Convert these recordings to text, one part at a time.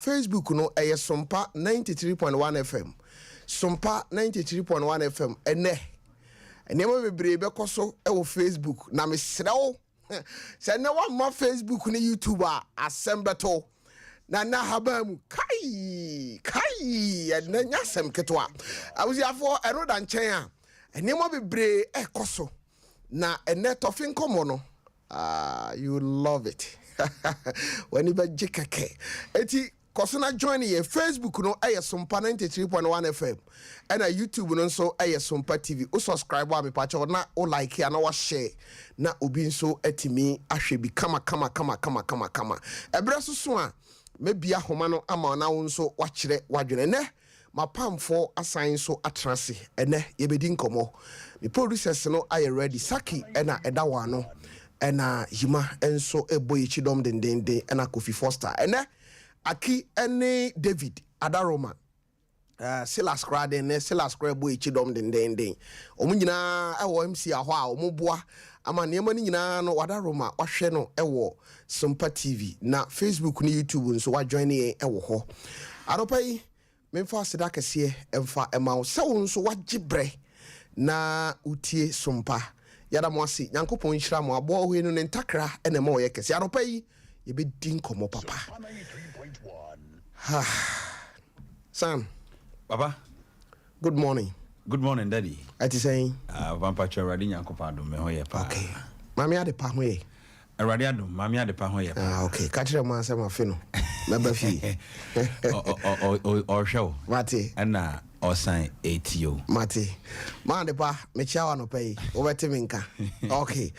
Facebook no Sompa 93.1 FM. Sompa 93.1 FM. Ene mo bebre be koso Facebook na me srew. Se ne wa ma Facebook ni YouTube assembeto. Na habamu kai na nyasem ketwa. Awusiafo eno da nchen a. Ene mo bebre koso. Na ene tofin komo no. You love it. When you be jikake. Eti kosuna join ye Facebook no Sompa 93.1 FM. And YouTube no so Sompa TV. O subscribe wa me pacho na o like ya na wa share. Na obi nso etimi ahwe bi kama. Ebra susu a maybe a homa no ama na wo nso wa kire wadwene ne mapamfo asan so atrase ene yebedi nkomo. The producers no ready Saki ena edawa no. Ena Yima enso eboy chidom den ena Kofi Foster ene aki ene David Adaroma Silas Krade ne Silas Krabo chidom den omu nyina ewo MC ahọ a omu boa ama niema ni nyina no Adaroma wahwe no ewo Sompa TV na Facebook ni YouTube nso wa join ye ewo ho aropa yi memfa aseda kese emfa ema se wo nso wagibre na utie Sompa yada mo ase nyankopon nhira mo abo ho enu ne ntakra ene ma oye kese aropa yi ye be din komo papa Sam Papa good morning daddy ati saying vampacho radi nyankopon adom me ho ye pa okay mami ade pa ho ye radi adom mami ade pa ho ye pa okay ka kire mo ansem afi no meba fi o show mate na osan etio mate ma ade pa me chiawa no pay o beti minka okay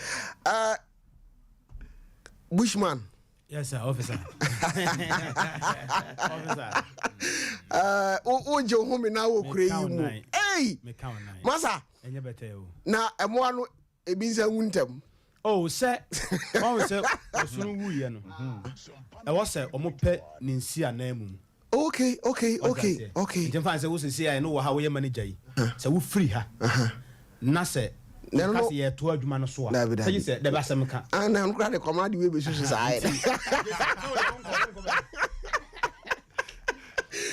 Bushman. Yes, sir, officer. Officer. Ojo home na wo kure yi mu. Hey! Me count 9. Masa. Enye bete o. Na emo anu ebinza wuntem. Oh, sir. One say osunu wu ye no. E wo say omo pe ni nsi anam. Okay. Nti fan say wo se I know how we manager yi. Say wo free ha. Na say no kasi ye to adwuma no so a say you say the basem ka na nkra de command we be susu sai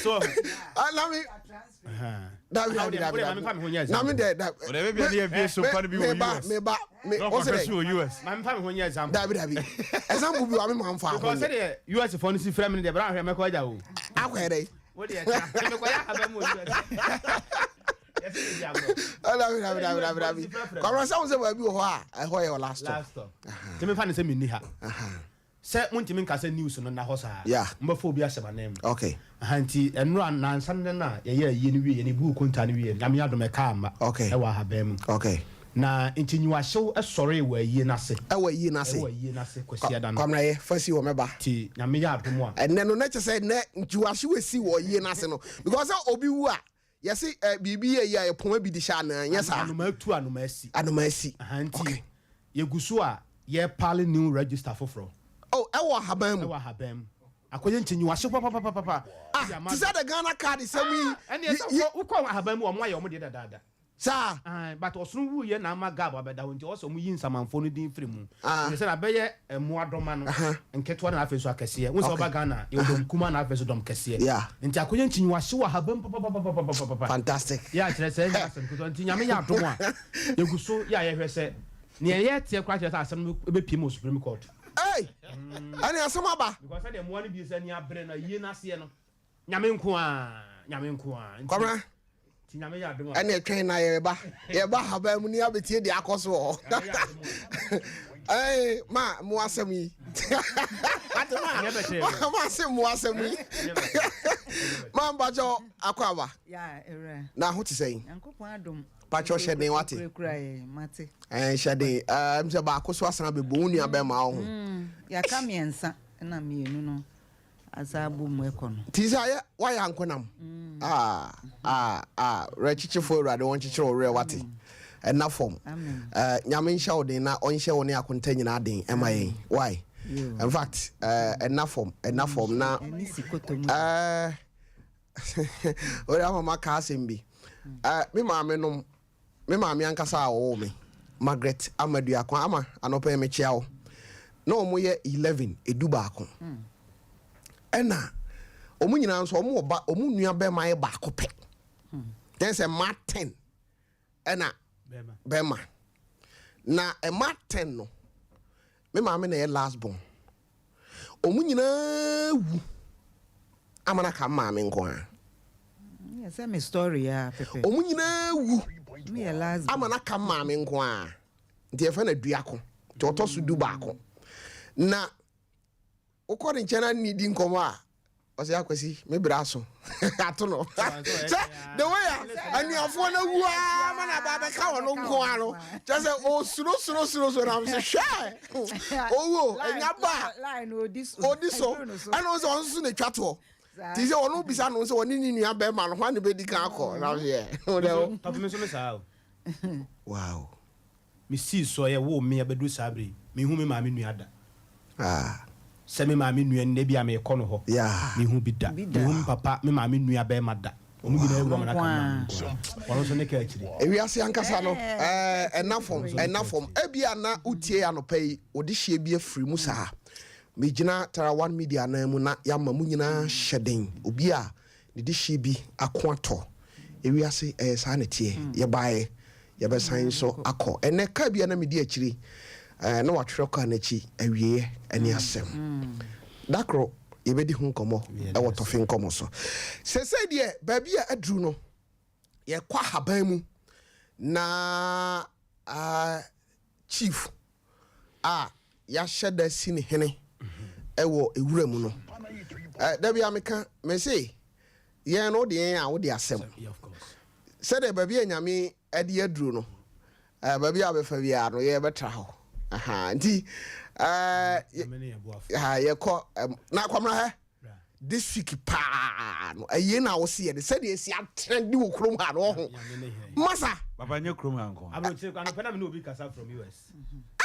so na me na me that whatever be here be so far be US me o say US na me fa me ho nya example dabi example bi wa me man fa because say the US for no si frame the bra hwe me ko aja o akwere wo de ya me ko ya haba mo Come sound say we be ho a I ho your last stop. Tell me fan say me ni ha. Say munti me nka news no na ho sa. Mbafo obi asema nem. Okay. Hanti enro anansan na ye ye ni wi ye ni bu konta ni wi na me adom ka ama. Okay. E wa ha ba mu. Okay. Na ntinyiwa hyew esore wa yi na se. E wa yi na se. E wa yi na se kwasi ada no. Kwamra ye fasi wo meba. Ti na me ya adom a. Enne no na che say ne ntiwa hyew esi wo yi na se no. Because obi wu a yes, bibi ye pon bi di sha na yes anoma hanti ye gusu a ye pale new register foforo oh e wo habam akoye ntinyi wa hye papa ti say the Ghana card is we and yes wo kwa habam wo mo aye wo de dada sa but osunu wu ye na ama gab abeda ho nti oso mu yi nsamanfo no din free mu ni say na beye emu adoma no enketo na afeso akese wo se oba Ghana ye dom kuma na afeso dom kese nti akoye ntinyi wa hye wa habam papa fantastic ya kire say ya asem ko nti nyame ya adom a ye guso ya ye hwe se ne ye tie kwa kire say asem be piem Supreme Court hey ani asem aba because say the mo ani bi say ni abre na ye na se no nyame nko a komra and a train na ba haba mu ni abetie de akoso eh ma mu asemi ma se mu asemi ma mbajo akwaba ya ere na ho ti sei yankopon adom pacho shede wate mate shede mse ba akoso asan bebo unu aba ma ho ya kamiensa na mienu no azabu mu ekono tiza ya wa ya nkonam rechichi for rade won chichi ore wate na form nyame nhya odin na onhye woni akonta nyina den emaye why in fact na form na ore mama ka asembi me maame ankasa awo me Margaret Amadu akon ama anopa me chiawo na omo ye 11 eduba akon ena omu nyina nso omu oba omu nua bema ye ba kope then say Martin ena bema na e Martin no me maame na ye last born omu nyina wu amana ka maame nko a yes my story ya pepe omu nyina wu me last amana ka maame nko a nti e fa na duako ti otoso du baako na ukodi nchana nidi nkomo a ose akwasi me braso ato no the way aniafo na wu a mana ba be ka wono nko a no just say o suro na me say hwe owo enya ba line odiso and also onsu na twato ti say wono bisa no say woni ni nua be ma no hwane be di kan akọ na ye top me so me sa wow me see so ye wo me abedu sabre me hu me ma me nua da se me ma me nua ne bia me kɔ no ho me hu bi da me hu papa me ma me nua be ma da omu gina ewu ma na kan wono so ne ka akiri ewi ase ankasa no enafom ebia na utie anopai odi hye bi afiri mu saa me gina tara one media na mu na ya ma mu nyina hyeden obi a ne di hye bi akoato ewi ase saa ne tie ye bae ye be san so akọ ene ka bia na me di akiri na watwerɛ ka na chi awie ani asɛm dakro yebedi hu nkomo e wotofe nkomo so sese de baabi a adru no ye kwa haban mu na chief ya sheda sini hene ewo ewura mu no da bia meka me say ye no de a wo de asɛm se de baabi anyame ade adru no baabi a befa bia no ye betra ho nti ye ko na kwamra he this week pa no aye na wo se ye said ye si atrend wo krom ha no ho masa baba nye krom ha nko abro che kwano pena me no obi kasa from US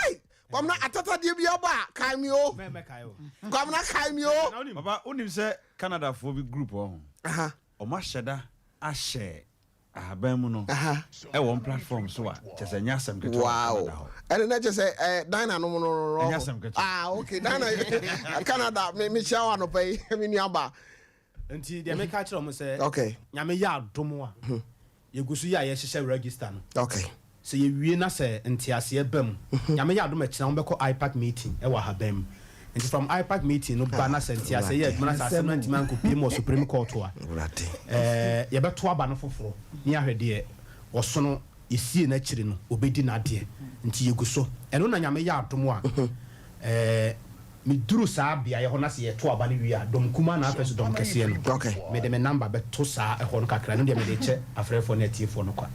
ai kwamna atata de bia ba kai mi o me kai o kwamna kai mi o baba unim se Canada for bi group o o ma sheda a share ahaban mu no e won platform so a chese nyasem keto wow and na chese Dina no nyasem keto okay Dina Canada me shawa no pay me nuaba nti de me ka kire mo se okay nyame ya adom a ye gusu ya ye hyehyɛ register no okay so ye wie na se ntiase bam nyame ya adom a kina wo bɛkɔ IPAC meeting e wa habam nti from IPAC meeting no ba na se ntiase ye adum na se assessment man ko pie mo Supreme Court wa ye beto aba no foforo ni ahwede wosono esie na kire no obedi na de nti ye guso eno na nyame ya adom a mi duru saa bia ye ho na se ye to aba ne wi a dom kuma na afeso dom kese no okay me de me number beto saa e ho no kakra no de me de che afrefo na tiefo no kwa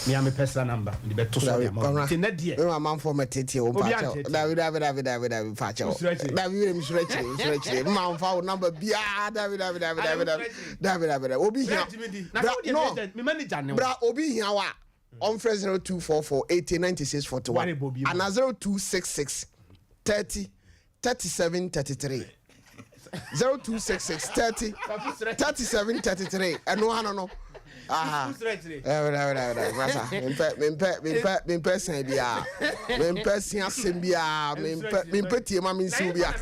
me am personal number de beto so ya ma ti na de me ma for metete o pa cha David fa cha David mi sure ma fa number bia David obi hia no me manager ne bra obi hia wa on 0244 809641 and 0266 30 37 33 0266 30 37 33 and no me person bia me person asem bia me petie ma me nsi bia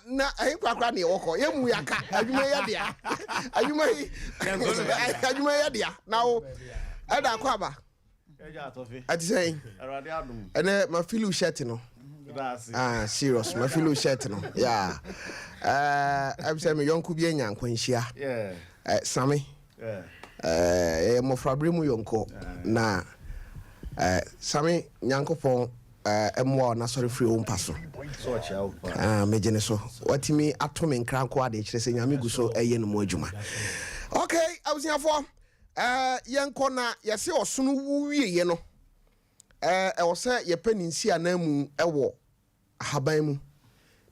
na kwakra ne woko ye mu yaka adwuma ye dia adwuma ye dia na wo ada kwa ba ati say ene ma filu shirt no serious ma filu shirt no yeah I'm saying me yonku bi enya nkwanhia sami mo frabre mu yonko na sami nyankopon emwa na sorry free o mpaso so chia mejene so watimi atome nkranko ade kire se nyame guso eye no mo adwuma okay abusiafo yenko na yese osono wuwie ye no wo se ye paninsi anamu ewo haban mu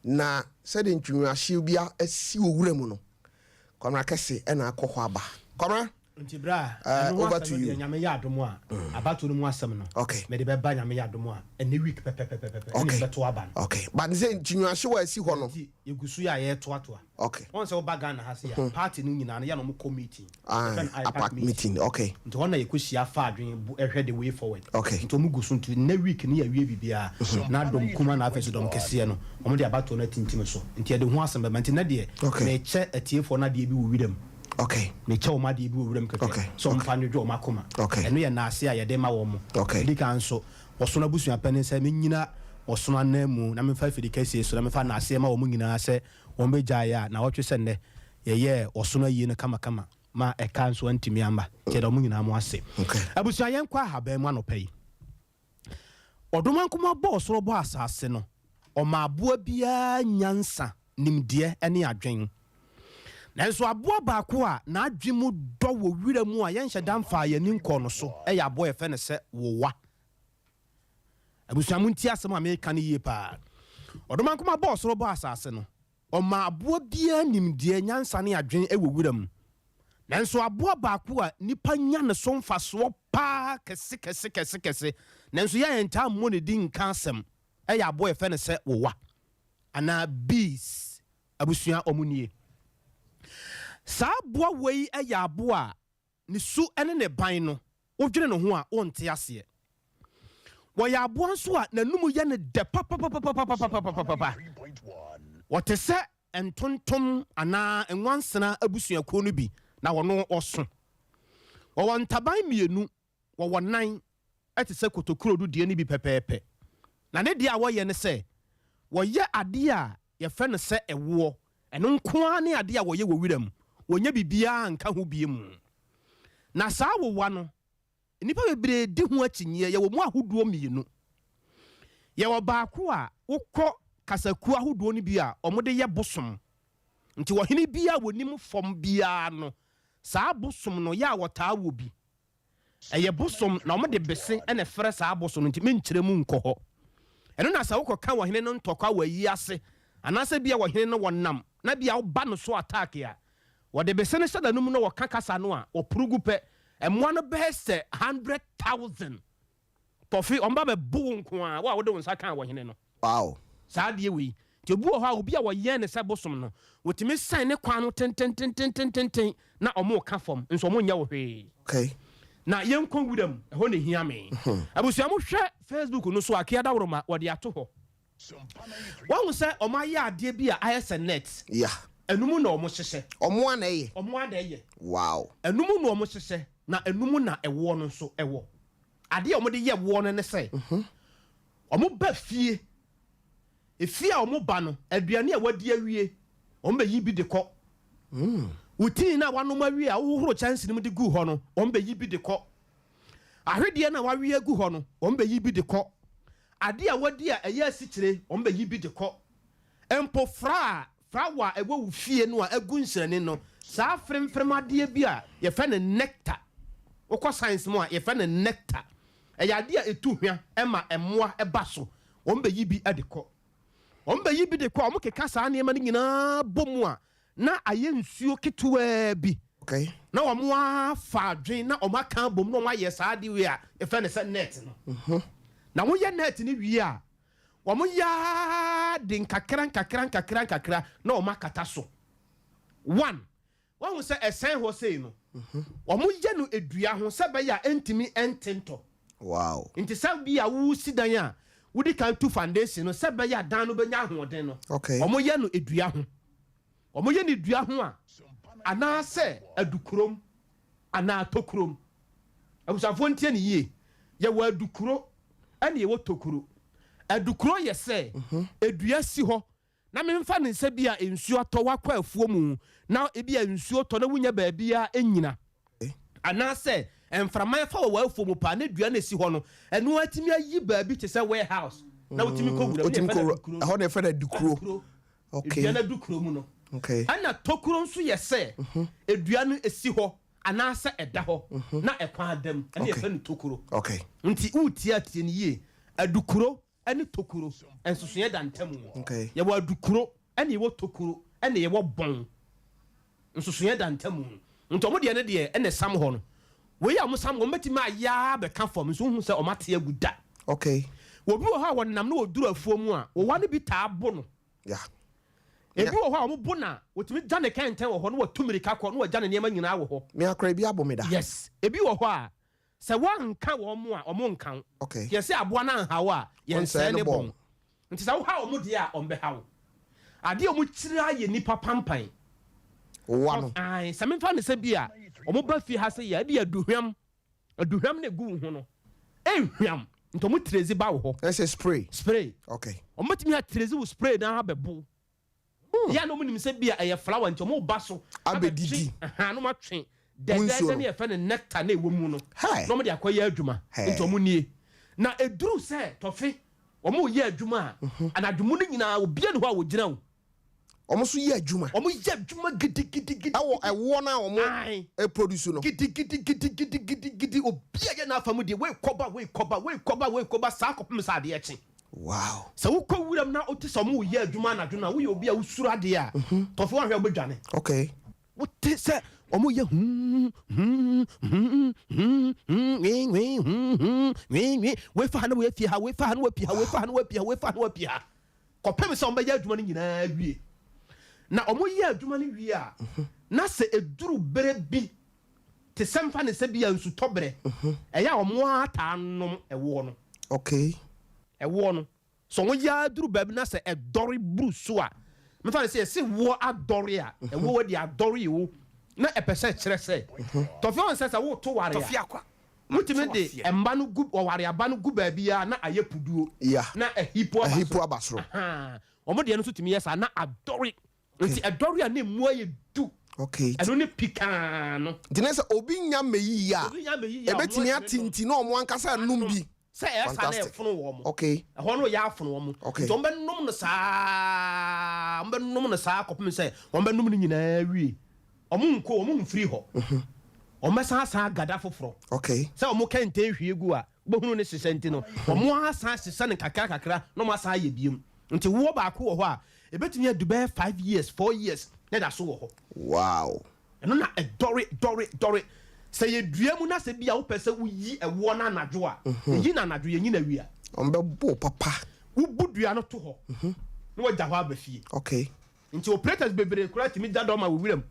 na sede ntwunwa hye bia asi owura mu no kwamra kese na akokho aba kwamra Over to you. Okay. Okay. But say Chinyashe wa si ho no. Okay. Once Obagana has here party no ya no committee. A meeting. Okay. Nti ho na yekohia fa adwen ehwe the way forward. Okay. Nti omu gusu nti na week ni ya wie bibia na dom kuma na afeso dom kese no. Omo de abato na tintim so. Nti ya de ho asem be nti na de na che atiefo na de bi wo wirem. Okay. Me che o ma de bi wo wirem keke. So mpa no dwo makoma. Eno ye na ase a ye de ma wo mo. Di kan so woso na busu apane se me nyina woso na namu na me fa fidi kese so na me fa na ase ma wo mo nyina se wo be jaya na wo twese ne ye woso na yi ne kama kama ma e kan so antimi amba che do mo nyina mo ase. Abusu ayen kwa ha ba mu anopai odomankoma bo soro bo asase no o ma aboa bia nyansa nimde ene adwen nanso aboa baako a na adwemu dɔ wo wira mu a yɛnhyɛ damfa yɛ ninkɔ no so ɛyɛ aboa yɛfɛ ne sɛ wowa abusuamu nti asɛm a meka ne yie paa ɔdomankoma bɔ soro bɔ asase no ɔma aboa bia nimdeɛ nyansa ne adwen ɛwɔ wira mu nanso aboa baako a nipa nya ne so mfasoɔ paa kɛse nanso yɛ ntaa mmɔ ne di nka asɛm ɛyɛ aboa yɛfɛ ne sɛ wowa ana bees abusua ɔmunie saa aboa wei ɛyɛ aboa ne su ɛne ne ban no wodwene ne ho a wonte aseɛ wɔyɛ aboa nso a nanum yɛ ne dɛ papapapapapapapapa wɔte sɛ ntontom anaa nwansena abusuakuo no bi na wɔno ɔso wɔwɔ ntaban mmienu wɔwɔ nan ɛte sɛ kotokuro do die no bi pɛpɛɛpɛ na ne deɛ a wɔyɛ ne sɛ wɔyɛ adeɛ a yɛfɛ no sɛ ɛwoɔ ɛno nkoa ne adeɛ a wɔyɛ wɔ wira mu wɔnyɛ bibia nka ho bie mu na saa wowa no nipa bebree di ho akyinye yɛwɔ mu ahodoɔ mmienu yɛwɔ baako a wokɔ kasaku ahodoɔ no bi a ɔmo de yɛ bosom nti wɔhene bia wɔnim fam bia no saa bosom no yɛ a wɔtaa wɔ bi ɛyɛ bosom na ɔmo de bese ɛna frɛ saa bosom no nti menkyerɛ mu nkɔ hɔ ɛno na sɛ wokɔka wɔhene no ntɔkwa wɔ yi ase anaasɛ bia wɔhene no wɔnam na bia woba no so attack a wɔde bese no hyɛ danum no wɔka kasa no a ɔpurugu pɛ ɛmoa no bɛɛ sɛ 100,000 tɔfe ɔmba bɛbo nko a wo a wode wo nsa ka wɔhene no wow saa deɛ wei nti obi wɔ hɔ a obi a wɔyɛ ne sɛ bosom no wɔtumi sign ne kwan no tententententen na ɔmo ka fam nso ɔmo nyɛ wo hwee okay na yɛnkɔ wuram ɛhɔ ne hia me abusua mo hwɛ Facebook no so akea daworoma wɔde ato hɔ wɔn sɛ ɔmo ayɛ adeɛ bi a ayɛ sɛ net yeah enum na ɔmo hyehyɛ ɔmo ana ɛyɛ ɔmo ada ɛyɛ wow enum na ɔmo hyehyɛ na enum na ɛwɔ no nso ɛwɔ adeɛ a ɔmo de yɛ ɛwɔ no ne sɛ ɔmo ba fie efie a ɔmo ba no aduane a wɔde awie ɔmo bɛ yi bi de kɔ wutin na wanom awie a wohoro chance nim de gu hɔ no ɔmo bɛ yi bi de kɔ ahwedeɛ na wawie gu hɔ no ɔmo bɛ yi bi de kɔ adeɛ a wɔde a ɛyɛ asikyire ɔmo bɛ yi bi de kɔ empo frawa ɛwɔ wo fie no a agu nsirani no saa fremfrem adeɛ bi a yɛfɛ ne nectar wokɔ science mu a yɛfɛ ne nectar ɛyɛ adeɛ a ɛtu hwa ɛma ɛmoa ɛba so ɔmo bɛ yi bi de kɔ ɔmo bɛ yi bi de kɔ ɔmo keka saa nneɛma no nyinaa bɔ mu a na ayɛ nsuo ketewaa bi okay na ɔmo afa adwen na ɔmo aka bom na ɔmo ayɛ saa adeɛ wei a yɛfɛ ne sɛ net no na woyɛ net no wie a ɔmo ya de nkakra na ɔmo akata so one wɔn sɛ ɛsɛn hɔ sei no ɔmo yɛ no edua ho sɛ bɛyɛ a ɛntimi ɛntentɔ wow nti sɛ bi a wusi dan a wodi kan tu foundation no sɛ bɛyɛ a dan no bɛnya ahoɔden no okay ɔmo yɛ no edua ho ɔmo yɛ no edua ho a anaasɛ adukurom anaa tokurom abusafoɔ ntie ne yie yɛwɔ adukuro ɛne yɛwɔ tokuro adukuro yɛ sɛ edua si hɔ na memfa ne nsa bi a nsuo atɔ wakɔ afuo mu na ebi a nsuo tɔ na wunya baabi a enyina anaasɛ mframa fa wɔ afuo mu pa na dua na si hɔ no ɛno atimi ayi baabi te sɛ warehouse na wotimi kɔ wura ɛhɔ na ɛfɛ na adukuro okay edua na adukuro mu no okay ana tokuro nso yɛ sɛ edua no esi hɔ anaasɛ ɛda hɔ na ɛkwan adam ɛne yɛfɛ no tokuro okay nti wotia tie ne yie adukuro ɛne tokuro ɛnsoso yɛ dantam okay yɛwɔ adukuro ɛne yɛwɔ tokuro ɛne yɛwɔ bɔn nsoso yɛ dantam ntomo de ne de ene sam ho no we ya mo sam go meti ma ya be ka fom so hu se o mate aguda okay obi wo ha wonam na oduru afuo mu a wo wa ne bi ta abo no yeah ebi wo ha o mo bo na wotumi gya ne kenten wo ho no watumiri ka ko no wagya ne niam nyina wo ho me akra bi abo me da yes ebi wo ho a se wa nka wo mo a o mo nkan okay ye se aboa na nhawo a ye nse ne bon nti sa wo ha o mo de a on be hawo ade o mo kyira ye nipa pampan wa no ai sa me fa ne se bia o mo ba fi ha se ya de aduhwam ne gu ho no ehwam nto mo trezi ba wo ho that's a spray okay o matimi ha trezi wo spray na ha bebo ya no mo nim se bia eye flower nto mo ba so abedidi no ma twen de ne efe ne nectar na ewo mu no no mo de akoya adwuma nto mo nie na eduru se tofe o mo ye adwuma anadwumu no nyina obi ne ho a wo gina wo omo so ye adwuma gidi ewo na omo e produce no gidi obi ye na afamu de we koba sa kopem sa de eche wow so wo ko wuram na oti so mo ye adwuma na dwuna wo ye obi a usuru ade a tofo ahwe obedwane okay wo te se omo ye we fa na we fi ha we fa na pia kopem se ombe ye adwuma ni nyina wie na omo ye adwuma ni wie a na se eduru bere bi te semfa ne se bia nsu tobere eya omo ata nom ewo no okay ewo no so wo ya duru ba bi na se edori brusu a me fa ne se wo adori a ewo we di adori wo na epese kire se Tofiakwa se wo to ware Tofiakwa mutime de emba no gu ware aba no gu ba bia na ayepuduo na ehipo abasro omo de no so timi yesa na adori nti adori a na mu aye du okay eno ne pika no dinese obi nya meyi ya ebetimi atinti na omo ankasa num bi se esa na efono wo mo okay ho no ya afono wo mo nti ombe num no saa kopem se ombe num no nyina wie omo mfiri ho omo sa gada foforo okay se omo kente hwie gu a bohunu ne sesenti no omo asa sesa ne kakra no mo asa ye biem nti wo ba ko wo ho a ebetumi adube 5 years 4 years na da so wo ho wow eno na dori se ye dua mu na se bia wo pese wo yi ewo na anadwo a yi na anadwo ye nyina wi a ombe bo papa wo budua no to ho no wagya ho abafie okay nti operators bebre kura timi da do ma wo wiram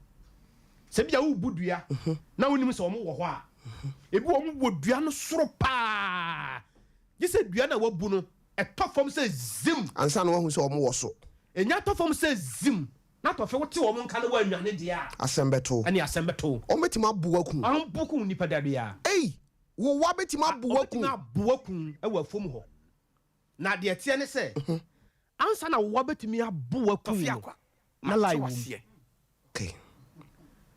se bia wo budua na wonim se omo wo ho a ebi wo mo dua no soro pa gise dua na wabu no etofom se zim ansa na wo hu se omo wo so enya tofom se zim na tofe wote wo nka na wanwane dia asembeto ani asembeto o metima buwaku an buku nipa dadea wo wa betima buwaku e wa fom ho na de tie ne se ansa na wo betimi abuwaku Tofiakwa na live okay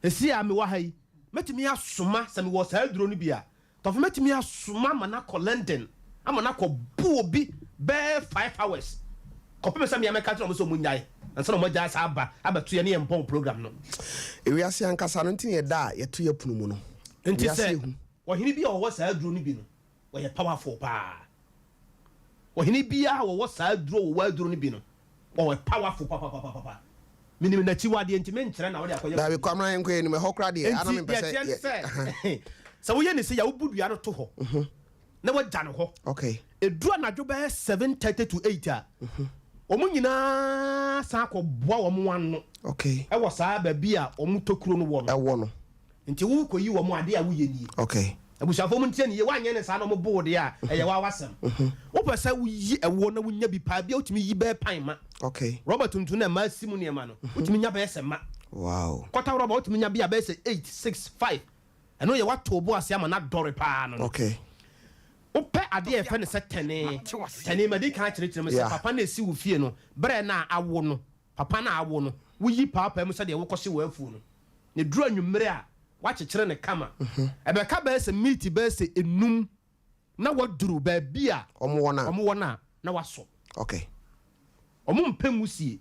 esi a me wa hai metimi asoma se me wo sa aduro no bia tofe metimi asoma mana ko London amana ko bu obi be 5 hours kopem se me ameka tro mo so munyai ansa no mo ja sa abatu ye ne empon program no ewi ase ankasa no ntin ye da ye to ye punu mu no nti se ohini bia wo sa aduro no bi no wo ye powerful pa ohini bia wo sa aduro no bi no wo powerful pa minimum na chi wade nti men kire na wo de akoye da be kwamra enko ye ni me hokra de ana me pese so wo ye ne se ya wo budua no to ho na wo ja no ho okay edu anadwo be 7:30 to 8 a omu nyina sa ko boa wo mo wan no okay e wo sa ba bi a omu tokuro no wo no e wo no nti wo ko yi wo mo ade a wo ye ni okay abushafo mu ntie ni ye wanye ne sa no mo board a eye wa wasem wo pese wo yi ewo na wo nya bi pa bia otimi yi be pan ma okay Robert tuntu na ma simu ne ma no otimi nya be sema wow kota Robert otimi nya bia be se 8 6 5 eno ye wa to bo ase ama na dore pa no okay ope ade e fe ne se tene ma di kan kire me se papa na esi wo fie no bre na awo no papa na awo no wo yi papa mu se de wo kose wo afu no ne duru anwumre a wa kekere ne kama ebe ka be se meat be se enum na waduru ba bia omo wona na waso okay omo mpemusie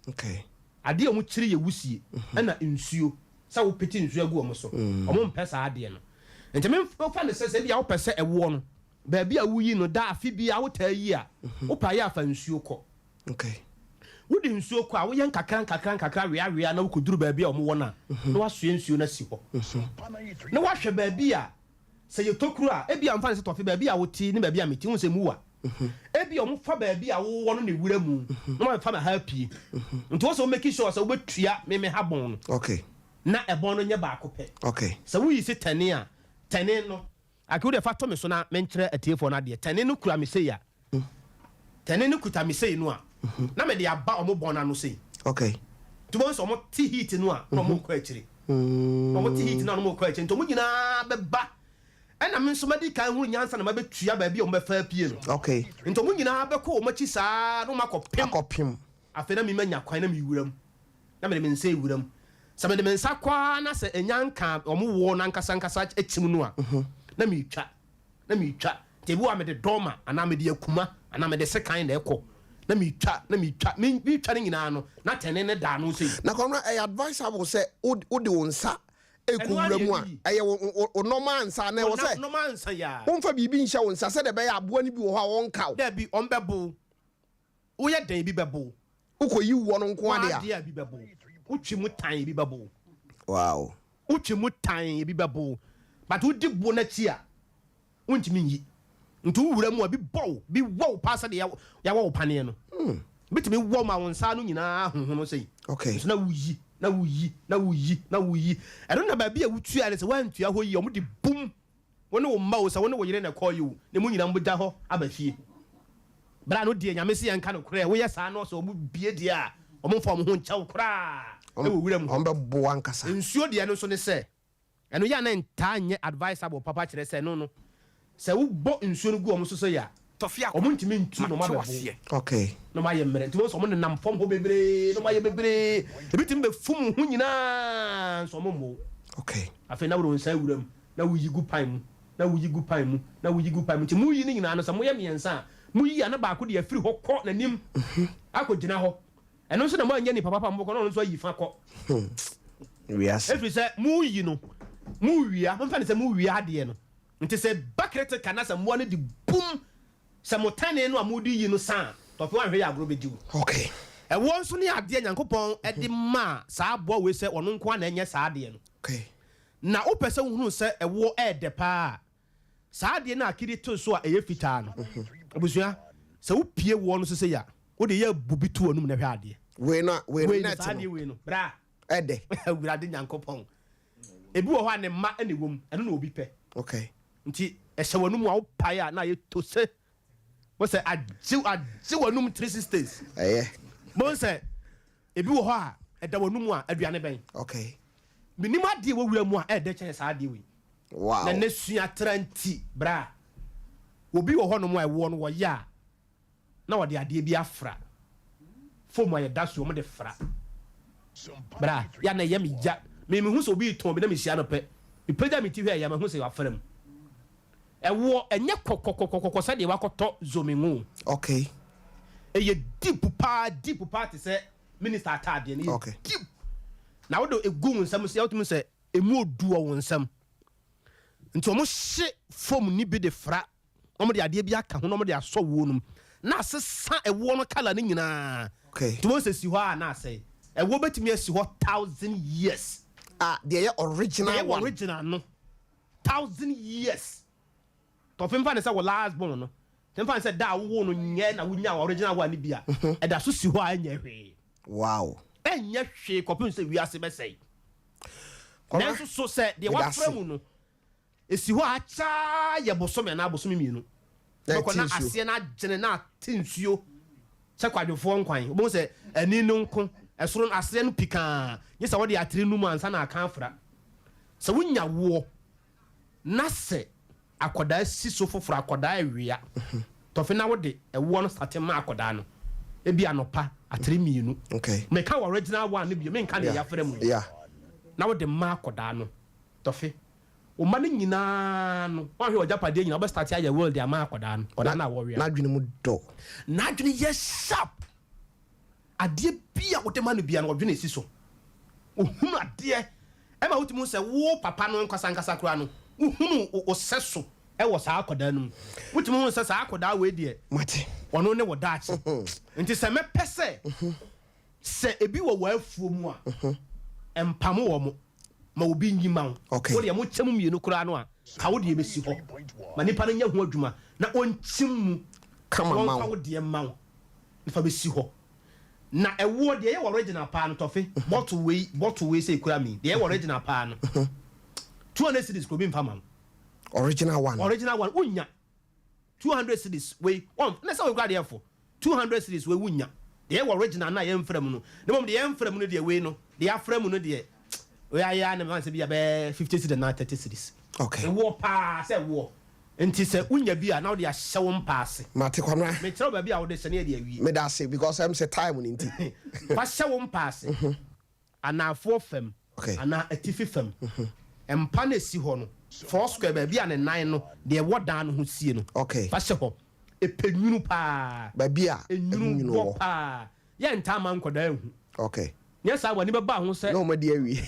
okay ade omo kire ye wusie na nsuo sa wo peti nsuo agu omo so omo mpesa ade no enti me fa ne se bia wo pese ewo no ba bia wo yi no da afi bia wo ta yi a wo pa ya afa nsuo ko okay wodi nsuo kwa wo yen kakran wia na wukuduru ba bia omo wona na wasue nsuo na si ho na wahwe ba bia se yetokuru a e bia mfa se tofe ba bia woti ne ba bia meti hu se muwa e bia omo fa ba bia wo wono ne wura mu na ma fa ma happy nti wo so make sure se wo betua me habon no okay na ebon no nye ba akopɛ okay se wo yi se tane a tane no aki wo de fa to me so na menkyerɛ atiefo na de tane no kura me sei a tane no kuta me sei no a na me de aba omo bon na no sei okay to bo so omo ti heat no a no mo kɔ akiri omo ti heat na no mo kɔ akiri nto mo nyina beba ɛna me nso madi kan hu nyansa na mabetua ba bi omo fa pie no okay nto mo nyina bɛkɔ omo chi saa no makɔpem afei na me manya kwan na me wuram na me de me nsa wuram sɛ me de me nsa kwa na sɛ enyanka omo wo na nkasa akyim no a na me twa tebu a me de doma ana me de akuma ana me de sekan na ɛkɔ na me twa me twa ne nyina no na tene ne da no sei na komra advisable sɛ ode wo nsa ekowura mu a ɛyɛ o normal nsa na wo sɛ normal nsa ya wo mfa bibi nhyɛ wo nsa sɛ de bɛyɛ aboa ne bi wo ha wo nkaw da bi on bɛbo wo yɛ dan bi bɛbo ukoyi wo no nko ade a dia bi bɛbo utwi mu tan bi bɛbo wow utwi mu tan bi bɛbo but wo di bo na chi a wontimi nyi nti wura mu a bi wo pasa de ya wo pane no bitimi wo ma wo nsa no nyina honhono sei okay so na wuyi ɛno na ba bia wutua ne sɛ wantua hɔ yi ɔmo de bum wone wo ma wo sɛ wone wo yere na kɔ yi wo ne mu nyina mbogya hɔ aba fie bra no die nyame se yɛnka no korɛ woyɛ saa no sɛ ɔmo bie die a ɔmo mfa ɔmo ho nkyɛw koraa ɛwɔ wura mu ɔmo bɛboa nkasa nsuo deɛ no so ne sɛ ɛno yɛ na ntaa nyɛ advisable papa kyerɛ sɛ no sɛ wobɔ nsuo no gu ɔmo so yɛ Tofiakwa ɔmo ntimi ntu no ma bɛbo okay no ma yɛ mmerɛ nti wo sɛ ɔmo nenam fam hɔ bebree no ma yɛ bebree ebi timi bɛfum ho nyinaa nso ɔmo mmo okay afei na woro nsa wura mu na wuyi gu pan mu nti muyi ne nyinaa no sɛ moyɛ mmiɛnsa a muyi a na baako de afiri hɔ kɔ n'anim akɔgyina hɔ ɛno nso na mo anyɛ nipa papa mbɔkɔ na ɔno nso ayi fa kɔ wiase ɛfiri sɛ muyi no muwia momfa ne sɛ muwia adeɛ no nti sɛ bakrete kana sɛ mmoa no de bum sɛ motane no a modi yi no saa tɔfe wanhwɛ yɛ agorɔ bɛdi wo okay ɛwɔ nso ne adeɛ nyankopɔn ɛde ma saa aboa wei sɛ ɔno nko a na ɛnyɛ saa adeɛ no okay na wopɛ sɛ wohunu sɛ ɛwɔ ɛɛdɛ paa saa adeɛ no akiri to so a ɛyɛ fitaa no abusua sɛ wopie wɔ no so sɛ ya wode yɛ bubi to anum na hwɛ adeɛ we no net saa adeɛ wei no bra ɛdɛ awurade nyankopɔn ebi wɔ hɔ a ne mma ɛne wom ɛno na obi pɛ okay nti ɛhyɛ w'anum a wopae a na yɛto sɛ wo sɛ agye w'anum 360s ɛyɛ bo sɛ ebi wɔ hɔ a ɛda w'anum a aduane bɛn okay menim adeɛ wɔwura mu a ɛdɛ kyɛn saa adeɛ wei wow na ne sua tranti bra obi wɔ hɔ no mu a ɛwɔ no wɔyɛ a na wɔde adeɛ bi afra fom a yɛda so wɔn de fra bra ya na yɛ me gya me hu sɛ obi tɔn bi na me hyia no pɛ me pagya me ti hwɛ ya me hu sɛ wafra mu ɛwɔ ɛnyɛ kɔkɔkɔkɔkɔ sɛdeɛ wakɔtɔ zomingu okay ɛyɛ deep paa te sɛ minister ataadeɛ no okay deep na wode egu wo nsɛm sɛ wotumi sɛ emu odu wɔ wo nsɛm nti ɔmo hye fom ni bi de fra ɔmo de adeɛ bi aka ho na ɔmo de asɔ wo nom na asesa ɛwɔ no kala no nyinaa okay nti wɔn sɛ si hɔ a na asɛ ɛwɔ bɛtumi asi hɔ 1000 years deɛ yɛ original one original no 1000 years tɔfin fa ne sɛ wɔ last born no tɛmfa ne sɛ da wo no nyɛ na wonya original one ni bia ɛda so si hɔ a ɛnyɛ hwee wow ɛnyɛ hwee kɔpem sɛ wiase bɛsɛe nanso so sɛ deɛ wafra mu no esi hɔ akyaa yɛ bosome na bosome mienu bɛkɔ na aseɛ na agyene na ate nsuo sɛ kwadwofoɔ nkwan wobɛhu sɛ ani no nko ɛsoro no aseɛ no pikaa nye sɛ wɔde atere no mu ansa na aka afra sɛ wonya woɔ na sɛ akɔdaa si so foforɔ akɔdaa awia tɔfe na wode ɛwoɔ no sate ma akɔdaa no ebi anɔpa atere mienu okay meka wɔ original one no bi menka ne yɛafrɛ mu na wode ma akɔdaa no tɔfe o ma no nyinaa no wahwɛ ɔgyapadeɛ nyina wobɛstarte ayɛ world ama akɔdaa no ɔdaa no a wɔwea n'adwene mu dɔ n'adwene yɛ sharp adeɛ bi a wode ma no bia no ɔdwene si so ohunu adeɛ ɛma wotumi sɛ wo papa no nkasa koraa no wohunu o sɛ so ɛwɔ saa akɔdaa no mu wotumi hu sɛ saa akɔdaa wei deɛ mate ɔno ne wɔ daakye nti sɛ mɛpɛ sɛ se ebi wo wafuo mu a empam wo mo ma obi nyima wo okay wo de mo kyem mienu kura no a ka wo de besi ho ma nipa no nya ho adwuma na onkyim mu kama ma wo de ma wo nipa besi ho na ewo de ye original pa no tofe bottle we say kura mi de ye original pa no 200 cedis ko bi mfa ma original one unya 200 cedis we on na say we kura de for 200 cedis we unya de ye original na ye mfram no de mom de ye mfram no de we no de afram no de we aya na man say bi be 50 cedis na 30 cedis okay wo pa say wo enti say unya bi a na de ahye wo mpaase mate kwamra me tell ba bi a wo de sene de awie me da say because I'm say time ninti fa hye wo mpaase ana afo fam okay ana atifi fam empa na si ho no 4 square ba bi a ne nan no de wo dan no ho sie no okay fa hye ho epenwunu pa ba bi a enwunu wo pa ye nta man koda hu okay nya sa wani be ba ho se no ma di awie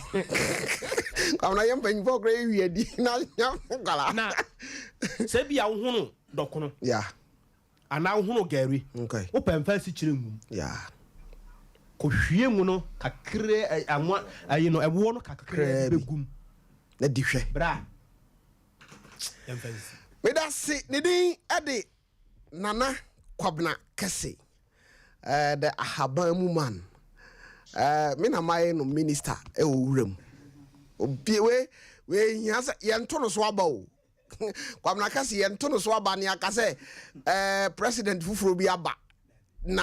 amna yem pan for kra awie di na nya gala na se bi a wo hunu dokono yeah ana wo hunu gari okay wo pemfa si kire ngum yeah ko hwie mu no kakre anwa ayi no ewo no kakre begum na di hwe bra emphasis me da se ne din ade nana kwabna kese the ahabamu man me na my no minister e owuram obi we hiasa yento no so aba o kwabna kese yento no so aba ne aka se president fufuro bi aba na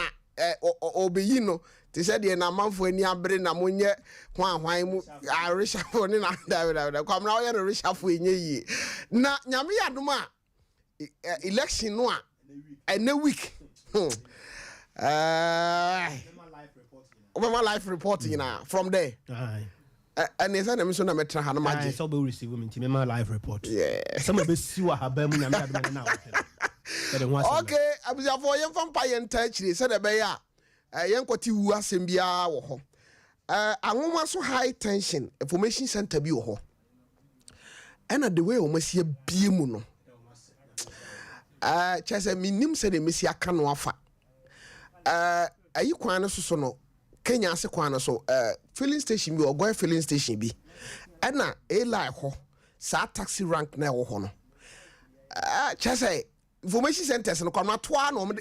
obeyi no ti said ye na manfo ani abre na monye hwan mu arishafo ne na da kwamra oye no rishafo enye yi na nyame yadoma election no a na week my life reporting na from there and is na me so na metra ha na maje so be receive women team my live report yeah some be siwa ha ba mu nyame yadoma na okay abuzafo ye mfa ye nta chire se de be ya yenkoti wu asem bia wo ho anwoma so high tension information center bi wo ho and the way o masie bie mu no chese minim se de mesi aka no afa ayi kwan no so no Kenya ase kwan no so filling station bi ogoy filling station bi na eli ho sa taxi rank na wo ho no chese information centers no kwa toa no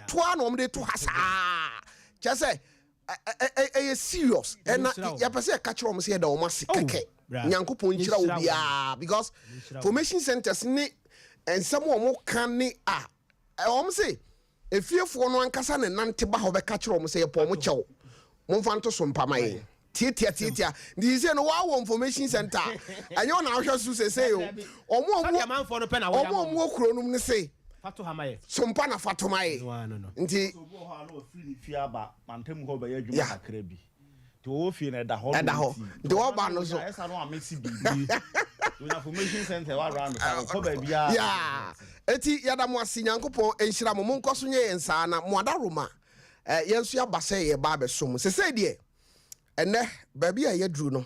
toa no mde to hasa chese serious na ya pese ka kire o se da o mase keke nyankopon kira obi because information centers ni ensem o mo kan ni o se efiefo no ankasa ne nante ba ho be ka kire o se ye po mo kyew mo mfanto so mpamaye titia ndi se no wa information center anyo na ahwe su se yo omo okuro num ne se fato hamaye Sompa na fato maye no nti obo ha no free fi aba mantem ho be ya dwuma kakra bi to wo fi na da ho nti wo ba no so esa no amesi bibi information center wa round ko ba bia yeah eti yada mo asinyankopon enhira mo nkoso nye ensa na mo adaroma yenso ya base ye ba be som se se de ene ba bia ye duru no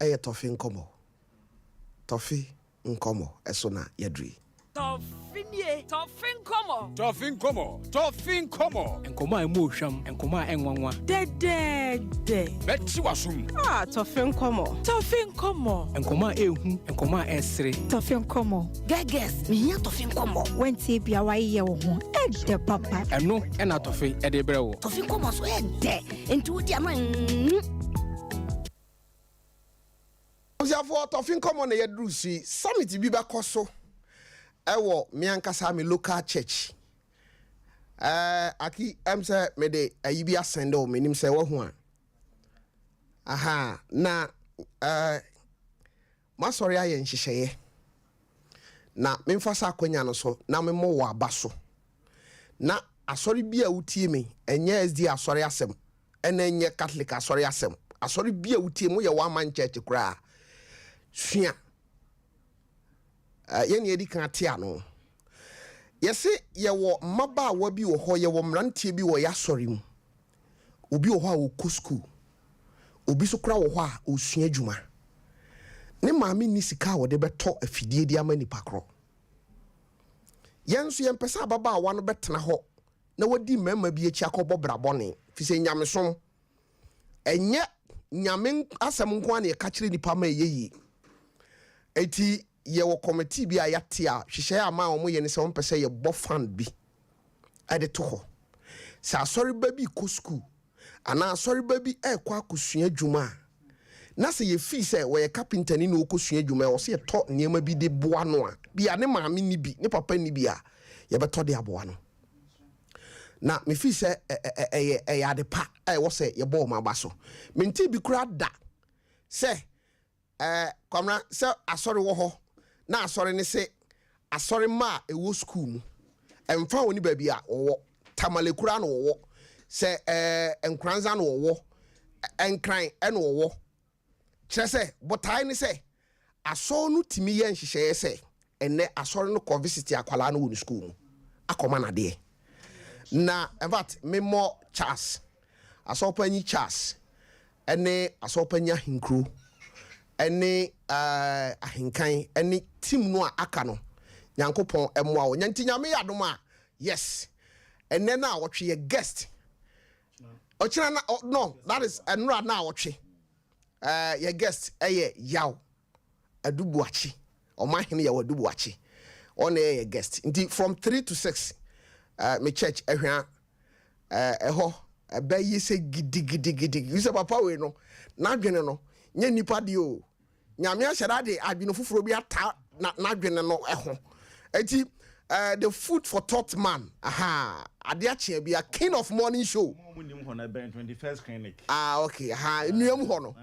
eye tofi nkomo eso na ye duru Tofi nkomo. Nkoma emu hwam, nkoma enwanwa. Dede. Beti wasum. Tofi nkomo. Nkoma ehu, nkoma esre. Tofi nkomo. Geges, miya tofi nkomo. Wenti bia wa ye wo ho. Ede papa. Eno ena tofi ede brewo. Tofi nkomo so ede. Enti wodi ama. Ozafo tofi nkomo na ye duru si summit bi ba koso. Ewo mi ankasa mi local church aki emse me de ayibi asende o menim se wo ho na masori aye nhihye na memfasa akwanya no so na memo wo abaso na asori bia wutie me enye SD asori asem ena enye Catholic asori asem asori bia wutie mo ye wa man church kura sua yene edi kan atia no yesi ye wo maba wa bi wo ho ye wo mrantie bi wo ya sori mu obi wo ho a wo school obi so kura wo ho a osua adwuma ne maami ni sika wo de beto afidie di ama nipa kro yenso ye mpesa baba wa no betena ho na wadi mema bi echi akobɔ brabɔne fi sɛ nyamesom enye nyame asɛm nko an ye ka kyerɛ nipa ma yeyi eti ye wo committee bi a yate a hwehwɛ ama wo ye ne sɛ wo mpɛ ye bɔ fan bi ade to hɔ sɛ asɔre ba bi kɔ school ana asɔre ba bi ekɔ akosua dwuma na sɛ ye fi sɛ wo ye carpenter ni na okosua dwuma wo sɛ ye tɔ nneɛma bi de boa no a bia ne maame ni bi ne papa ni bi a ye bɛtɔ de aboa no na me fi sɛ ade pa wo sɛ ye bɔ ma ba so menti bi kura da sɛ kwamra sɛ asɔre wo hɔ na asɔre ne sɛ asɔre ma ewo school mu emfa woni ba bi a wo tamalekura no wo sɛ enkranza no wo enkran ene wo kyerɛ sɛ botae ne sɛ asɔre no timi yɛ nhyehyɛ sɛ ene asɔre no kɔ visit akwala no woni school mu akoma na de na in fact memo Charles asɔpanyi Charles ene asɔpanyi ahinkro ene ahinkan ene team no a aka no nyankopɔn emoa wo nyanti nyame yadom a yes ene na wotwe ye guest ochira na no that is enra na wotwe ye guest eye yaw adubuachi omahene ya wadubuachi on ye guest nti from 3 to 6 me church ehwa eho ebe yi se gidigidi you say papa we no na dwene no nya nipa de o nyame ahyada de adwene foforo bi ata na dwene no eho enti the food for thought man ade ache bi a king of morning show munim ho na ben 21st clinic okay nuam ho no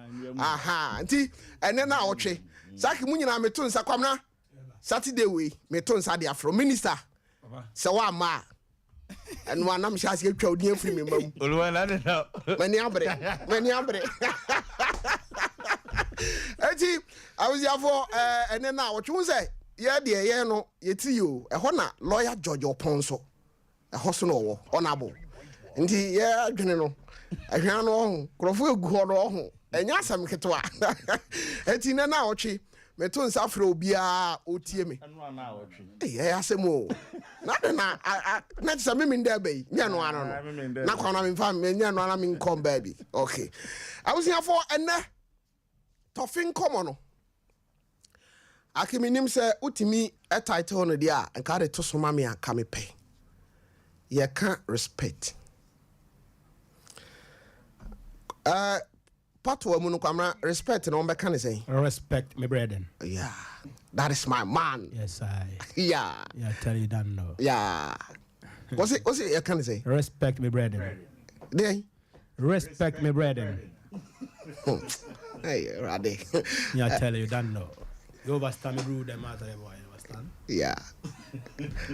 enti ene na wotwe saki munyina meto nsa kwamna Saturday we meto nsa de afro minister se wa ma enu anam hyase atwa odi afiri me mam oluwa na de na mani abre eti awuziafo ene na wotwe say ye de ye no yeti yo eho na lawyer George Oponso eho so no wo honorable nti ye adwene no ahwan no ho krofo egu ho no ho enya asam ketwa eti na na wotwe meto nsa afro obia otie me anu na wotwe asemo na de na na tsa me nda bai nya no ano no na kwa na me fa me nya no ana me nkom baby okay awusiafo ene tofin komo no akiminim se utimi a title no dia nka de to so ma me aka me pe ye ka respect patwa mu no kwamra respect no be kan say Respect me brethren. yeah that is my man. Yes, I. Yeah. Yeah, tell you that no. Yeah. What's it you can say? Respect me brethren. Dey. Respect me brethren. Hey, Rade. Yeah, tell you that no. You overstand me rule them matter boy, you understand? Yeah.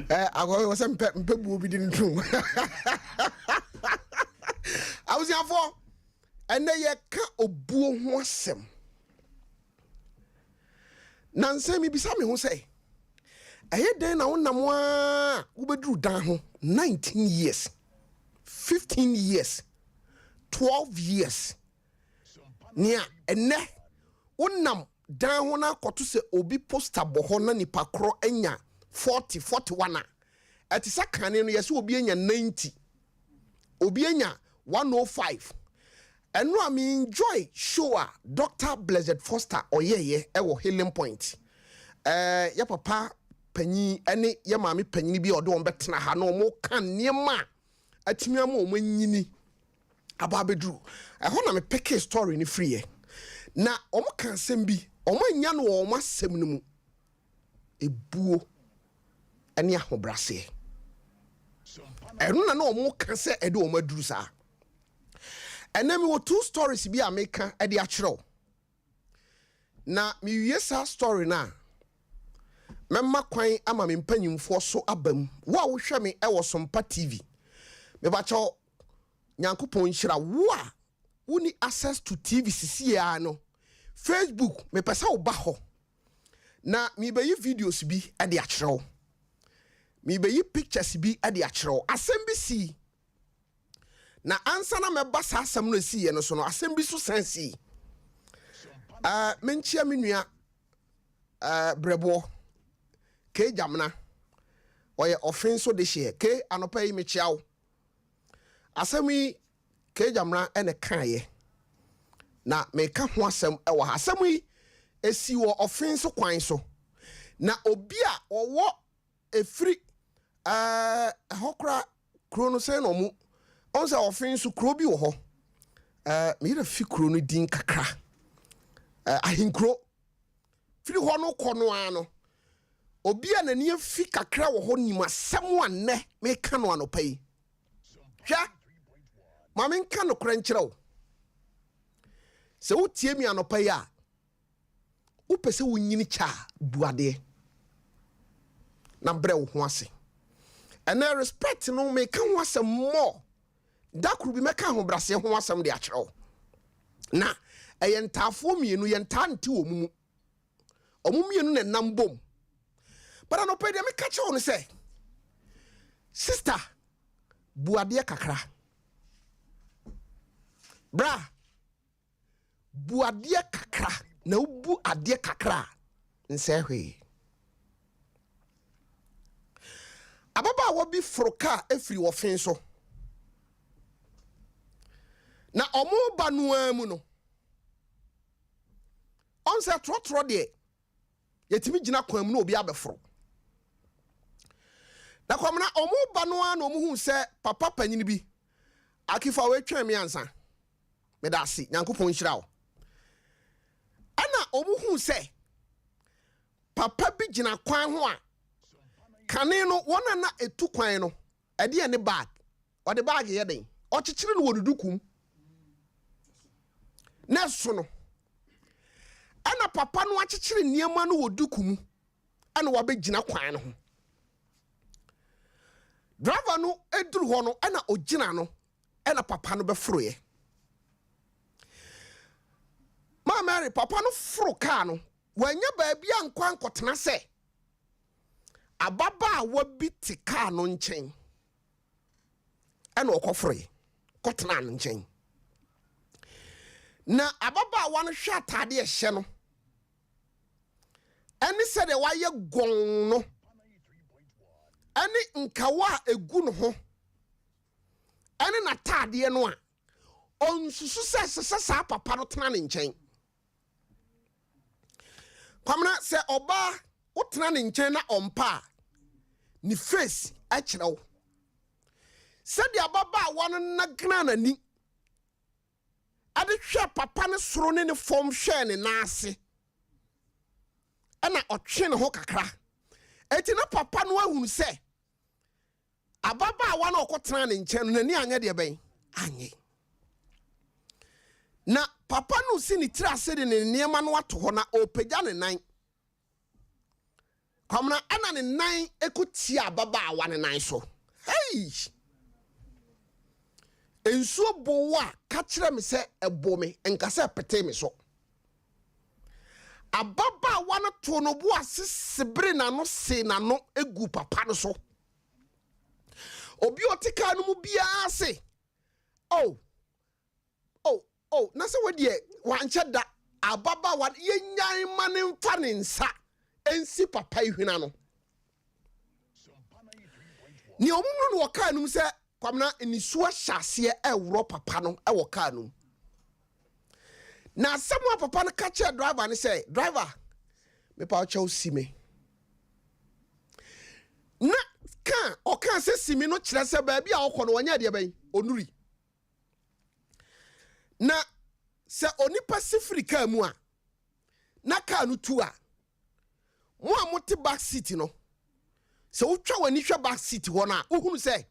I go was some people be didn't room. I was here for and they ka obuo ho asem. Nanse mi bisa me ho say. Aye den na wonam a wo bedru dan ho 19 years. 15 years. 12 years. Nia ene wonam dan ho na koto se obi poster bo ho na nipa kro anya 40 41 a etisa kane no yesi obi anya 90 obi anya 105 eno am enjoy show a Dr. Blessed Foster oyeye e wo Healing Point ya papa panyi ene ya maami panyi bi ode won betena ha no mo kan niema atimi am o manyini aba bedru ho na me pick story ni free na omo kan sem bi omo anya no omo asem no mu ebuo ene ahobrase eno na omo kan se ede omo aduru sa ena me wo two stories bi ameka ede a kyerɛw na me wie sa story na memma kwan ama me mpanyimfo so abam wo a wo hwɛ me e wo Sompa TV me ba kyɛw nyankopɔn hyira wo a woni access to TV sisia no Facebook me pesa wo ba ho na me be yi videos bi e de a kyerɛw me be yi pictures bi e de a kyerɛw asɛm bi si na ansa na me ba sa asɛm no si ye no so no asɛm bi so sensi menchia me nua brebo ke jamna oye offense so de hye ke anopa yi me chiawo asɛm kejamra ene kaye na meka ho asɛm ɛwɔ ha asɛm yi esi wɔ offense kwan so na obi a ɔwɔ efiri hokra kuro no sɛ no mu on sɛ offense kuro bi wɔ hɔ me yɛ fi kuro no din kakra ahinkro firi hɔ no kɔ no ano obi a nani afi kakra wɔ hɔ nim asɛm anɛ meka no anopa yi hwɛ ma menka no kora nkyerɛ wo sɛ wotie mi anopa yi a wopɛ sɛ wonyini kya buadeɛ na brɛ wo ho ase ɛnɛ respect no meka ho asɛm mmɔ da koro bi mɛka ho brase ho asɛm de akyerɛ wo na ɛyɛ ntaafoɔ mmienu yɛ ntaa nte wɔ mu ɔmo mmienu na nam bom but anopa yi deɛ meka kyerɛ wo no sɛ sister buadeɛ kakra bra buadeɛ kakra na ubu adeɛ kakra nsɛ hwee ababa wo bi froka efiri wo fin so na omo ba no amu no on se trotro de yetimi gina kwan mu na obi abefro na kwamna omo ba no a na omo hu se papa panyini bi akifa we twan me ansa me da ase nyankopon hyira wo ana omo hu se papa bi gina kwan ho a kane no wona na etu kwan no ede ene bag o de bag ye den o kyekyere no wodudukum na so no ana papa no akyekyere niema no wodukum ana wa be gina kwan no ho driver no eduru ho no ana ogina no ana papa no be froye ma Mary papa no fro car no wanya baabi ankwan kotena se ababa wabi te car no nchen ana okofroye kotena no nchen na ababa wa no hwe atade ehye no ani se de waye gon no ani nkawa egu no ho ani na tade no a onsusu se sa papa no tena ne nchen kwamna se oba wotena ne nchen na ompa ni face a kyerɛw se de ababa wa no nagna nani ade hwɛ papa ne soro ne fom hwɛ ne naase ana ɔtwe ne ho kakra eti na papa no ahunu sɛ ababa wa na ɔkɔtena ne nkyɛn no nani anya de bɛn anye na papa no si ne tira se de ne niema no ato hɔ na opagya ne nan kwamna ana ne nan ekotia ababa wa ne nan so hey ensuo bowa ka kyerɛ me sɛ ɛbɔ me nkasa pete me so ababa wa no to no bo asesebere na no se na no egu papa no so obi otika no mu bia se oh na se we wankyɛ da ababa wa yenyan ma ne mfa ne nsa ensi papa ihwina no ni omumru no waka anum sɛ kwamna enisuwa hyase ɛworo papa no ɛwɔ car no na asɛm papa no ka kyerɛ driver ne sɛ driver me pa kyɛw sime na o kan sɛ sime no kyerɛ sɛ baabi a wokɔ no wanya de bɛn onuri na sɛ onipa sifiri car mu a na car no tu a mo a mote back seat no sɛ wotwa wani hwɛ back seat hɔ na wohunu sɛ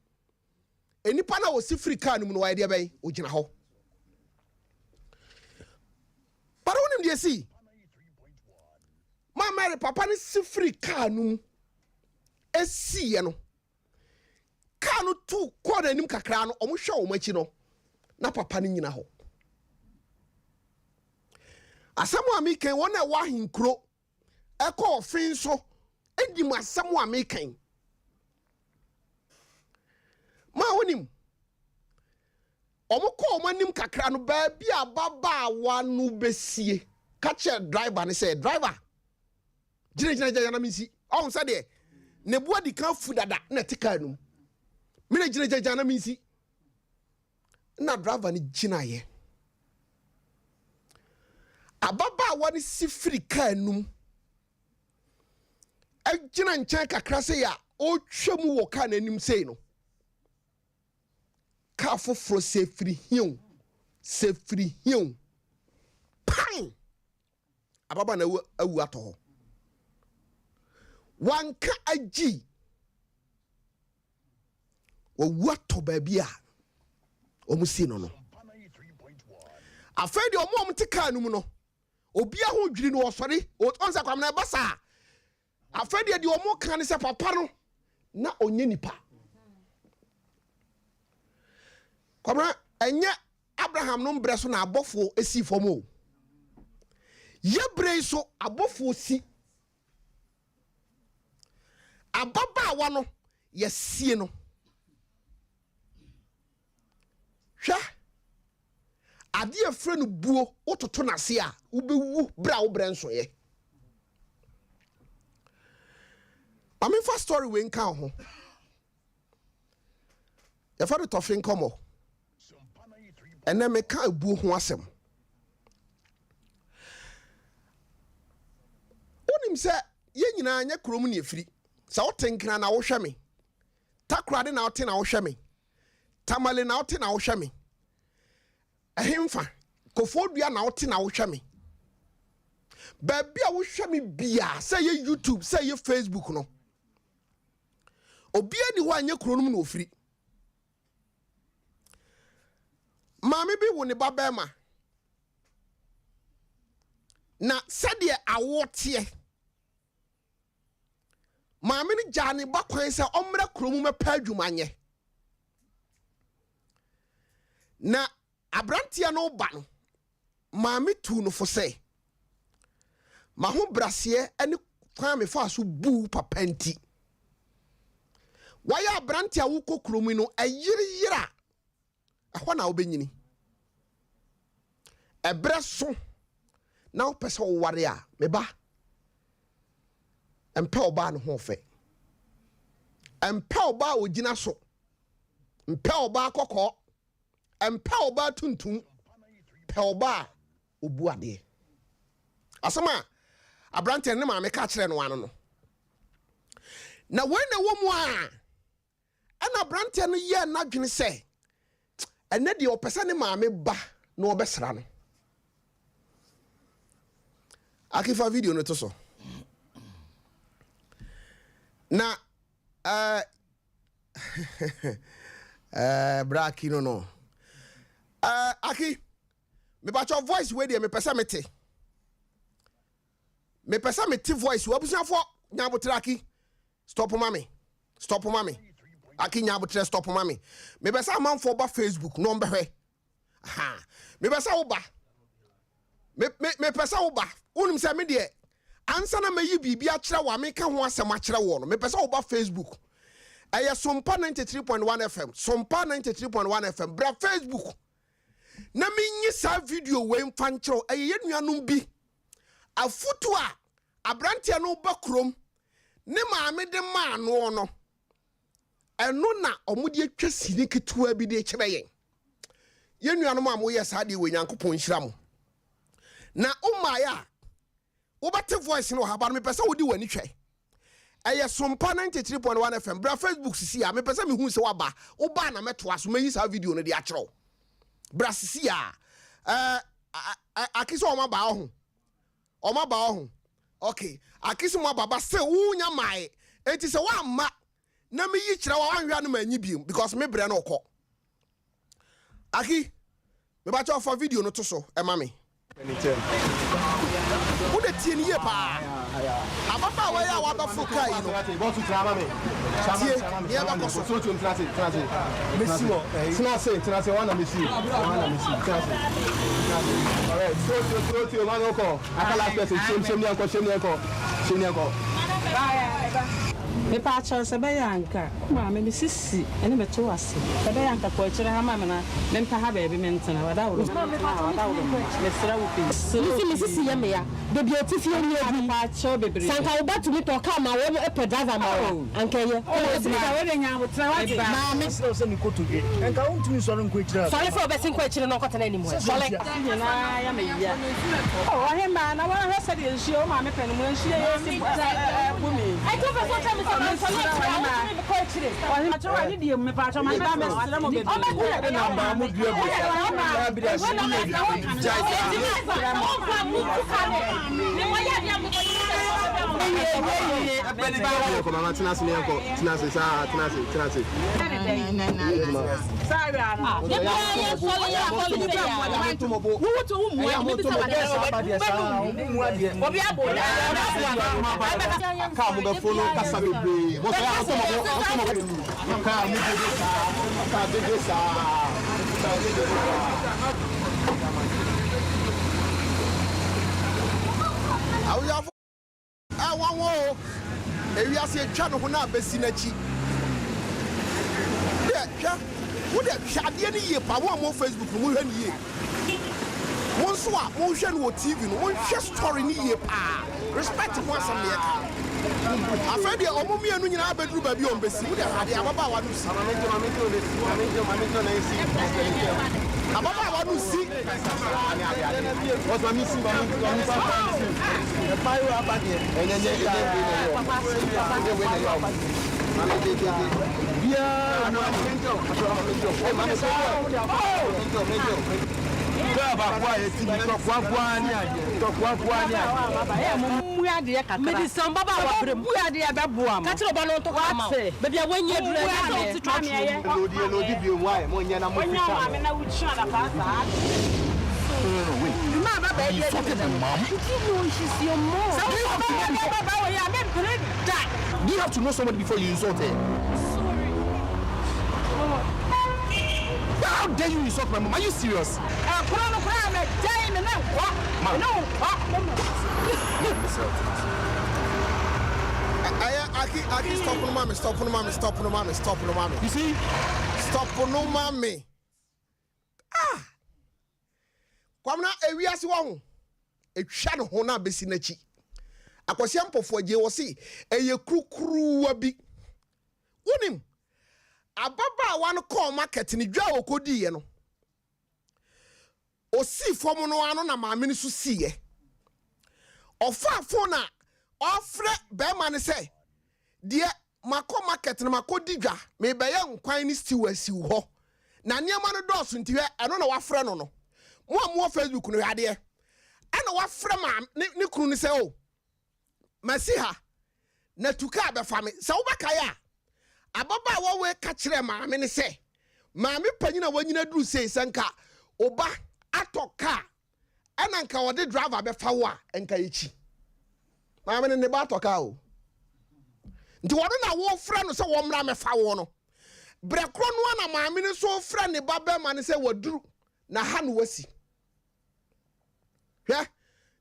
enipa na wo sifiri car no mu no wa de bɛn ogina hɔ para wonim de si ma Mary papa ne sifiri car no mu esiye no car no tu kɔ na nim kakra no ɔmo hwɛ wo machi no na papa ne nyina hɔ asɛm a mekan wɔn na ɛwɔ ahenkuro ɛkɔ ɔfin so edi mu asɛm a mekan ma wonim ɔmo kɔ ɔmo anim kakra no baabi ababa wa no besie ka kyerɛ driver ne sɛ driver gyina na minsi ɔmo sɛ deɛ ne bua di kan fu dada na te car no mena gyina na minsi na driver ni gyina ye ababa wani sifiri kaa num gyina nkyɛn kakra sɛ ya o twam wɔ kaa nanim sei no kaa foforo sefiri hiu pan ababa na awu atɔ hɔ wanka agi owu atɔ baabi a omusi no afei de omo te kaa no mu no obi a ho dwiri no osori onsa kwam na basa afei de omo kan se papa no na onye nipa kwamra enye Abraham no mbre so na abofo esi fomo yebre so abofo si ababa wa no yesie no hwa ade afre no buo ototo nase a ubewu bra wo bre nso ye Mami fa story we nka ho ya fa to fin komo ene me ka buo ho asem onim se ye nyina anya krom ne afiri sa wo tenkra na wo hwe me takrade na wo te na wo hwe me tamale na wo te na wo hwe me ahemfa kofodua na wo te na wo hwe me baby a wo hwe me bia say ye YouTube say ye Facebook no obi ani ho anye kronum na ofiri maame bi wo ne babema na sade awote maame ni jane ba kwan se omra kromu mepa adwumanye na abrantia no ba no maame tu no fo se ma ho brase ani kwan me fa so bu papa nti waya abrantia wo kokromu no ayiriyira ahwa na obenyini ebre so na wo pese wo ware a me ba empe oba no ho fe empe oba ogina so empe oba kokọ empe oba tuntum pe oba obu ade asama abrante ne ma me ka kire no anu no na when na wo mu a ana abrante no ye na dwene se ene de opese ne ma me ba na obesra no akifa video no to so na braki no aki me ba cho voice we dey me pesa mete voice we abusuafo nyabotraki stop mami aki nyabotre stop mami me pesa manfo ba Facebook no mbehwe aha me pesa wo ba me pesa wo ba unim se me de ansa na mayi bibia kire wa me ka ho asem a kire wo no me pesa wo ba Facebook aya Sompa 93.1 FM Sompa 93.1 FM bra Facebook na minyi sa video we mfa nkiro aye nuanom bi afutu a abrantia no ba krom ne maame de ma no no eno na omudi atwa sini ketua bi de kire yen nuanom am wo yesa de we nyankopon hira mo na umaya wobate voice no haba no me pesa wodi wani hwe eye Sompa 93.1 FM bra Facebook sisi a me pesa me hu se waba oba na metoa so mayi sa video no de akiro bra sisi a akiso o ma ba ho okay akiso mo baba se wunya mai enti se wa ma na me yi kire wa wanhwa no manyi biem because me bre no kɔ aki me ba cho for video no to so e ma me who the tin here pa ababa wa ya wa ba fuka yi no go to travel me tie ba ko so to trase messi mo trase wana messi all right so man ko akala person shem ni anko bye me pa chance be yanka ma me sisi ene me to ase be yanka ko chira ha ma me na me mpa ha be me ntena wada wo me sira wo pe me sisi ya me ya baby otifi eni obi pa cho bebre sanka wo batu me to ka ma wo e pe driver ma anka ye sika we de nya wo tra wa ma me so ni koto ge enka untumi so ro nko chira sorry for be sin ko chira no kota na ni mo sorry na ya me ya oh he ma na wa ha se de nshio ma me pe no mo nshio ye si bumi I don't know what I'm saying. Follow Casa Baby. What's I said, the Omumi and Union bedroom baby on Bessie. Ababa one see. Ababa one see. What's my missing? The fire up here. And then Medi Sompa ba wa brem. Bu ade ya beboa mo. Ka tiro ba no to ka ma. Baby when you dure na to twa me. Lodi bi why mo nya na mo fita. Onya ma na wuchi na pa sa. Ma ba ba ye. She's your mom. Do you have to know somebody before you insult her? How dare you insult my mom? Are you serious? I stop no mommy, stop no mommy, stop no mommy, stop no mommy. You see? Stop no mommy. Ah! Kwamna ewiase wo etwa ne ho na besi na chi. Akwase ampofo je wo se eye krukruwa bi. Wonim ababa wan call market ni dwa okodi ye no. Osi fom no ano na maame ni so siye. Ofa fo na ofre be ma ne se de mako market na makodi dwa me be ye nkwan ni stiwasi ho. Na niam no dɔɔso nti hwɛ ɛno na wafrɛ no no mo a mo Facebook no yade ɛna wafrɛ ma ne kunu ne sɛ o masiha na tuka abɛfa me sɛ wobɛka ya ababa wa we ka kyerɛ maame ne sɛ maame panyina wanyina duru sei sɛnka oba atoka ɛna nka wode driver bɛfa wo a enka yichi maame ne ba atoka o nti wɔdo na wo frɛ no sɛ wo mmra mɛfa wo no brekro no na maame ne so frɛ ne ba ma ne sɛ waduru na ha no wasi hwɛ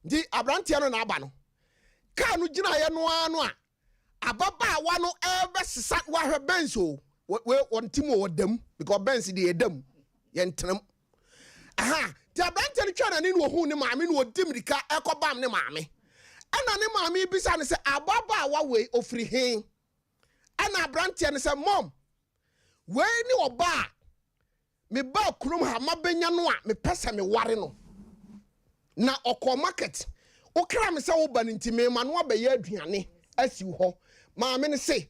di abrantia no na aba no ka no gina ye no ano a ababa wa no ebe sisa wa hwɛ benso we wontimo wodam because bensi de edam ye ntram aha di abrantia no twa na ne no hu ne maame no odim dika ekobam ne maame ana ne maame bisa ne sɛ ababa wa we ofiri hen ana abrantia ne sɛ mom we ni oba me ba kurum ha mabenya no a me pesa me ware no na okọ market okra me se wo ba ntime ma no abaye aduane asi ho ma me ne se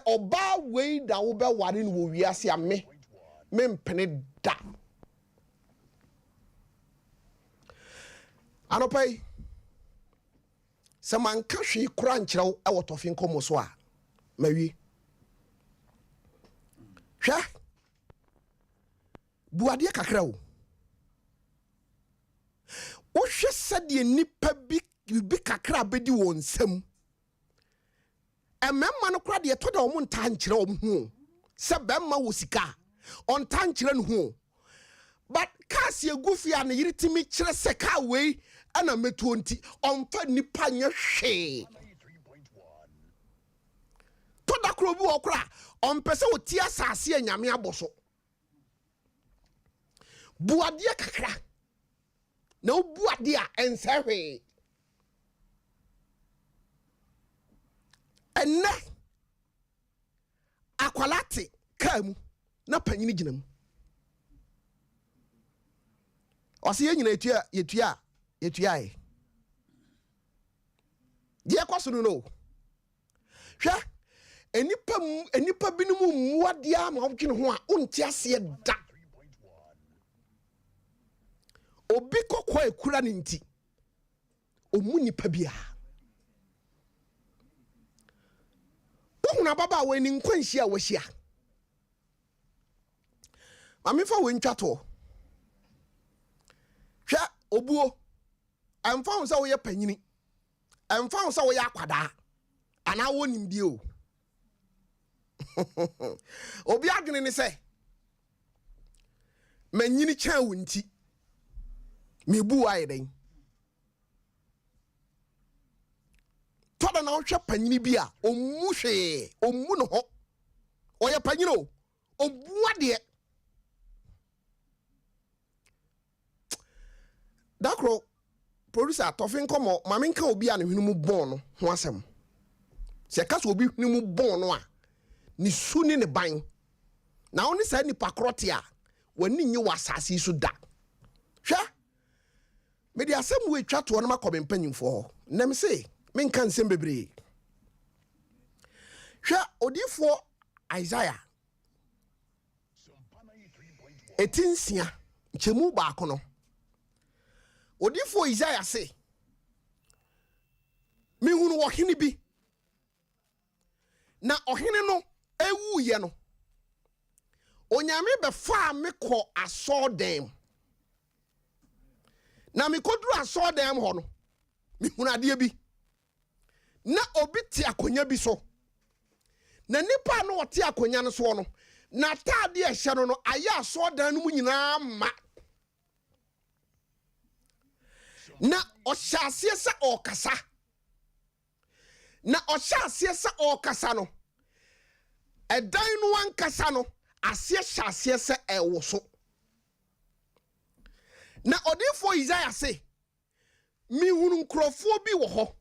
oba we da wo be ware no wo wiase a me mpene da anopai se man ka hwe kura nkyerɛw e wo tofin komo so a mawi hwa buade kakra wo hwe sɛde nipa bi kakra bedi won nsam ememma no kra de to da wo nta nkyerɛ wo hu sɛ bemma wo sika on ta nkyerɛ no hu but kasi egufia ne yiritimi kyerɛ sɛ ka wei ana meto nti on fa nipa nya hwe kro bi wo kra on pese wo ti asase anyame aboso buade kakra na buade a ensehwe enne akwalate kamu na panyini ginam ose yenyina yetua e die kwaso no hwa enipa binumu muade a ma wodwene ho a unti ase da obi kokko ekura ne nti omu nipa bia ohuna baba we ni nkwanhia a wahia mamefa we ntwato hwa obuo amfa ho sa wo ye panyini amfa ho sa wo ye akwada ana wo nimdie o obi adwene ne se manyini kyan wo nti mebu aye den toda na ohwe panyini bia omu hwe omu no ho oye panyini o obuade dakro producer Tofin komo mame nka obi a ne hwenu mu bon no ho asem se ka so obi hwenu mu bon no a ni su ni ne ban na oni sa ni pakrote a wani nyi wasase so da hwa me di asem we twa to no makobe mpanyimfo ho nem se me nka nsem bebre hwa odifo Isaiah etinsia chemu ba kono odifo Isaiah se mi hunu ohene bi na ohene no ewuye no onyame be fa me ko asodem na me koduru asodem ho no mi hunu ade bi na obi ti akonya bi so na nipa no wote akonya no so no na taade ehye no no aya asodem no mu nyina ma na ohyase se okasa na ohyase se okasa no edan no ankasa no ase hyase se ewoso na odifo Isaiah se mi hunu nkrofo bi wo ho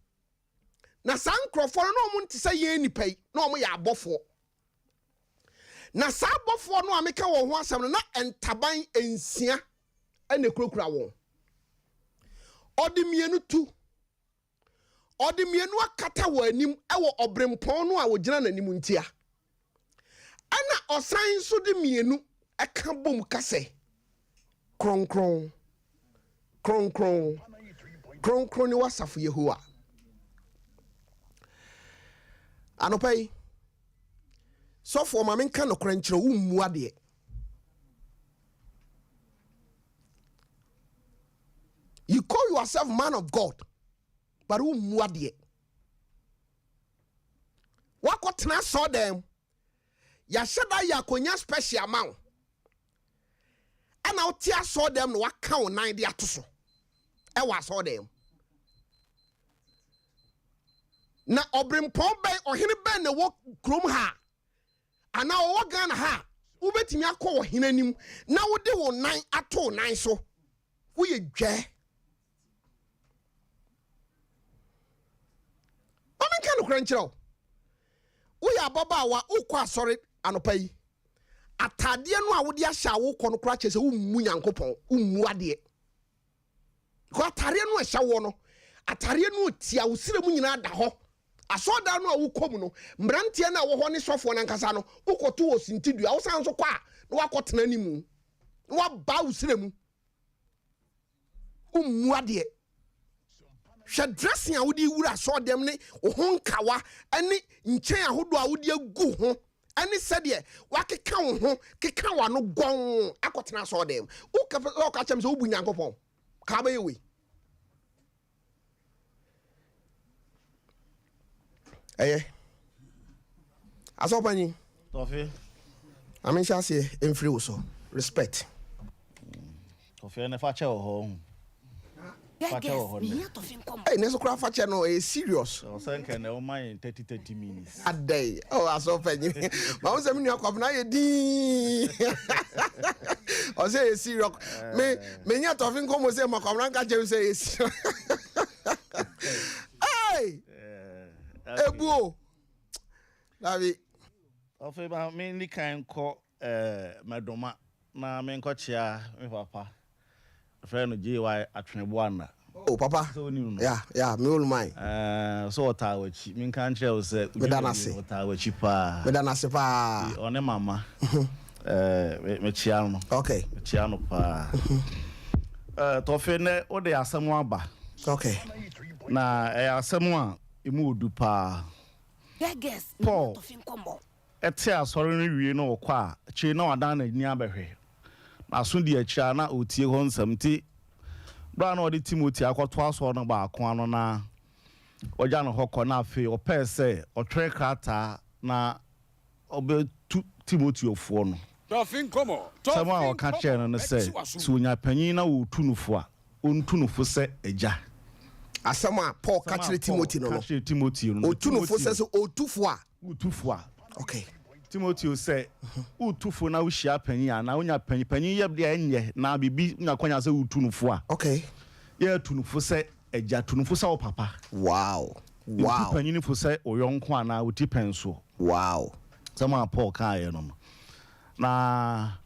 na san nkrofo no omo nti se ye nipai na omo ya abofo na sa abofo no ameka wo ho asem no na entaban ensia ene kurokura wo odimienu tu odimienu akata wo anim ewo obrempon no a wo gina nanim ntia ana osan so de mienu eka bom kase kronkron kronkron kronkron ni wasafo Yehowa anopai so for ma menka no krankyere wo mmu ade you call yourself man of God but wo mmu ade wakotena so dem ya sheda ya konya special man ana otia so dem no waka wo nan de atoso e wa so dem na obrimpon bay ohene ben na wo krom ha ana wo Ghana ha wo betimi akọ wo henanim na wo de wo nan ato nan so wo ye dwa omen kan no krankyerɛ wo ya baba wa ukọ asɔre anopa yi atade no a wo de ahya wo kɔ no kra kyese wo mmu Nyankopɔn wo mmu ade ko atare no ahya wo no atare no tia wo sire mu nyina da hɔ asoda no a wo kom no mbrantie na wo hɔ ne sɔfo na nkasa no ukoto wo sintidua wo san so kwa na wakɔtena ni mu na waba wo sire mu wo mmu ade hwɛ dressing a wo di wura asodem ne wo ho nkawa ani nkyɛn ahodo a wo di agu ho ani sɛdeɛ wakeka wo ho keka wa no gon akɔtena asodem wo ka kyem sɛ wo bu Nyankopɔn ka ba yewe asopani Tofi amen shase emfiri wo so respect Tofi ne fa che ho Hey, neso kura Fakye no is serious. So can no mind 30 minutes. A day. Oh, I saw penny. Ma say me nua kwab na ye di. O say is serious. Me nya Tofin come say ma kwab na ka je say is. Hey. Ebu. Davi. Ofe ba me ni kan ko medoma na me nko chia me papa. Friend GY atweneboana. Oh, Papa. Yeah, me all mine. So otawachi. Me kan chia say otawachi pa. Me danase pa. One mama. Me chia no. Okay. Me chia no pa. Tofe ne o de asem aba. Okay. Na asem a emu odu pa. Paul. Ete asori no wie no kwa chi na wadan na ni abehwe. Aso di akira na otie ho nsam ti bra na odi Timothy akoto aso no ba ako ano na oja no hokọ na afi opese otwe krata na obe Timothy ofo no Tofin komo sama o ka che no se sunya panyin na wo tunufo a ontunufo se eja asama Paul ka kire Timothy no otunufo se otufo a okay Timothy say utufu na ushia panyin na unya panyin ye bia enye na bibi nya kwanya se utunufo a okay ye tunufo se eja tunufo se o papa wow panyin fo se oyonko ana uti penso wow sama Paul ka ye no na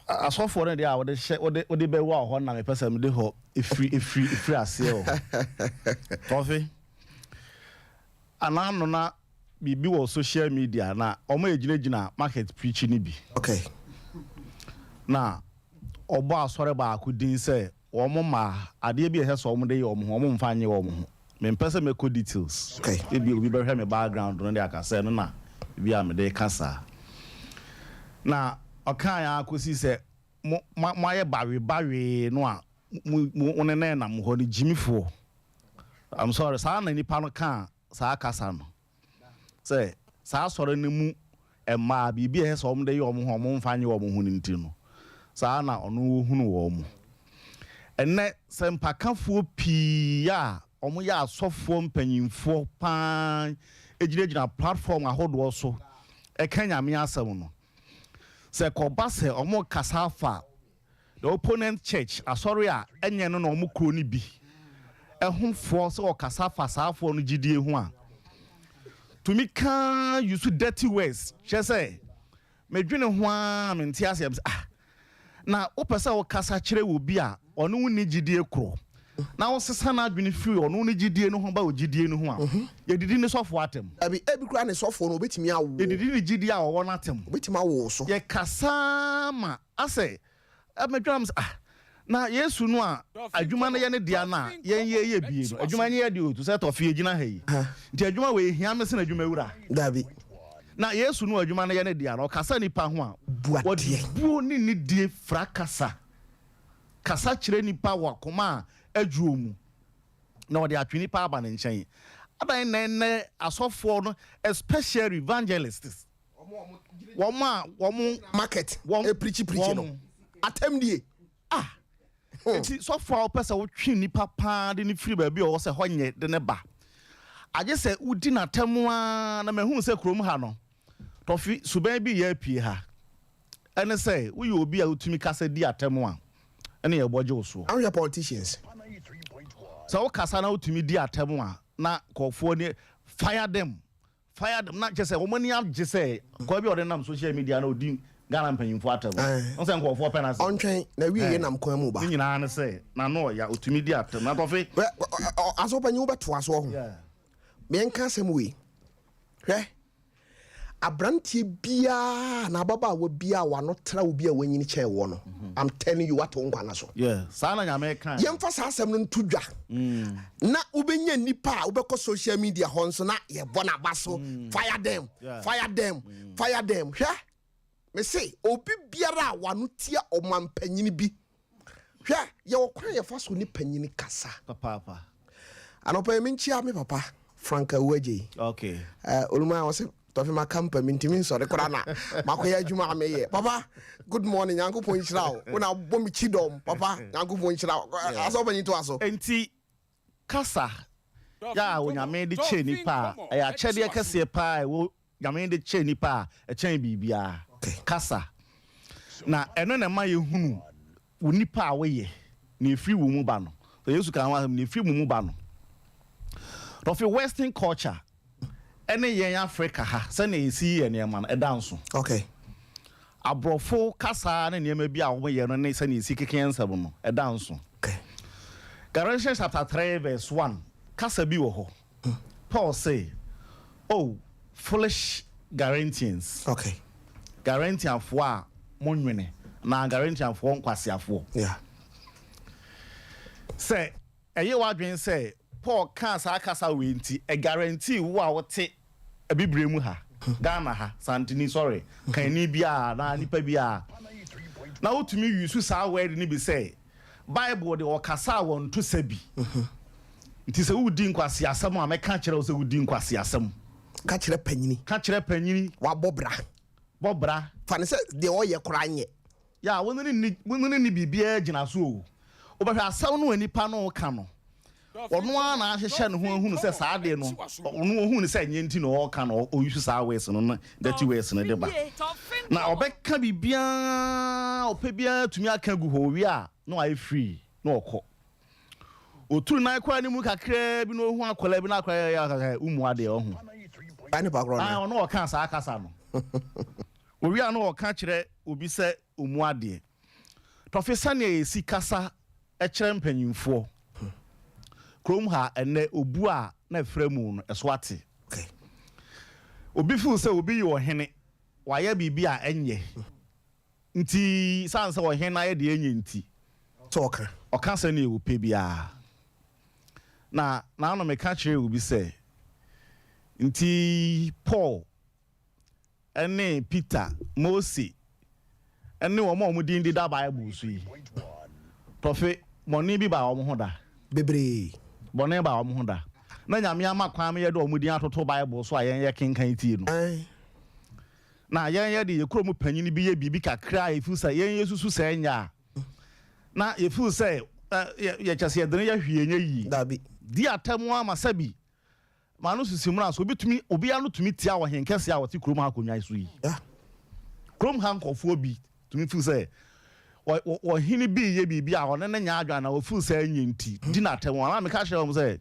asofo ne dia wo de be wa ho na me pesa me de ho ifri ase o Tofi anano na bibi wo social media na omo ejinejina market preach ni bi okay na obo asore ba akudin se omo ma ade bi ehe so omo de omo mfa anye omo me mpese me ko details okay e bi obi be hwe me background no de aka se no na bi am de kasa na okan ya akosi se mo aye bawe no a mo ne na mo ho ni jimifo I'm sorry sa na nipa no kan sa kasa no say sa soro ne mu emma bibi e so omde ye omo mfa nye omo hu ni ntino sa na ono hunu wo mo enne se mpakafo pii a omo ya asofo mpanyimfo pan ejirejina platform ahodo so e kanya me asem no se ko base omo kasafa the opponent church asori a enye no omo kro ni bi ehunfo se o kasafa saafo no gidie hu a to me can use dirty words she say me dwene ho a me ntia se na o pese o kasa kire wo bi a ono woni gidie kro na wo sesa na adwene free ono woni gidie no ho ba o gidie no ho a ye didi ne sofo atem abi kura ne sofo no obetimi awo ye didi ne gidie a wo na atem obetimi awo so ye kasa ma ase amedwam na Yesu no a adwuma no ye ne dia na ye bie no adwuma ne ye de o to se Tofie gina ha yi nti adwuma we hia me se na adwuma wura dabi na Yesu no adwuma no ye ne dia no kasa nipa ho a buade buo ni die frakasa kasa kire nipa wa koma adwuo mu na ode atwe nipa aba ne nchen adan ne asofo no especially evangelists womo market e preach no atemdie enti so for person wo twi nipa pa de ni free ba bi o se honye de ne ba aje se udi na temu a na mehu se krom ha no Tofi suban bi ya pie ha ene se wo ye obi a utumi kasa di atemu a ene ye boje oso am your politicians so wo kasa na utumi di atemu a na kofo ni fire them na je se wo mani age se ko bi o de nam social media na odi Ghana mpanyimfo atam on se nkofo penance ontwen na wiye nam kwan mu ba nyina ne se na no ya otumi di atam na Tofi aso panyi wo beto aso ho me nka sem we hwe abrantie bia na baba wo bia wa no tra wo bia wanyini che wo no I'm telling you what on kwana so sa na nyame kan yemfa sa asem no ntudwa na ubenya nipa ubekọ social media ho nso na ye bona baso fire them hwe me say obi biara wa no tia omampanyini bi hwe ye wo kwan ye fa so ni panyini kasa papa anopa me nchia me papa Franka Uwaje okay oluma was Tofi ma kampa mintimi so rekora na makoya adwuma ameye papa good morning yanko pon chirawo una bomi chidom papa yanko pon chirawo aso bani to aso enti kasa ya onyame de che nipa ya chede kase pa wo nyame de che nipa e chen bibia kasa na eno na ma ye hunu wo nipa a wo ye na efiri wo mu ba no so yesu kan wa na efiri mu ba no of western culture ene yen Africa ha se na esi ye ne ma no edanso okay abrofo kasa na ne ma bi a wo ye no ne se na esi keken nsam no edanso okay Galatians chapter 3 verse 1 kasa bi wo ho Paul say oh foolish Galatians okay Galatian fo a monwene na Galatian fo nkwasiafo yeah say eye wadwen say Paul kasa we nti a guarantee wo a wote abibre mu ha Ghana ha santini sorry kan ni bia na nipa bia na wotumi yusu sa word ni bi say Bible de okasa won to sabi nti se wudi nkwasi asem a meka kire wo se wudi nkwasi asem ka kire panyini wa bobra fa ne se de oye koranye ya wonuni ni bibia gina so o obehwe asem no anipa no ka no ono ana ahehye ne ho hunu se saa de no ono hunu se nyenti no o ka no o yusu saa wes no na dirty wes no de ba na obeka bibia opebia tumi aka gu ho wi a no ai free no okọ oturu na kwa ni mu kakra bi no hu akola bi na akwa ya umu ade o hu ani background ah ono o kan saa akasa no owi a no o ka kire obi se umu ade Tofiakwa ne esi kasa e kire mpanyimfo krom ha ene obu a na fremu no eso ate okay obi fu se obi yo hene waye bibia enye nti sanse wo hene aye de enye nti talker o kan se ne wo pe bia na no me ka kire obi se nti Paul ene Peter Mose ene wo mo din di da Bible so yi Profe moni bi ba wo ho da bebre bone ba wo ho da na nyame amakwa me ye do omudin atoto Bible so ayen ye kenkan tie no na yen ye de ye kuro mu panyini bi ye bibi kakra efu sa yen yesusu sa nya na efu sa ye chase ye dene ye hwie nya yi dabi di atamu amasabi manu sisimura so obitumi obi anu tumi tia wo henkese a wote kuro mu akonwa so yi krom hankofo bi tumi fu sa wo hini bi ye bibi a one na nya adwa na wo fu sa nya nti di na atamu na me ka hye wo say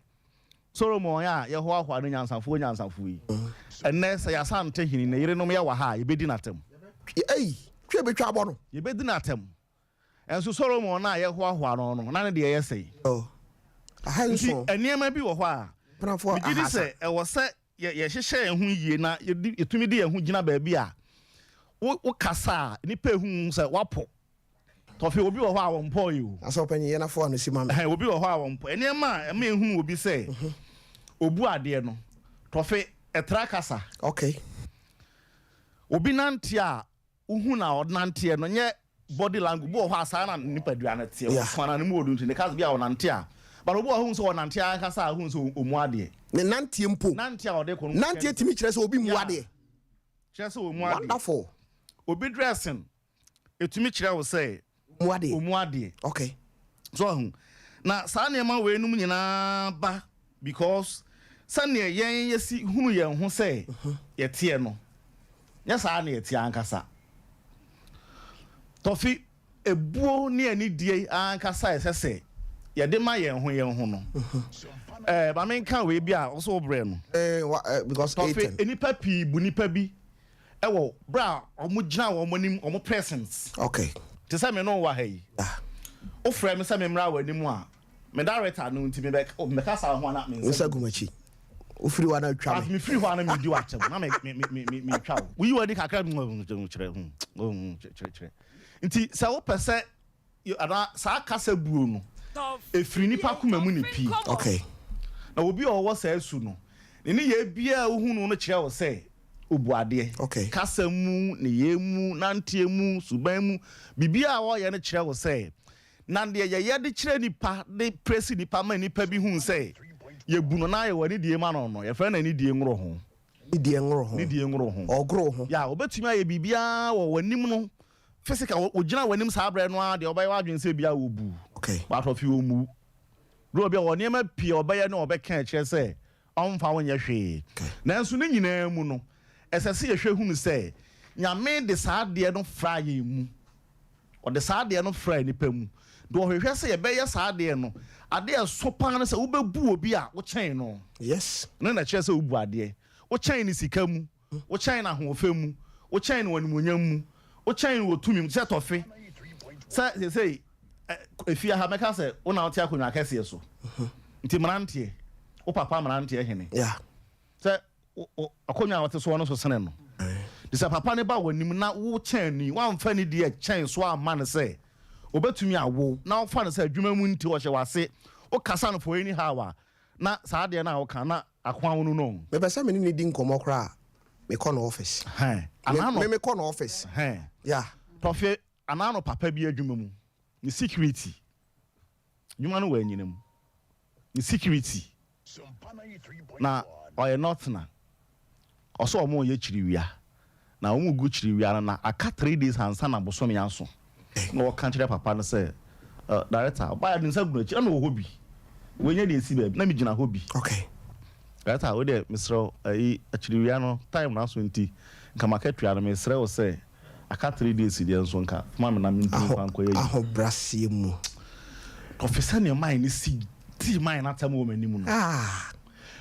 Solomon ya ye ho ahwa no nyansafo yi enne se ya sante hini na yire no me wa ha ye bedi natem twe betwa abo no ye bedi natem enso Solomon na ye ho ahwa no na ne de ye sei ahanso eniema bi wo ho a brafo aha bi se e wo se ye hyehye ehun yie na yetumi de ehun gina ba bi a wo kasa ni pe ehun se wapo Tofi obi wo ho a wo mpo yi o asopanyi ye na fo no simam obi wo ho a wo mpo eniema ema ehun obi se obu ade no Tofi etra kasa okay obi nante a uhu na odnante no nye body language bo ho asa na nipadua na tie wo fana ne mu odunti ne kasa bia onante a but obi ho so onante a kasa hu so omu ade ne nante mpo nante a ode ko nante timi kire se obi mu ade kire se omu ade wonderful obi dressing etumi kire wo say omu ade okay so na sa na ema we num nyina ba because sane yen yesi hunu yen ho say ye tie no nya sa na ye tie ankasa Tofi ebuo ni ani die ankasa esese ye de ma yen ho no ba men kan we bia also bre no because Tofi enipa pi bu nipa bi ewo bra omo gina wo monim omo presence okay te say me no wa hayi o frame say me mra wa nimu a me director no ntimi me ka sa ho na me nsa gumachi o free wa na twa me free ho na me di wa chem na me twa we you dey kakra kire kire nti sa wo pese ana sa kasa buo no efiri nipa kuma mu ni pi okay na obi o wo sa asu no ne ye bia ohunu no kire wo say obuade okay kasa mu ne ye mu nante mu suban mu bibia wo ye ne kire wo say na de ye de kire nipa de presi nipa ma nipa bi hu say ye bu no na ye wani die ma no no ye fa na ni die nwro ho Idi engro ho ogro ho ya obetumi aye bibia wo wanim no physical ogina wanim saa bre no a de obay wadwen se bia obu okay part of you omu ro bia wo niam pie obay na obeka kire se onfa wonye hwe nanso ne nyina mu no esese ye hwe hunu se nyame de saa de no fra ye mu o de saa de no fra ni pam do hwehwe se ye beye saa de no ade so pan se wo bebu obi a wo chen no yes na kire se obu ade wo chen ni sika mu wo chen na hofa mu wo chen ni wanimonyam mu wo chen ni wotumi se tofe say efia ha meka se wo na wote akonwa kase so nti mrantie wo papa mrantie hene yeah se akonwa wote so wono so sene no disa papa ne ba wanim na wo chen ni wamfa ni de chen so ama ne se obetumi awo na wo fa ne se adwuma mu nti wo hye wase wo kasa no for any hawa na saa de na wo ka na akwan wono no me be say me ni di nkomo kra me call no office me call no office yeah Tofi anano papa bi adwuma mu ni security adwuma no wanyina mu ni security na oye not na oso omo ye chiriwia na omo gu chiriwia na aka 3 days hansa na bosom yanso na wo kan kire papa no say director buy din sagunu chi na wo hobi wenye de si ba na mi gina hobi okay director wo de misro ayi chiriwia no time na so nti kama katwa na misro wo say aka 3 days di enso nka mama na mintu kwanko ye aho brasie mu professor ne mind ni si ti mind na tamu mani mu no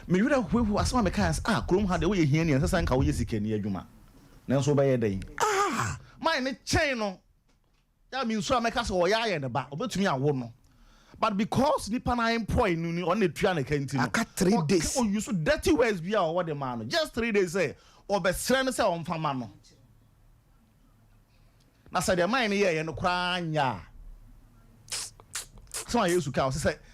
me wura hwehu asema me kan krom ha de wo ye hia ne ensa nka wo ye sikani adwuma na enso ba ye den mind ne chain no ya mi nso ameka se wo ya ye ne ba obetumi awo no but because nipa na employ no ni on the tua na kanti no aka 3 days you so dirty words bia o the man no just 3 days say obesre ne se on fama no na say the mind ye no kra anya so ayesu ka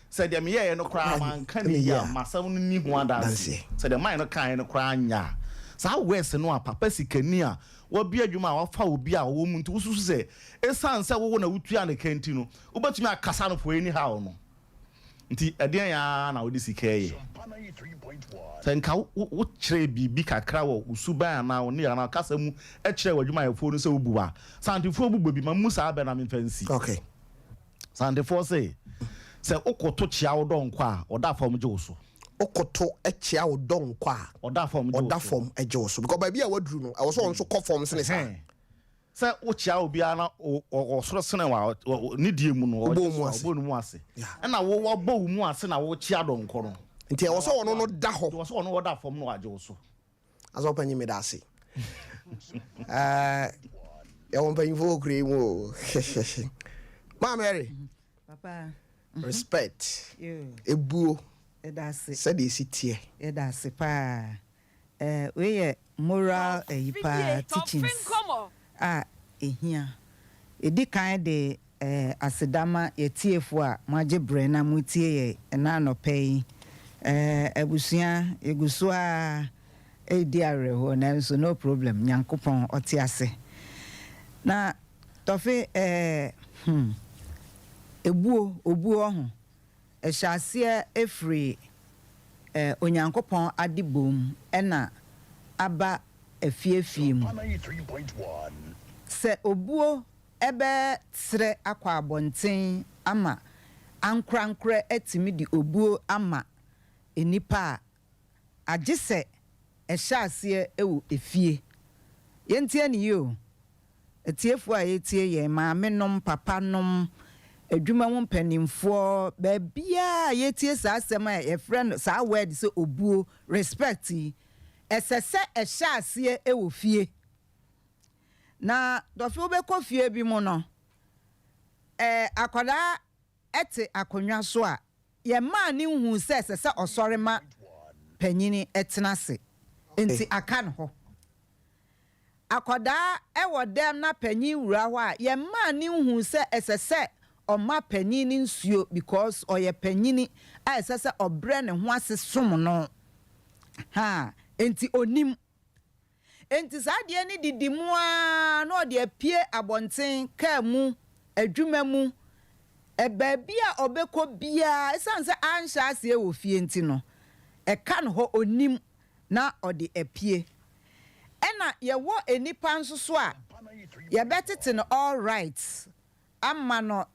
say the me ye no kra man kan ya masam no ni ho adanse say the mind no kan no kra anya sa west no papa sikani a wo bia adwuma a wafa obi a wo muntu ususu se esan se wo na wutua na kanti no obetumi akasa no for any how no nti eden ya na wo disikaye senka wo kire bibi kakra wo usuba na wo ne ya na kasa mu e kire wadwuma ya fo no se obuwa santifo obubo bi ma musa abe na memfansi okay santifo se okoto chia wo donko a oda fam je wo so okoto echia wo donko a oda fam eje wo so because ba bia waduru no I was on so conform sene sa wo chia obi ana o soro sene wa ni die mu no obo mu ase na wo bo mu ase na wo chia donko no nti e wo so wono no da ho wo so wono oda fam no waje wo so aso panyi me da ase e won panyi fo kure mu Ma Mary papa respect ebuo edase said the city edase pa we ye moral pa teachings ehia edi kan de asedama yetiefo a maje brena mutie ye na anopai abusua eguso a edi areho na so no problem nyankopon otiase na Tofi obuo ho ehyaase efri onyankopon adibom ena aba efiefie mu se obuo ebe sre akwa abonten ama ankrankra etimi di obuo ama enipa agise ehyaase ewu efie yentie ni yo etiefo a yetie ye maame nom papa nom adwuma mu mpanimfo ba bia yetie saa asem a ye friend saa word se obuo respect esese ehyaase ewo fie na dofo be ko fie bi mu no akoda ete akonwa so a ye ma ni hu se esese osore ma panyini etenase enti aka no ho akoda ewo dem na panyi wura ho a ye ma ni hu se esese oma panyini nsuo because oye panyini a esese obre ne ho ase som no enti onim enti sadie ni didimu a no de apie abonten ka mu adwuma mu ebabia obeko bia esanse ansha ase e wo fie enti no e ka no ho onim na ɔde apie ɛna yɛwɔ enipa nso so a yɛbɛtete no all right ama no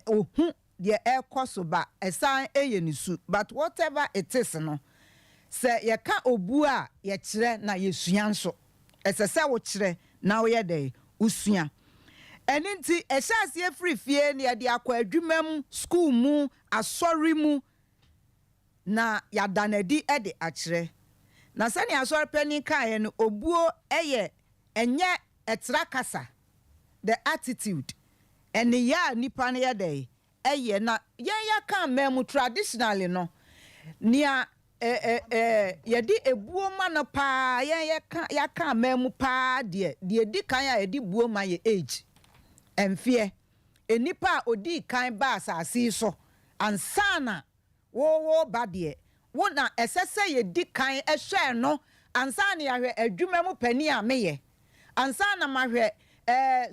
ohu deɛ ɛkɔ so ba ɛsan ɛyɛ ne su but whatever it is no sɛ yɛka obu a yɛkyerɛ na yɛsua nso ɛsɛ sɛ wokyerɛ na woyɛ dɛ usua ɛne nti ɛhyɛ aseɛ firi fie ne yɛde akɔ adwuma mu school mu asɔre mu na yɛada n'adi de akyerɛ na sɛnea asɔre panin kaeɛ no obuo ɛyɛ ɛnyɛ ɛtra kasa the attitude ɛne yɛ a nipa no yɛ dɛ ɛyɛ na yɛn ka mmaa mu traditionally no nea yɛde ebuo ma no paa yɛn yɛka mmaa mu paa deɛ di kan a yɛde buo ma yɛ age ɛmfeɛ enipa a odi kan ba asase so ansana wo ba deɛ wo na ɛsɛ sɛ yɛdi kan ɛhwɛ no ansana yɛhwɛ adwuma mu pani a meyɛ ansana mahwɛ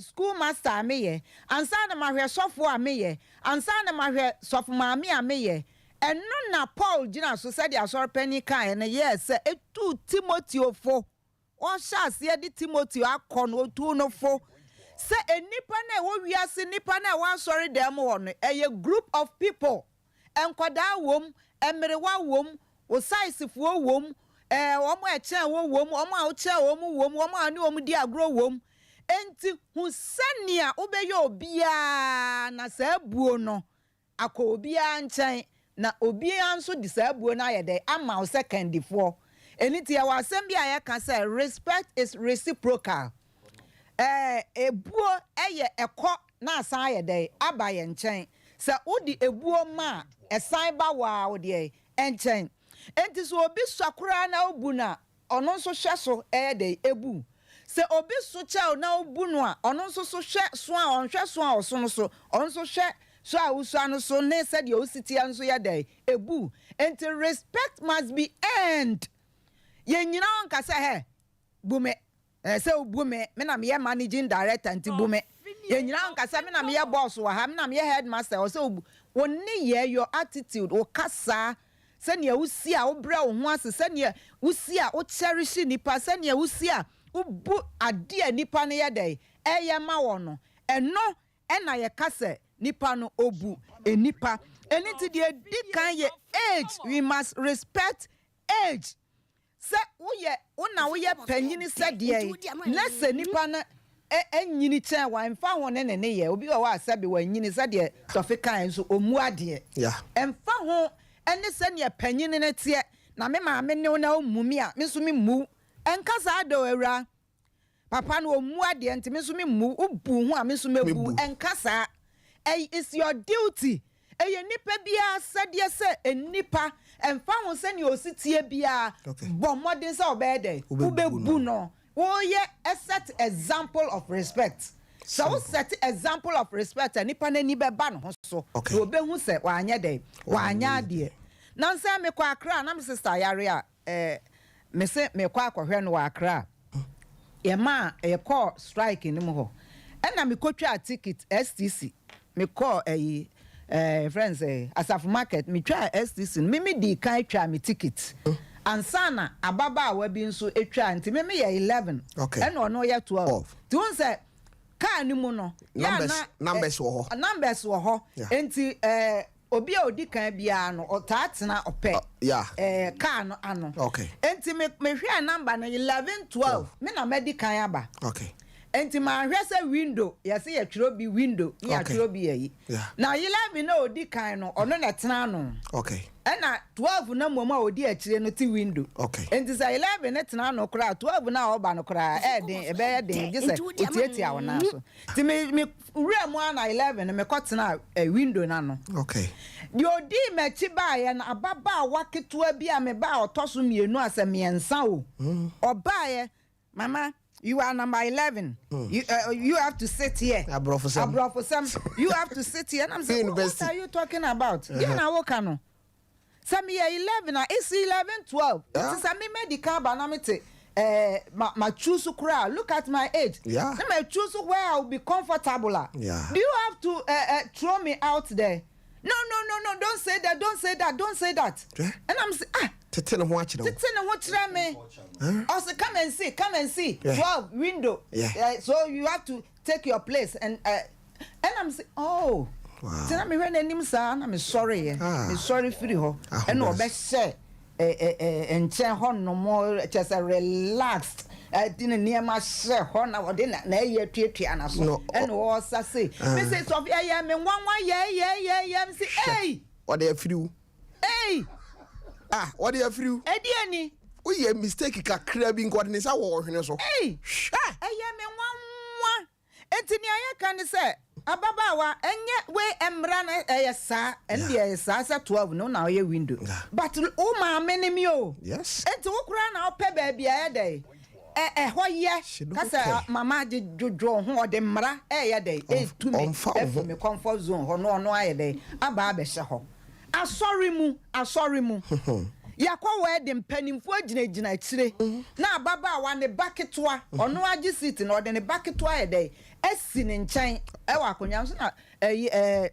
school master a meyɛ ansana mahwɛ sɔfo a meyɛ ansana mahwɛ sɔfo maame a meyɛ ɛno na Paul gyina so sɛ de asɔre pani kan no yɛ sɛ etu Timoteo fo ɔhyɛ aseɛ de Timoteo akɔ no otu no fo sɛ enipa na ɛwɔ wiase nipa na ɛwɔ asɔre dɛm wɔ no ɛyɛ group of people nkɔdaa wom mmerewa wom osaisefoɔ wom wɔn a ɛkyɛn wɔ wom wɔn a ɔkyɛn wɔn wom wɔn a ne wɔn di agorɔ wom enti hu sɛnea wobɛyɛ obiara na saa buo no akɔ obiara nkyɛn na obiara nso de saa buo no ayɛ dɛ ama wo secondifoɔ ɛni ti ɛwɔ asɛm bi a yɛka sɛ respect is reciprocal ebuo ɛyɛ ɛkɔ na asan ayɛ dɛ aba yɛn nkyɛn sɛ wodi ebuo ma ɛsan ba waa wo deɛ ɛnkyɛn enti so obi sɔkora na obu na ɔno nso hwɛ so ɛyɛ dɛ ebu sɛ obi so kyɛw na obu no a ɔno nso so hwɛ so a ɔnhwɛ so a ɔso no so ɔno nso hwɛ so a usua no so ne sɛ deɛ ositia nso yɛ dɛ ebu enti respect must be earned yɛn nyinaa nka sɛ hɛ bume sɛ obu me na me yɛ managing director nti bume yɛn nyinaa nka sɛ me na me yɛ boss wɔ ha me na me yɛ headmaster ɔsɛ obu wonni yɛ your attitude o kasa sɛnea wosi a wobrɛ wo ho ase sɛnea wosi a wo cherish nipa sɛnea wosi a wobu ade a nipa no yɛ dɛ ɛyɛ ma wɔ no ɛno ɛna yɛka sɛ nipa no obu enipa ɛni ti deɛ di kan yɛ age we must respect age sɛ woyɛ panyini sɛdeɛ na sɛ nipa no ɛnyini kyɛn wa mfa ho ne yɛ obi wɔ asɛbe wa nyini sɛdeɛ Tofiakwa nso omu adeɛ ɛmfa ho ɛne sɛnea panyini ne teɛ na me maame ne na omu mi a me nso me mu ɛnka saa do awura papa no omu adeɛ nti me nso me mu ubu ho a me nso me bu ɛnka saa it's your duty ɛyɛ nipa bia sɛdeɛ sɛ enipa ɛmfa ho sɛnea ositie bia bɔ mmɔden sɛ ɔbɛyɛ dɛ wobɛbu no woyɛ a set example of respect so wo set example of respect nipa n'ani bɛba no ho so na obehu sɛ wanyɛ dɛ wanya adeɛ na nsɛ me kɔ Accra na me sister yare a me se me kɔ akɔhwɛ no wɔ Accra yɛma yɛkɔ strike ni mu hɔ ɛna me kɔtwa ticket STC me kɔ friends Asafo market me twa STC me di kan twa me ticket ansana ababaawa bi nso etwa nti me yɛ 11 ɛna ɔno yɛ 12 ti won sɛ car ni mu no numbers wɔ hɔ enti obi a odi kan bia no ɔtaatena ɔpɛ car no ano enti me hwɛ number no 11 12 me na medi kan aba enti ma hwɛ sɛ window yɛse yɛ twiro bi window ni atwiro bi yi na 11 na odi kan no ɔno na tena no ɛna 12 na mmom a odi akyire no ti window enti sɛ 11 na tena no kora 12 na ɔba no kora ɛbɛyɛ den gye sɛ otietia wɔ na so ti me wura mu ana 11 me kɔtena window na no di odi machi ba yɛ na ababa wa ketewa bi a me ba ɔtɔ so mienu asɛ miensa o ɔba yɛ mama you are number 11. You have to sit here. Abrofosam. You have to sit here. And I'm saying, what are you talking about? Yeah, now what can? Some year 11. It's 11, 12. It's a me medical banamite. My choose to cry. Look at my age. Yeah. My choose where I'll be comfortable. Yeah. Do you have to throw me out there? No. Don't say that. Yeah. And I'm saying, tete ne ho akyere wo tete ne ho kyerɛ me also come and see Yeah. 12 window so you have to take your place and I'm saying oh wow. Tena me hwɛ n'anim saa na me sorry me sorry free ho ɛna ɔbɛhyɛ nkyɛn hɔ nom just relaxed dine niema hyɛ hɔ na wɔde na ɛyɛ tuatua na so ɛna ɔsa say me say Sofia yɛ me nwanwa yɛ me say hey ɔde afiri wo hey ɔde afiri wo ɛdi ani woyɛ mistake kakra bi nkɔde ne sa wɔ hwene so hey ɛyɛ me nwanwa enti ni ayɛ kan sɛ ababawa enye we emra na saa ende saa 12 no na oye window but o ma me mi o yes enti wo kura na opɛ ba bia ye dey hoye kasa mama je jojo ho ode mra ye dey to me efu me comfort zone ho no aye dey aba be hye ho asori mu yakwa we de mpanimfo aginagina akire na ababawa ne baketoa ono agi seat na ode ne baketoa ye dey esi ne nkyɛn ɛwɔ akonya so na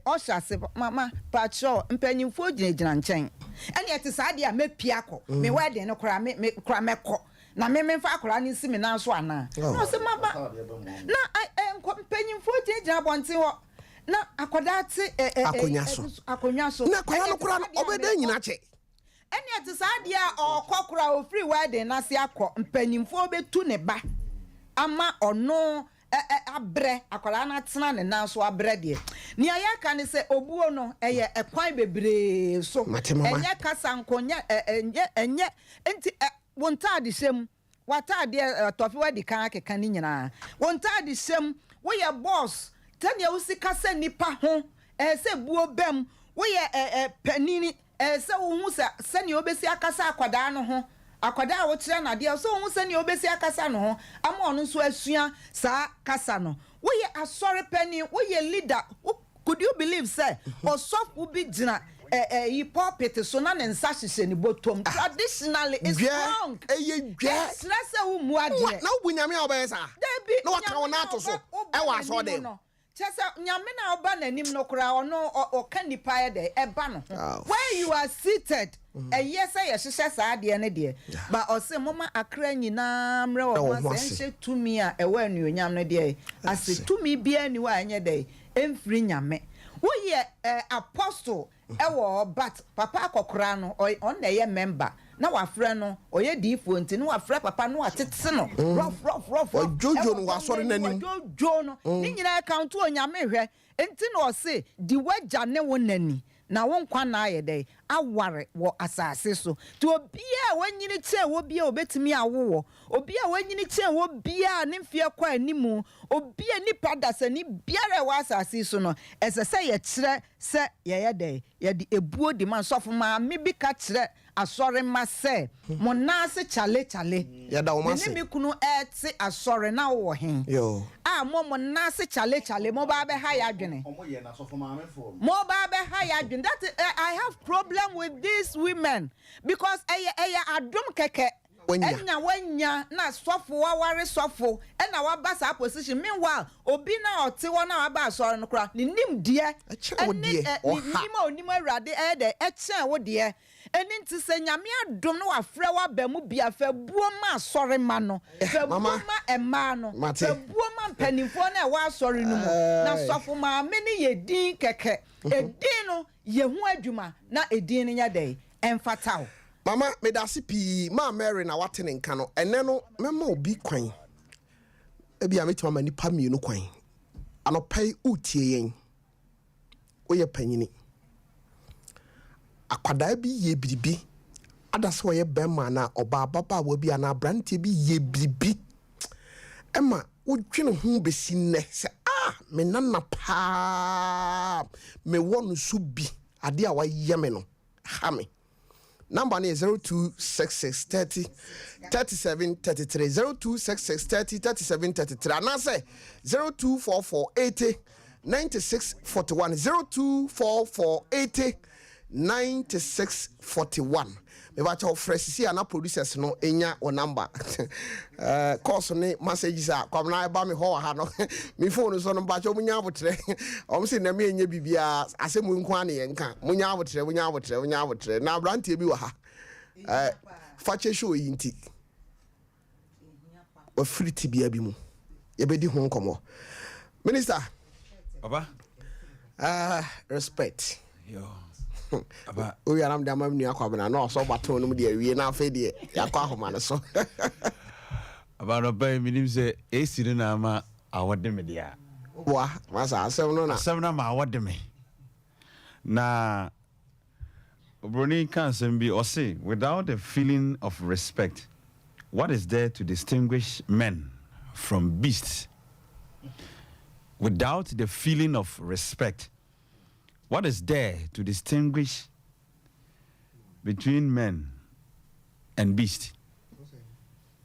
ɔhyase mama pacho mpanyimfo gyinagyina nkyɛn ɛne ɛte saa de a mepia kɔ me wedding no kora me kora mekɔ na me memfa akora ne si me nan so ana na ɔse mama na mpanyimfo gyinagyina bɔnten hɔ na akoda te akonya so na akonya no kora no ɔbɛda nyina kyɛ ɛne ɛte saa de a ɔkɔ kora ofiri wedding na se akɔ mpanyimfo betu ne ba ama ɔno abre akwala na tena ne nan so abre de ni ayaka ne se obuo no eye ekwan bebre so enye kasa nkonya enye enti wontade hyem watade Tofiakwa di kan akeka ni nyina wontade hyem wo ye boss tania usi kasa nipa ho se buo bem wo ye panini se wo hu se ne obesi akasa akwada no ho akwada a wo kire na de so hu se ne obesi akasa no ho ama ono so asua saa kasa no wo ye asori pani wo ye leader could you believe say osofu bi gina yi pulpit so na ne nsa hyehyɛ ni bottom traditionally is wrong stress wo mu agye na wo nyame a obeyesa na waka wona ato so ɛwɔ aso dem chesa nyame na oba nanim no kura ono oka nipa ye de eba no where you are seated yes say yehyehyɛ saa de ne de ba ose mama akra nyina mre wo ma se tumi a ewa anuonyam no de ase tumi bia ni wa anye de emfiri nyame wo ye apostle ewo but papa akokora no on na ye member na wafrɛ no oye difo nti no wafrɛ papa no atete no rough jojo no wasɔre nanim jojo no ni nyina account onyame hwɛ nti no ɔse di wagya ne wo nani na wo nkwa na ayɛ dɛ aware wo asase so to obia wanyini kye wo bia obetimi awo obia wanyini kye wo bia ne mfie kwa animu obia nipa dasani biara wo asase so no ɛsɛ ye kyerɛ sɛ ye dɛ ye di ebuo di man sofo ma me bi ka kyerɛ asɔre ma sɛ mo naase chale ya da wo ma se me kunu ɛte asɔre na wo hen yo mo naase chale mo ba be ha ya adwene omo ye na sofo ma me fo mo ba be ha ya adwene that I have problem with these women because adom keke enya na sofo waware sofo na waba sa position meanwhile obi na ote wo na waba asɔre no kra ni nim die ni onim awurade de eche wo de eni nti se nyame adom no wafrɛ wa ba mu bia fa buo ma asɔre ma no fa buo ma ema no fa buo ma mpanimfo na wa asɔre no mu na sofo ma me ne ye din keke edin no ye hu adwuma na edin no nya dai emfataw mama me da se pi ma Mary na wate ne nka no ene no mema obi kwan ebia metima ma nipa mienu kwan anopai utie yen oye panyini akwada bi ye biribi adase wo ye bema na oba baba wo bi ana brante bi ye biribi ema wodwene ho besi nne se me nana pa me wonu su bi ade a waye me no ha me number is 0266 30 37 33 0266 30 37 33 and I say 0244 80 96 41 0244 80 96 41 me ba cho fresh see ana producers no enya o number course ne messages a kwamna ba me ho ha no me phone so no ba cho munya abotre o se na me enya bibia asemu nko ane yenka munya abotre na brante bi wa ha Fakye show yinti o free tibia bi mu ye bedi ho nkomo minister Baba respect yo Baba o ya nam de amam ni akwabena na so baton no de awie na afa de yakwa ahoma ne so Baba no bay minim se esiri na ama awode me dia wa masa asem no na ma awode me na Brony can be or say without a feeling of respect, what is there to distinguish men from beasts? Without the feeling of respect, what is there to distinguish between men and beasts?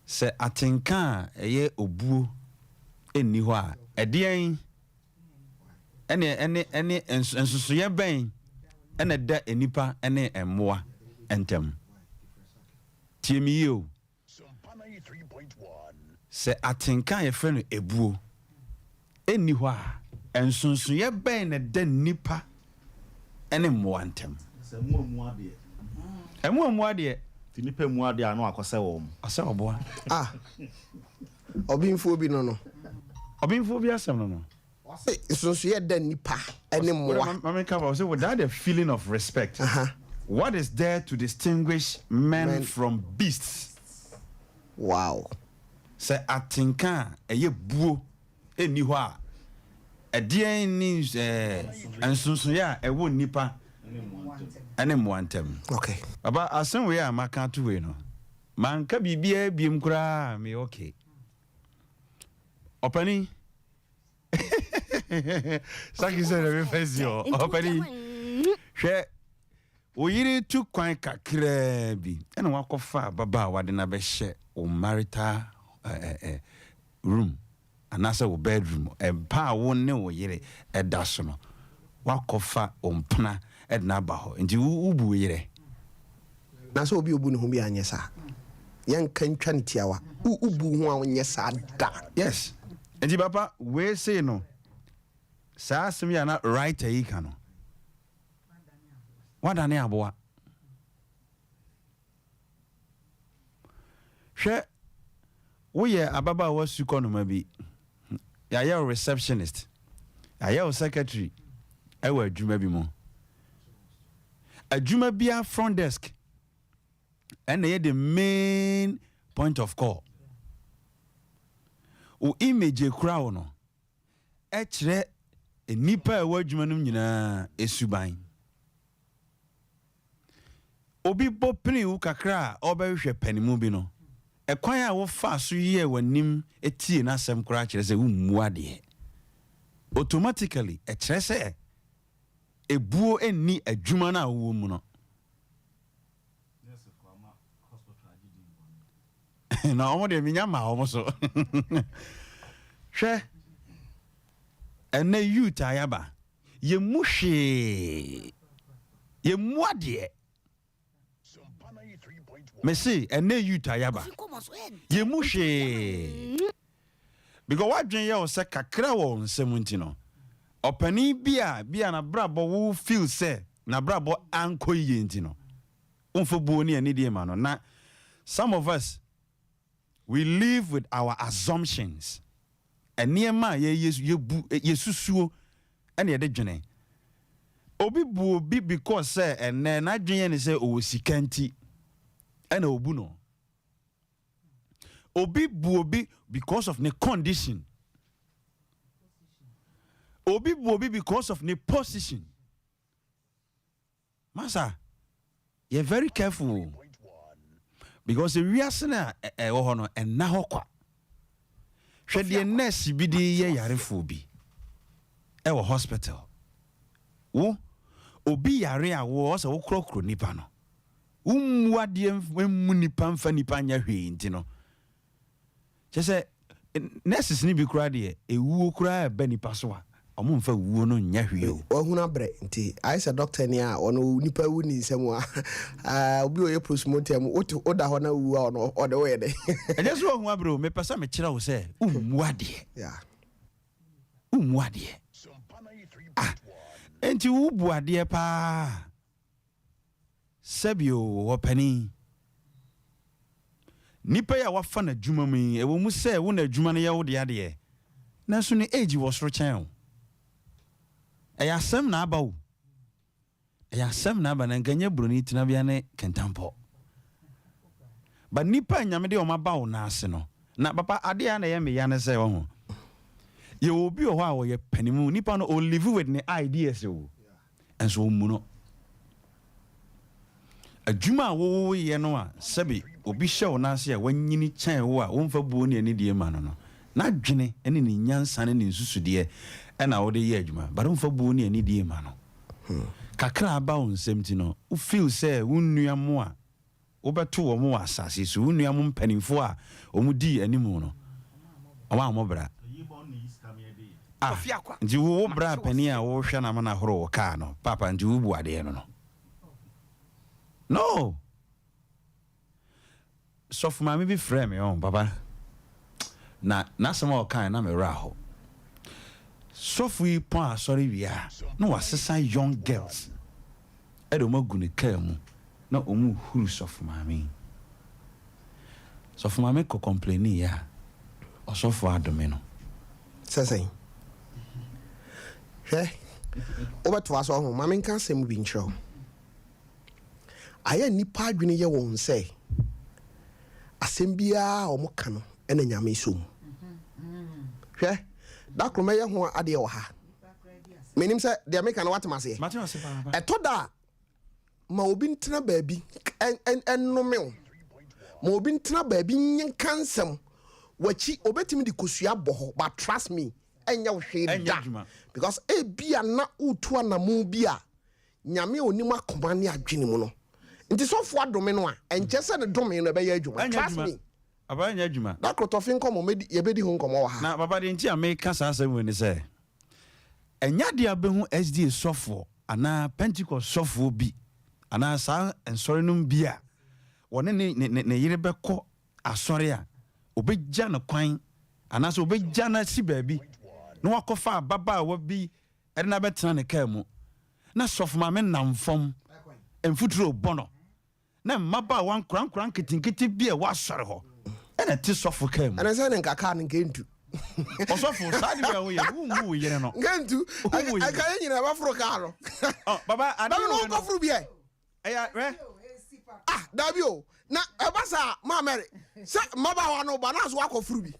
Say atinka eye obu eni ho a edian ene ensusuye ben ene da enipa ene emmoa entem tiemio se atinka ye frɛ no ebuo eni hɔ a ensusuye ben ne da nipa ene mmoa entem se mu ade ti nipa mu ade ano akɔsɛ wɔ mu ɔsɛ ɔboa obinfo bi no obinfo bi asɛm no so ye da nipa ene mmoa Mama Kaba say without the feeling of respect, what is there to distinguish men from beasts? Wow. Say atinka eye buo eni ho a ɛdeɛn ni ensunsun ya ɛwɔ nipa ene mmoantem. Okay. Aba asɛm we a maka to we no. Manka bibia biem kura me okay. Opani Saki said every face yo. Opani. Hwe oyiri tu kwan kakra bi. Ena wakofa baba wade na be hye o marital room. Anasa wo bedroom. Empa wo ne wo yire eda so no. Wakofa ompna edna ba ho. Nti ubu yire. Na so obi obu ne ho bi anyesa. Yan kan twa ne tiawa. Ubu ho a onyesa da. Yes. Nti papa we say no. Sa asem ya na right ayi ka no. Wada ne aboa. Hwe wo ye ababa wa suko no ma bi. Ya ye receptionist. Ya ye secretary. Ewa adwuma bi mo. Adwuma bia front desk. And ye the main point of call. O image kura no. Echre nipa ewa adwuma no nyina esuban. Obi popini u kakra obehwe panimu bi no. Ekwan a wo fa so ye wanim etie na asem kura kire se ummu ade. Automatically echre se ebuo enni adwuma na wo mu no. Na omo de minya ma omo so. Hwe ene youth ayaba ye muhwe ye muade Messi ene youth ayaba ye muhwe because what dwen ye o se kakra wo nsem nti no opani bia na brabo wo feel say na brabo anko ye nti no umfo buo ni ani de ma no na some of us we live with our assumptions. Eniema ye susuo ene ye de dwene. Obi bu obi because say ene na dwene ne say o sikanti ene obu no. Obi bu obi because of ne condition. Obi bu obi because of ne position. Masa, you're very careful. Because the reason no and na hokwa. Hwe de nurse bi de ye yarefo bi. E wo hospital. Wo obi yare a wo so wo krokro nipa no. Ummu ade mu nipa mfa nipa nya hwe nti no. Chese nurses ni bi kura de ewuo kura ba nipa so a omo mfa wuo no nya hwe o. Ohuna bre nti I say doctor ni a ono nipa wu ni nsem a obi oye postmortem oda ho na wu a ono ode we de. Eje so ohun abro me pesa me kira wo se ummu ade. Yeah. Ummu ade. Enti wo bu ade pa. Sebio opani nipa ya wafa na adwuma mu yi ewo mu sɛ wo na adwuma no yɛ wo de ade nanso ne age wɔ soro kyɛn o ɛyɛ asɛm na aba wo ɛyɛ asɛm na aba na nkanyɛ buroni tena bia ne kentampɔ ba nipa nyame de ɔma ba wo na ase no na papa ade a na yɛ me ya ne sɛ wo ho ye obi wɔ hɔ a wɔyɛ panimu nipa no o live with ne ideas o enso o mu no adwuma a wo yɛ no a sɛbi obi hyɛ wo na ase a wanyini kyɛn wo a wo mfa buo ne ani die ma no no na dwene ene ne nyansa ne nsusude ɛna wo de yɛ adwuma ba wo mfa buo ne ani die ma no kakra aba wo nsɛm ti no wo feel sɛ wo nnua mo a wo bɛto wo mo asase so wo nnua mo mpanimfo a wo mu di animu no ɔma mo bra Tofiakwa nti wo bra pani a wo hwɛ na ma na horo wo kaa no papa nti wo bu ade no so for my maybe frame me on papa na some o kan na me ra ho so for you pa sorry we are no wasesa young girls e do magu ne kaa mu na omu huru so for my ko complain ya o so for adome no sesei obeto aso ho mame nka asem bi nkyerɛw aya nipa adwene ye won sɛ asem bia o mo ka no ena nyame som da kroma ye ho ade wo ha menim sɛ de ameka no watemase etoda ma obi ntena baabi ennomeo ma obi ntena baabi nyen kansem wachi obetimi di kosua boho but trust me enya wo hwe da because e bia na utu anamu bia nyame onim akoma ne adwene mu no nti sofo adome no a enche se ne dome no be ya adwuma trust me aba nya adwuma da krotofin komo medi ye bedi ho komo wa ha na baba de nti ameka sa asem we ni se enya de abehu SDA sofo ana Pentecost sofo bi ana sa ensori no bia woni ne yire bekɔ asɔre a obegya no kwan anaso obegya na si baabi no wakofa baba wa bi ede na betena ne kaa mu na sofo ma me namfom emfuturo bono na maba wan kran kitinkiti bi e wa sɔre hɔ ena ti sofo kaa mu ana sɛ ne nkaka ne nkentu osofo sadi we wo ye wo yere no nkentu aka nyina ba foro kaa no baba ade no ko furu bi e ya Dabio na ebasa ma mere se maba wa no ba na so akofuru bi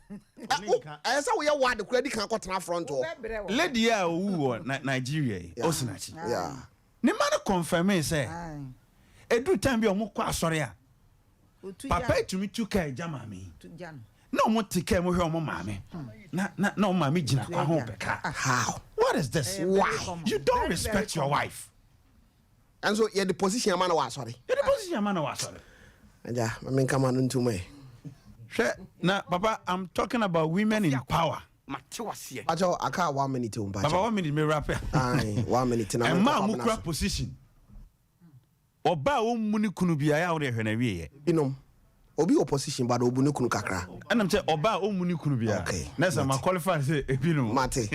se wo ye wade kura di kan kotena front ho lady a owu Nigeria osinachi ne ma no confirm say edu time bi o mo kwa asore a papa etumi tuka jama mi na o mo tike mo hwe o mo maame na o maame gina kwa ho beka how what is this why you don't respect your wife. And so the position a man was sorry. The position a man was sorry. Yeah, I mean come on into me. Now, Papa, I'm talking about women in power. Ajo aka 1 minute on Papa 1 minute me rap. Aye, 1 minute na. And ma mukra position. Oba wo muni kunu bia ya wo de hwe na wie. Binom. Obi opposition but obu ne kunu kakra. And I'm say oba wo muni kunu bia. Okay. Na say ma qualify say ebinu. Mate.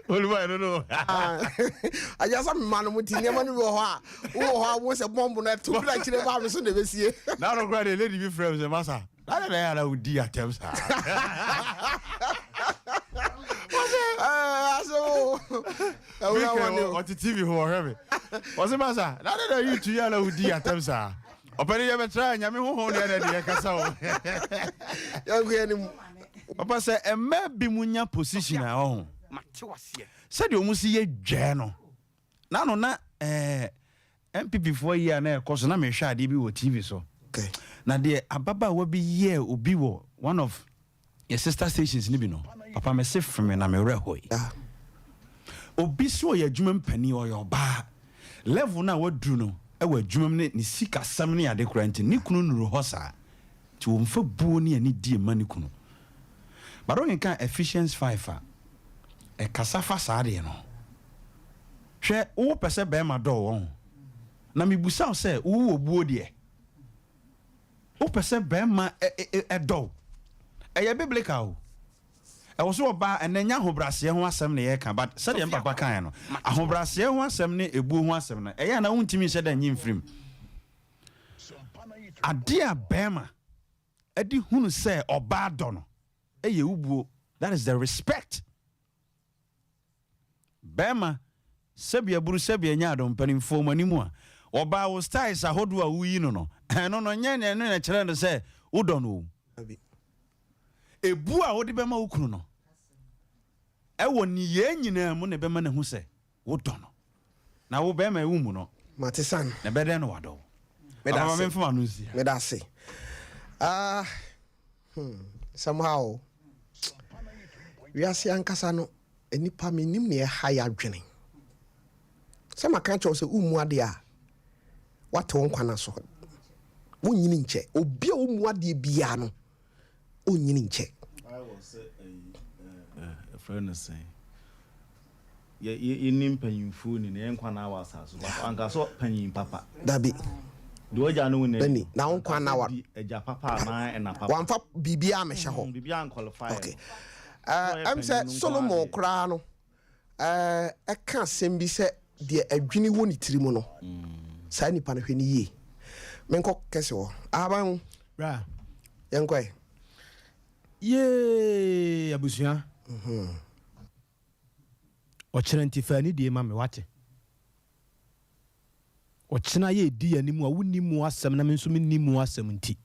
Oluwa no no. I just am man muti nyama no wo ha. Wo ha wo se bomb na to bla kire ba me so de besie. Na no grade lady be friends say masa. Na na ya na udi atem sa. On the TV who are heavy. Was it masa? Na na you to ya na udi atem sa. Opere ye betra nyame hoho ne na de kasa o. Ya ku ani Papa say e ma bi munya position a ho. Said you must see a journal. No, na MPP for year na cause na me hwa ade bi wo TV so. Okay. Na de ababa wo bi ye obi wo one of your sister stations ni bi no. Papa me se from na me rehoy. Obi so ye adwuma mpani o yo ba. Level na wadru no e wa adwuma ne sika sam ne ade kranti ni kunu nuru hosa. Ti wo mfa buo ne ani die mani kunu. Baro nka efficiency 5 e kasafa saade no hwe wo pese be ma do won na mebusa se wo obuo de wo pese be ma do e ye biblical e wo so oba enanya hobrase ho asem ne ye ka but se de papa kan no ahobrase ho asem ne ebuo ho asem no e ya na wontimi hye da nyimfrim Adia bema. Edi hunu say oba dono. Eye ubuo. That is the respect. Bema sebia buru sebia nya adom panimfo manimu a. Oba wo styles ahodo a wuyi no. Eno no nya ne na kire no say udono. Ebu a wode bema ukunu no. Ewo ni ye nyina mu ne bema ne hu say udono. Na wo bema ewu mu no. Matisan. Na bede no wado. Medase. Somehow we are seeing Casano enipa minim ne high adwene. Some can't say umuadia. What one kwana so. Wonyini nche. Obi umuadie bia no. Onyini nche. I was say a friend is saying ye nim panyimfu ni ne nkwana wasa so anka so panyim papa dabi do oja no ne bani na nkwana wa eja papa na na papa wan fa bibia me hye ho bibia qualify okay am say Solomon kra no e ka sembi se de adwini woni tirimu no sa nipa no hweni yi menko kese wo aban bra yenkoi ye abusia Ochena ntifani die ma me wate. Ochena ye di animu a wunimu asem na me nso me nimu asem nti.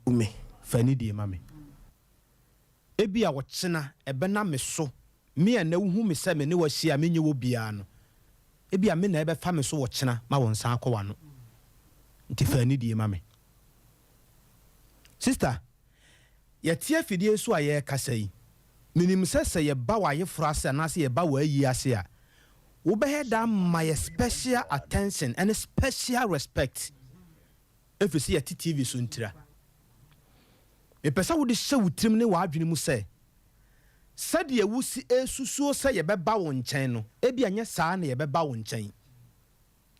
Ume Fani die ma me. Ebi a ochena ebe na me so. Me ene hu me se me ne wahia me nye wo bia no. Ebi a me na ebe fa me so ochena ma won san akwa no. Ntifani die ma me. Sister, ye tie fidie so a ye kasa yi. Minim se ye ba wa ye frase na se ye ba wa yi ase a wo be da my special attention and special respect if you see a TV so ntira e pesa wo de hye wutrim ne wa adwene mu se sade ye wusi esusuo se ye be ba wo nchen no e bia nya saa na ye be ba wo nchen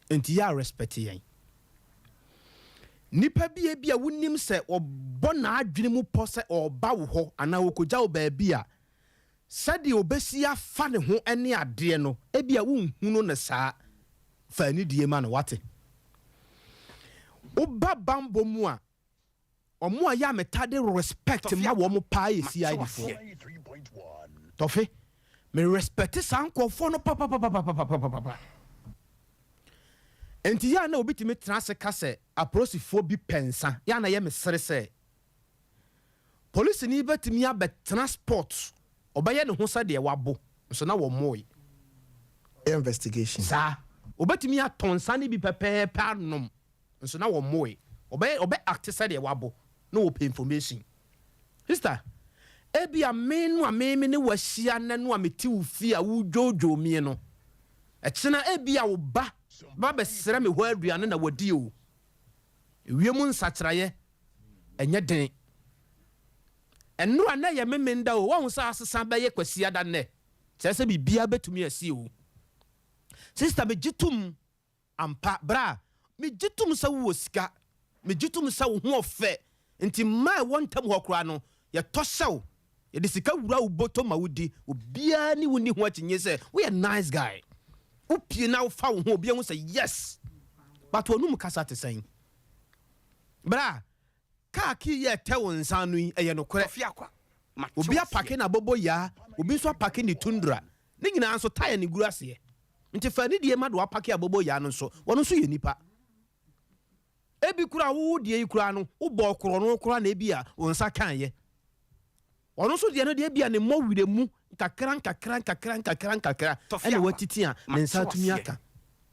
enti ya respect yen nipa bia wonim se obo na adwene mu po se oba wo ho ana wo kogya wo ba bia sadi obesi afa ne ho ene ade no ebia wonhunu ne saa fa ni die ma no wate oba bambo mu a omo a ya metade respect ma wo mo pa esi ai difo Tofi me respect sankofo no papa enti ya na obitimi trase kase aprosifo bi pensa ya na ye me sere se police ni betimi ya be transport obaye ne ho sa de wabo so na wo moy investigation sa obetimi atonsa ne bi pepepe anom so na wo moy obe act sa de wabo no wo information sister ebi a menu a meme ne wahia na no a meti wo fi a wo jojo mi no e kina ebi a wo ba be sere me ho aduane na wadi o ewiem nsakyeraye enye den eno ana ye memenda o won sa asesa ba ye kwasia da ne se bibia betumi asi o sister me gitum ampa bra me gitum sa wo sika me gitum sa wo ho ofe nti mai wontam ho kra no ye toshew ye de sika wura wo boto ma wudi obia ni woni ho atinye se we a nice guy upie na wo fa wo ho obia ho say yes but onum kasa te sen bra ka ki ye te won san no eye no kore Tofiakwa obi apake na bobo ya obi so apake ni tundra ne nyina nso tire ni guru ase nti fa ni die ma do apake abobo ya no nso wono so ye nipa ebi kura wo die kura no wo bo koro no kura na ebi a won sa kan ye wono so die no de ebi a ne mo wire mu kakran ene watiti a ne nsa tumi aka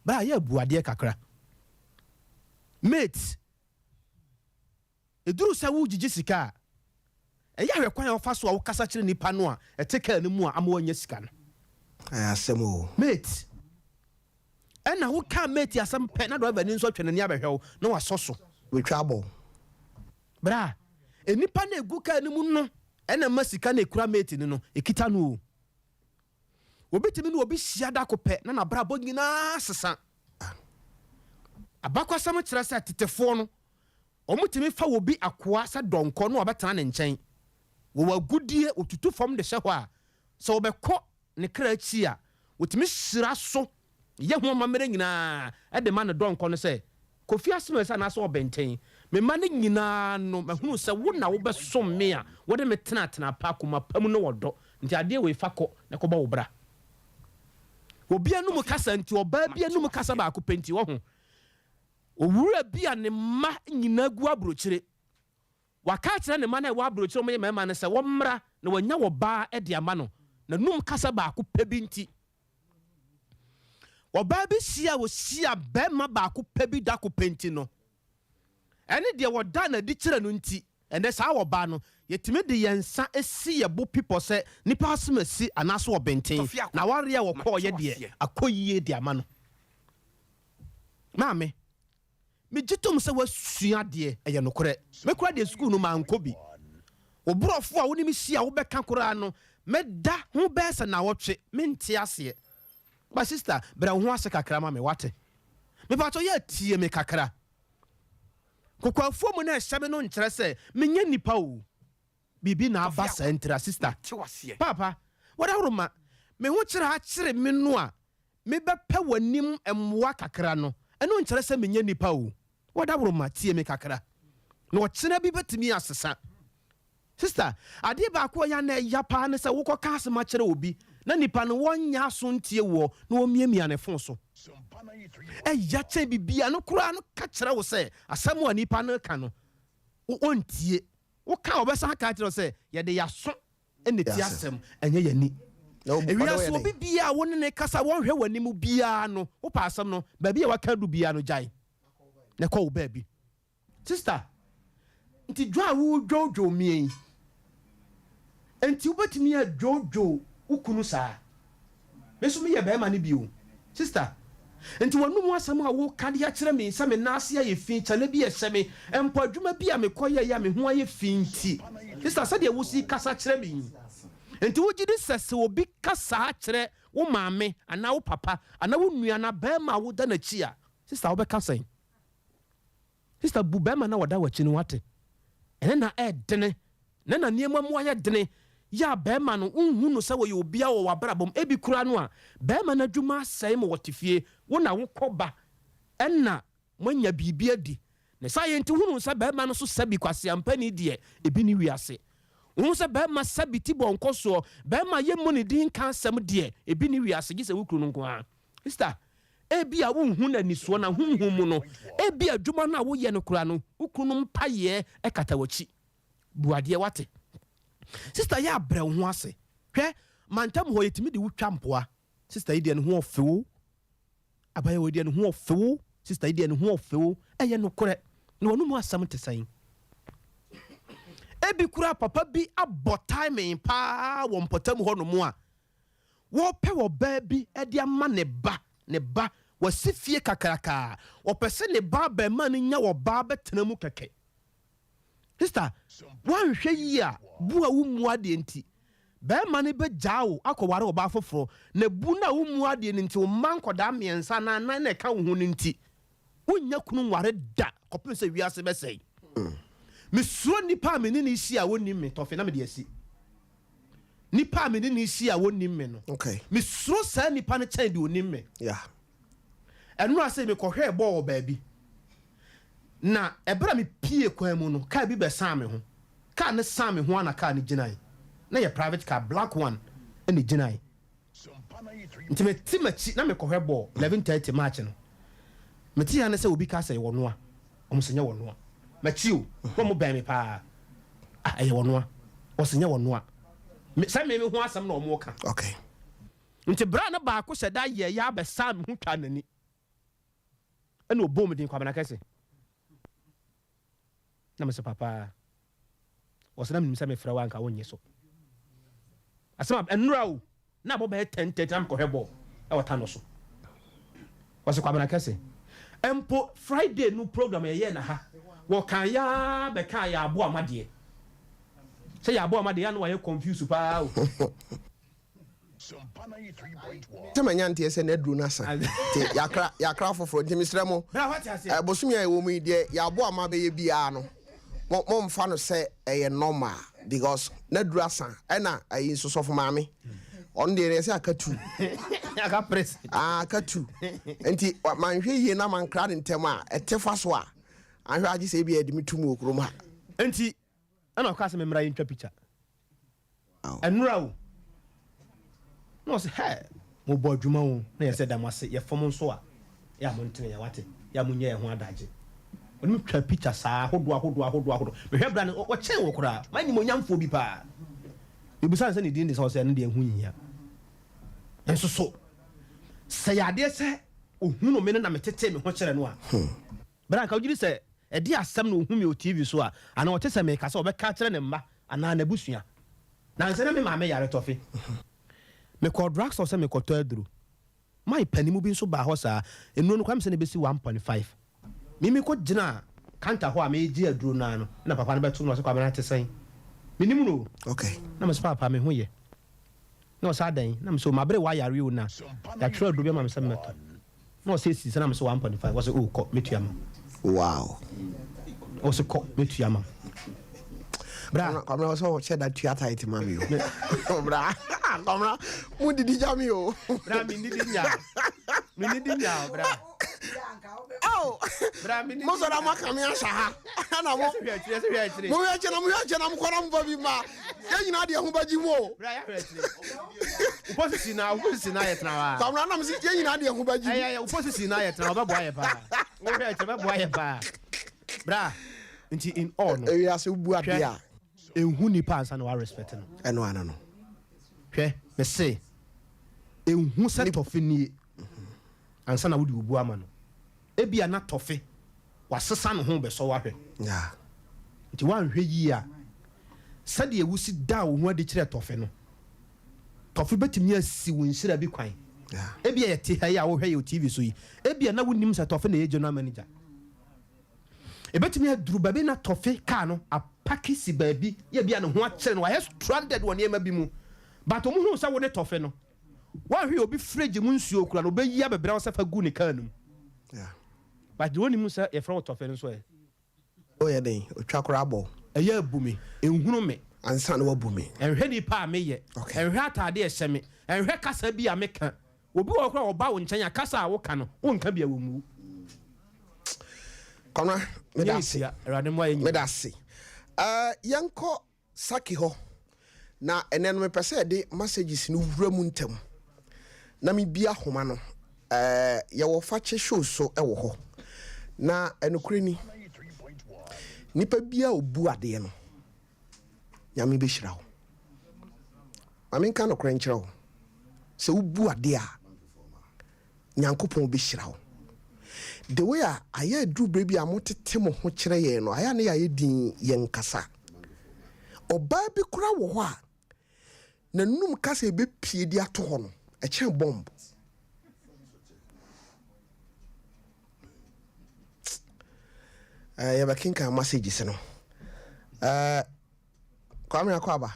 ba ye buade kakra mate eduru sa wo jiji sika e ya hwekwan ofa so a wo kasa kire nipa no a e teka ne mu a amawanya sika no asemo mate ena wo ka mate asem pe na do ba ni nso twene ni abehwew na wasoso we trouble bra enipa na egu ka ne mu no ena masika na ekura mate ni no ekita no obetimi no obi hia da kopɛ na bra bo nyina sesa abakwasam kyerɛ sɛ tetefo no omutimi fa wo bi akoa sɛ donko no obetana ne nkyɛn wo wagudie otutu fam de hyɛ hɔ a sɛ obekɔ ne kra chi a wotimi hyira so ye ho mamere nyina de ma ne donko no sɛ Kofi Asma sa na so obenten me ma ne nyina no mahunu se wo na wo besom me a wo de me tena pa kuma pam no wodo nti ade we fakọ na ko ba wo bra obi anu mu kasa nti oba bi anu mu kasa ba ko penti wo ho owura bi a ne ma nyina gu abrochire waka kire ne ma na wo abrochire mo ye ma ne se wo mmra na wanya wo ba e de ama no na num kasa ba ko pebi nti oba bi sia wo sia be ma ba ko pebi da ko penti no ene de wo da na di kire no nti ene sa wo ba no yetime de yensa esi ye bo people se nipa asema si anaso wo benten na ware wo ko ye de akoyie de ama no maame me gitom se wasua de eye no kore me kora de school no man ko bi obrofo a woni mi sia wo beka kora no me da ho be se na wotwe me ntia ase ba sister bra ho ase kakra ma me wate me ba to ye tie me kakra kokwafuo mu na ehye me no nkyere se menye nipa o bibi na aba sentra sister papa wada me ho kyere ha kyere me no a me bepa wanim emwa kakra no eno nkyere se menye nipa o wada tie me kakra na o kyere bi betimi asesa sister ade ba ko ya na ya pa ne se wo ko ka asema kyere obi na nipa no wonya so ntie wo na o miamia ne fon so ya che bibia no kura no ka kyere wo se asemu nipa no ka no o ntie wo ka obesa ka kyere se ye de yaso ene ti asem enye yani ewia so bibia wo ne kasa wo hwe wani mu bia no wo pa asem no ba bia wa ka du bia no jai ne ko wo ba bi sister nti dwa wo jojo mien enti ubetimi ya jojo ukunu saa meso me ye be ma ne bio sister enti wonu mu asam a wo ka de ya kire me se me naase ye fin chale bi ye se me empo adwuma bi a me koye ya me ho aye finti sister se de wo si kasa kire me enti wo gidi sese obi kasa kire wo maame ana wo papa ana wo nua na be ma wo da na chi a sister wo be kasa sister bu be ma na woda wa chi no wate ene na edene na niema mu aye dene ya be ma no unhu no se wo ye obi a wo wabrabom ebi kura no a be ma na dwuma asai mo wotifie wo na wo koba enna monya bibia di ne sayenti hunu se be ma no so sabi kwase ampani die ebi ni wiase hunu se be ma sabi ti bonkoso be ma ye mo ne din kan sam die ebi ni wiase gise wo kru no nko a sister ebi a wo hu na nisuo na hunhu mu no ebi adwuma na wo ye no kura no wo kru no mpaye ekata wachi buade wate sister ya brɛ ho ase hwɛ mantam ho yetimi de wutwa mpoa sister ide ne ho ofewo abaya wo ide ne ho ofewo sister ide ne ho ofewo eye no kore na wonu mu asam tesan ebi kura papa bi abɔ timing pa wo mpotam ho no mu a wo pɛ wo ba bi e de ama ne ba wasifie kakraka wo pɛ ne ba ma ne nya wo ba betena mu keke sister wan hwɛ yi a bu a wo mu ade nti be ma ne be jaawo akɔware wo ba foforo na bu na wo mu ade nti wo man kɔda miensa na nan na ka wo hu nti wonya kunu ware da kɔpem sɛ wiase be sɛi me suro nipa me ne isi a woni me tofe na me de asi nipa me ne isi a woni me no okay me suro sa nipa ne kyɛn de woni me yeah ɛno asɛ me kɔhwɛ bɔ wo baabi na ebra me pie kwan mu no ka bi be san me ho ka ne san me ho ana ka ne ginai na ye private car black one ene ginai nti me timachi na me kohwe ball 11:30 match no me ti ya ne se obi ka se wono a omsenya wono a machi o wo mo ban me pa ye wono a osenya wono a me sai me ho asam na o mo ka okay nti bra na ba ko se da ye ya be san me ho twa nani ene obom din kwabana kase na me se papa wasana me se me fra wanka wonye so asema enura o na bo be 10:30 am ko hebo e wata no so wase kwabana kase empo Friday no program ye na ha wo kan ya be kan ya abo amade se ya abo amade ya no wa confuse pa o Tema nyanti ese na dru na sa te yakra foforo nti misra mo bosumi ya wo mu de ya abo amabe ye bia no mo mfa no se eye normal because na dru asa na ayi so sofo maame on the say akatu aka press akatu enti manhwe yie na man kra ntem a etefa so a anhwe agi say bia edimi tumu okrom ha enti ana ka se memra yintwa picture enura wo no se he mo bo adwuma wo na yese da mase ye fom nso a ya mo ntene ya wate ya mo nye ho adaje oni twa picture saa hodo me hwe bra ne o chen wo kura mani mo nyamfo bi pa ibusan se ne din de so se ne de hu nyia enso so se ya de se ohunu me na metete me ho kire no a bra ka ugiri se e di asem na ohumi o TV so a ana o tese me ka se obeka kire ne mma ana na busua na nse na me ma me yare tofi me call drugs or se me koto aduru my panimu bi so ba ho sa enu no kwam se ne besi 1.5 mimi ko gina kanta ho a me gi aduru na no na papa no beto no se kwa me na tesen minimu no okay na me se papa me ho ye no sa dan na me so mabre wa yare o na ya tro aduru be ma me se meto no se si se na me so 1.5 was o ko metuama wow o se ko metuama bra kamera so che da theater it mami yo bra kamera mu didi jami yo bra mi didi nya bra oh bra mi mo so da ma kamera sha ha na mo mo ya chena mo kora mba bi ma ya nyina de ho baji mo bra ya retire uposisi na yetna wa kamera na mo si ya nyina de ho baji ya uposisi na yetna ba boa ye pa wo retire ba boa ye pa bra nti in all no e ya se bu ade a enhu nipa ansa na wa respect no eno ana no hwe me say enhu se tofe ni ansa na wodi obu ama no ebia na tofe wasesa no ho be so wa hwe ya nti wan hwe yi a sade ewusi da wo ho ade kire tofe no tofe betimi asi wo nhira bi kwan ya ebia ye te ha ya wo hwe ye TV so yi ebia na wonim se tofe na ye general manager ebetimi aduru babe na tofe ka no apakisi baabi ye bia ne ho akere no wa stranded won ye ma bi mu but omu hu sa wo ne tofe no wa hwe obi fridge mu nsuo kura no be yi abebra wo safa gu ne ka no ya but the one mu sa ye fra tofe no so e o ye den o twa kura abo eye abumi enhunu me ansa na wabumi enhwe ni pa me ye enhwe atade e hye me enhwe kasa bi a me ka obi wo kura wo ba wo nkyanya kasa a wo ka no wo nka bia wo mu kona medasi medasi yanko saki ho na enen me pese de messages no wura mu ntam na me bia homa no ye wo Fakye show so e wo ho na enokure ni nipa bia obu ade no nyame be hira ho amen kan no kure nkyere ho se obu ade a nyankopon be hira ho the way I do baby amotete mo ho kire ye no aya na ya din ye nkasa oba bi kura wo ho a na num kasa be pie di ato ho no e kyen bomb ya bakinka messages no kwame akwaba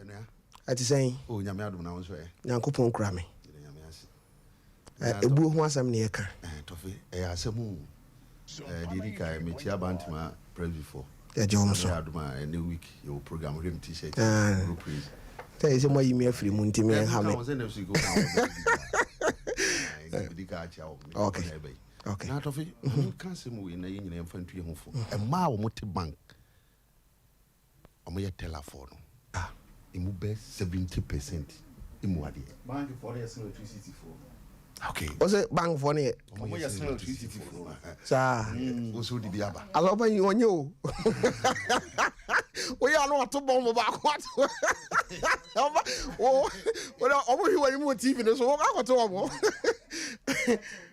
ena ati saying o nyame adom na wonso e nyankopon kura me nyame ase ebu ho asam ne yeka tofe e asemu dirika me chia bantima press before ya je homo so adom a ne week your program him t-shirt reprise tell say mo yimi afiri mu ntimi ha me okay okay na tofe kan se mu na yin nyina mfantu ho fo e ma wo mote bank omo ye telephone imu be 70% imu ade bank for yes no 264 okay ose bank for ne omo yes no 264 sa oso di aba aloba yin onye o o ya no to bomb ba kwa o omo hi wani mu TV no so o ka to omo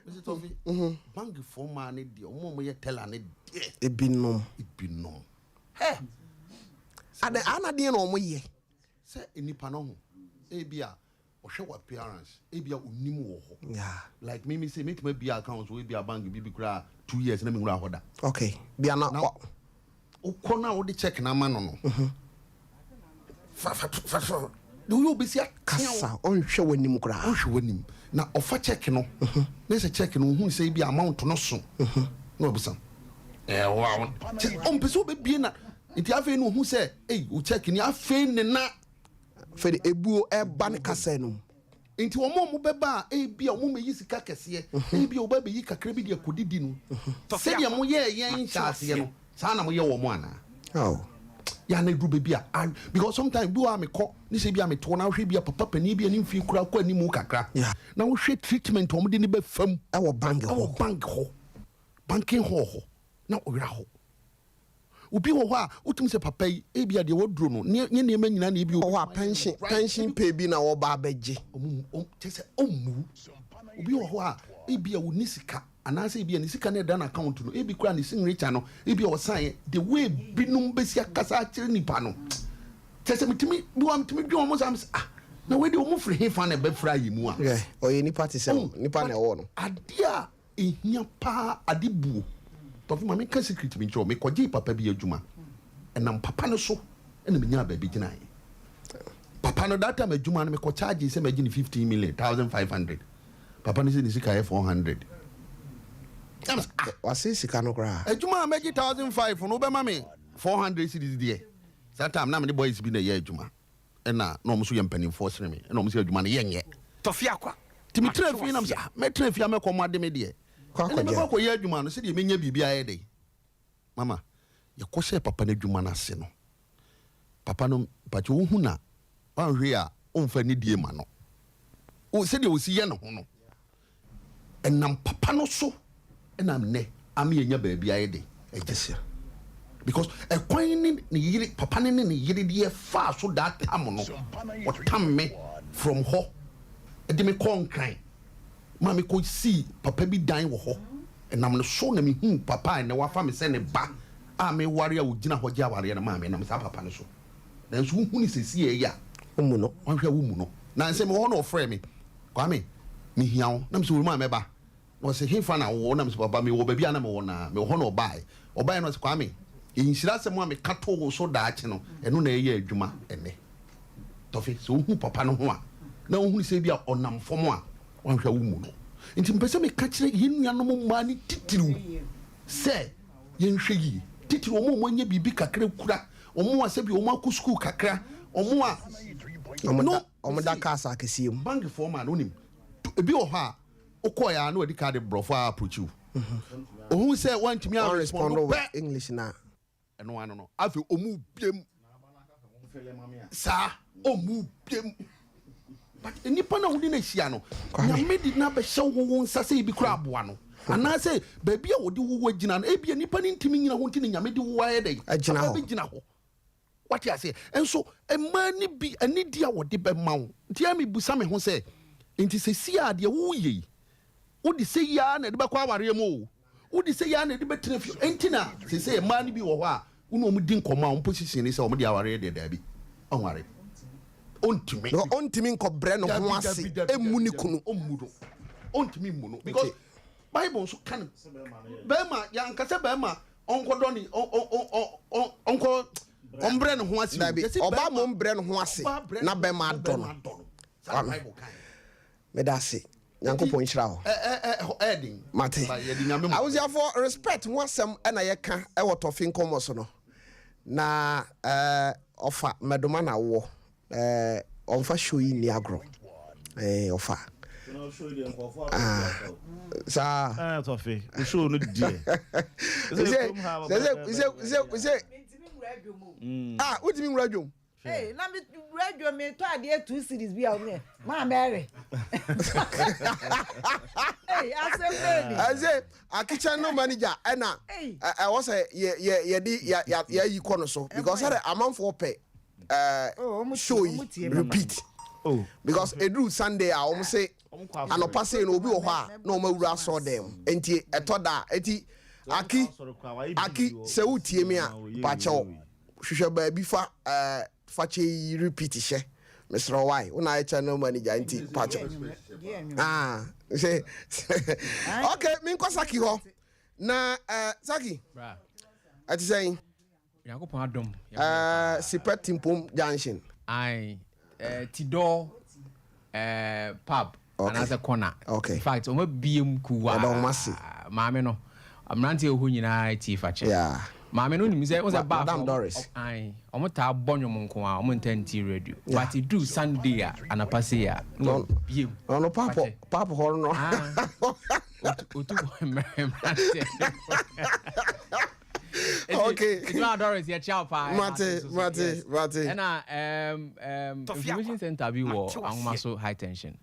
Mr. Tofi bank for man ne di omo ye teller ne di ebinom he ade anade no omo ye se enipa no ho ebia ohwe wa appearance ebia onim wo ho yeah like me say make me be account so ebia bank bibi kura 2 years na me ngura hoda okay bia na ukona wo de check na ma no no fa do you be see kasa on hwe wanim kura on hwe wanim na ofa check no na se check no hu say ebia amount no so no obusam wow on peso be bia na nti afi no hu say o check ni afi ne na fede ebuo eba ne kasa no nti omo beba e bia omo meyi sika kese e bia oba beyi kakra bi de akodidi no se de mo ye yen hyase no sa na mo ye wo mo ana ya na dru bebi a because sometimes do am ko ni se bia me to na hwe bia papa pani bia ni mfi kura ko ani mu kakra na wo hwe treatment omo de ne ba fam e wo bank ho banking ho na owira ho obi wo ho a utum se papa yi e bia de woduro no nye ne ma nyina na e bi wo ho pension pay bi na wo ba beje tese omu obi wo ho a e bia wo nisika anase e bia nisika na da na account no e bi kura ni signature no e bia wo sign the way binum besi akasa akire nipa no tese mitimi bi wa mitimi dwo mo sam na we de wo mo free hefa na be fra yi mu a oye nipa te se nipa na wo no ade a ehia pa adibuo Tofi mama ka secret mi ncho me kwaje papa bi adwuma enam papa no so ena me nya ba bi gina papa no data ma adwuma no me ko charge se ma gini 15 million 1500 papa no se ni sika 400 wase sika no kra adwuma ma gi 1500 no be ma me 400 cedis de that time na me boys bi na ye adwuma ena no mo so ye mpanin for sere me ena mo so adwuma no ye nye Tofiakwa timi trafi na me me trafi am ko mo ade me de kwa ye adwuma no se de menya bibia ye de mama ye ko se papa na adwuma na se no papa no pacho wo hu na anhwe a omfa ni die ma no o se de o si ye no ho no enam papa no so enam ne am ye nya ba bia ye de ejese because e kwan ni yiri papa ni yiri de fa so that time no o tam me from ho e de me kon Mami ko see papa bi dan wo ho enam no so na me hu papa na wafa me se ne ba a me ware a ogina ho gya ware na mami na me sa papa no so na so hu ni sesi e ya omu no wanhwa wo mu no na se me ho no frɛ me kwa me hia wo na me so wo ma me ba no se hefa na wo na me so papa me wo ba bia na me wo na me ho no obai no se kwa me inhyira se mo a me kato wo so daache no eno na eye adwuma ene Tofi so hu papa no ho a na wo hu se bia onam fom a wanhwa wo mu no nti mpese me ka kire yenu no ma ni titiru se yenhwe yi titiru omo anya bibi kakra kura omo ase bi omo aku school kakra omo a omo da kasa akesiem bank for man onim ebi o ha okoya na odi card brofo approach you ohun se want me to respond English na eno ano no afi omu biem sa omu biem but nipa na wodi na hia no nyame di na be hye wo nsase ibi kura aboa no ana say baby a wodi wo gina no ebia nipa ni ntimi nyina ho ntini nyame di wo aye dey agina ho what you say enso emani bi ani dia wodi be ma wo nti ami busa me ho say nti se sia de wo yi wodi se ya na de be kwa aware mu wodi se ya na de be trefi entina se emani bi wo ho a wo no mu di nkoma wo position ni se wo de aware de da bi onware ontimi nkobre no ho ase emuni kunu ontimi mu no because bible so kan bema ya nkase bema onkodo ni onko ombre no ho ase oba mo mbre no ho ase na bema ado no bible kan me da se Yankopon hira ho edin mate awuzia for respect ho asem na ye ka e wo Tofi nkomo so no na ofa medoma na wo onfa show yi ni agro ofa Tofi show no die utimi nwura dwom na me radio me to ade 2 series bi a me ma mere aze a kitchen no manager na I was ye yi kono so because are amanfo pe show repeat because edu Sunday a o say anopa say no obi wo ho a na o mawura so dem enti etoda eti aki se utie me a ba chewo hwehwe ba bi fa Fakye repeat she Mr. Why una e channel manager enti pacho say okay min ko Saki ho na Saki bra ati say Yakopon adom Sipet Timpum Junction Tidor pub another corner okay in fact o ma biem kuwa don masi maame no amrante ho nyina ti Fakye Maame no nim say was a bar. Madam Doris. Aye. Omo ta bonyo monko a omo ntenti radio. But it do Sunday anapase ya. No. No papa hor no. Otu Okay. It's not Doris ya chow pa. Mate. And information center bi wo Angomaso high tension.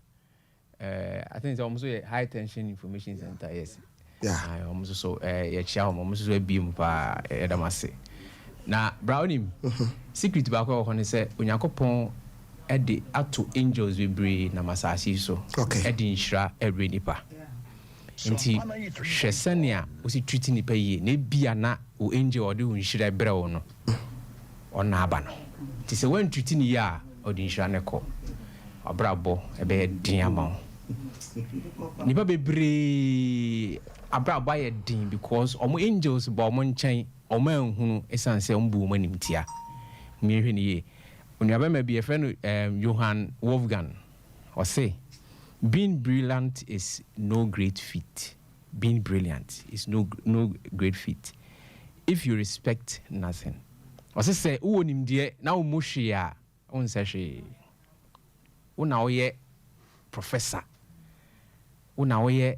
I think it's almost a high tension information center, yes. Yeah. I almost so ya chow almost so bi mu pa edamase. Na brownim secret ba ko ho say Onyankopon e de ato angels we bring na masasi so. Okay. E de nhira every nipa. Nti hwesania o si treat nipa yi na bia na o angel o de nhira brɛ wo no. Ona aba no. Ti se when treat ni ya o de nhira ne ko. Abrabo e be din ama. Nipa bebre abrabo ye din because omo angels ba omo nkyɛn omo ehunu esan se ombu omo nimtia. Miehwe ni ye. Onuaba ma bi e friend Johann Wolfgang or say being brilliant is no great feat. Being brilliant is no great feat if you respect nothing. Or say who nim die na wo mohwe a won se hwe. Wo na wo ye professor. Wo na wo ye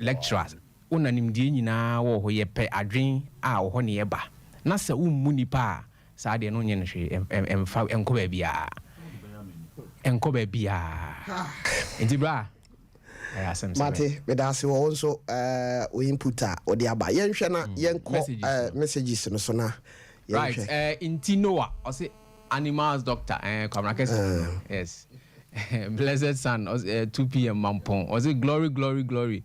lecturer. Wo na nim die nyina wo ho ye pe adwen a wo ho ne ye ba. Na se wo mu nipa sa de no nye no hwe emfa enko ba bia. Enko ba bia. Enti bra. Mate, bedase wo nso we inputa o de aba. Yen hwe na yen ko messages no so na. Right, inti Noah, or say animals doctor yes. Blessed son, 2 p.m. Mampong. Or say glory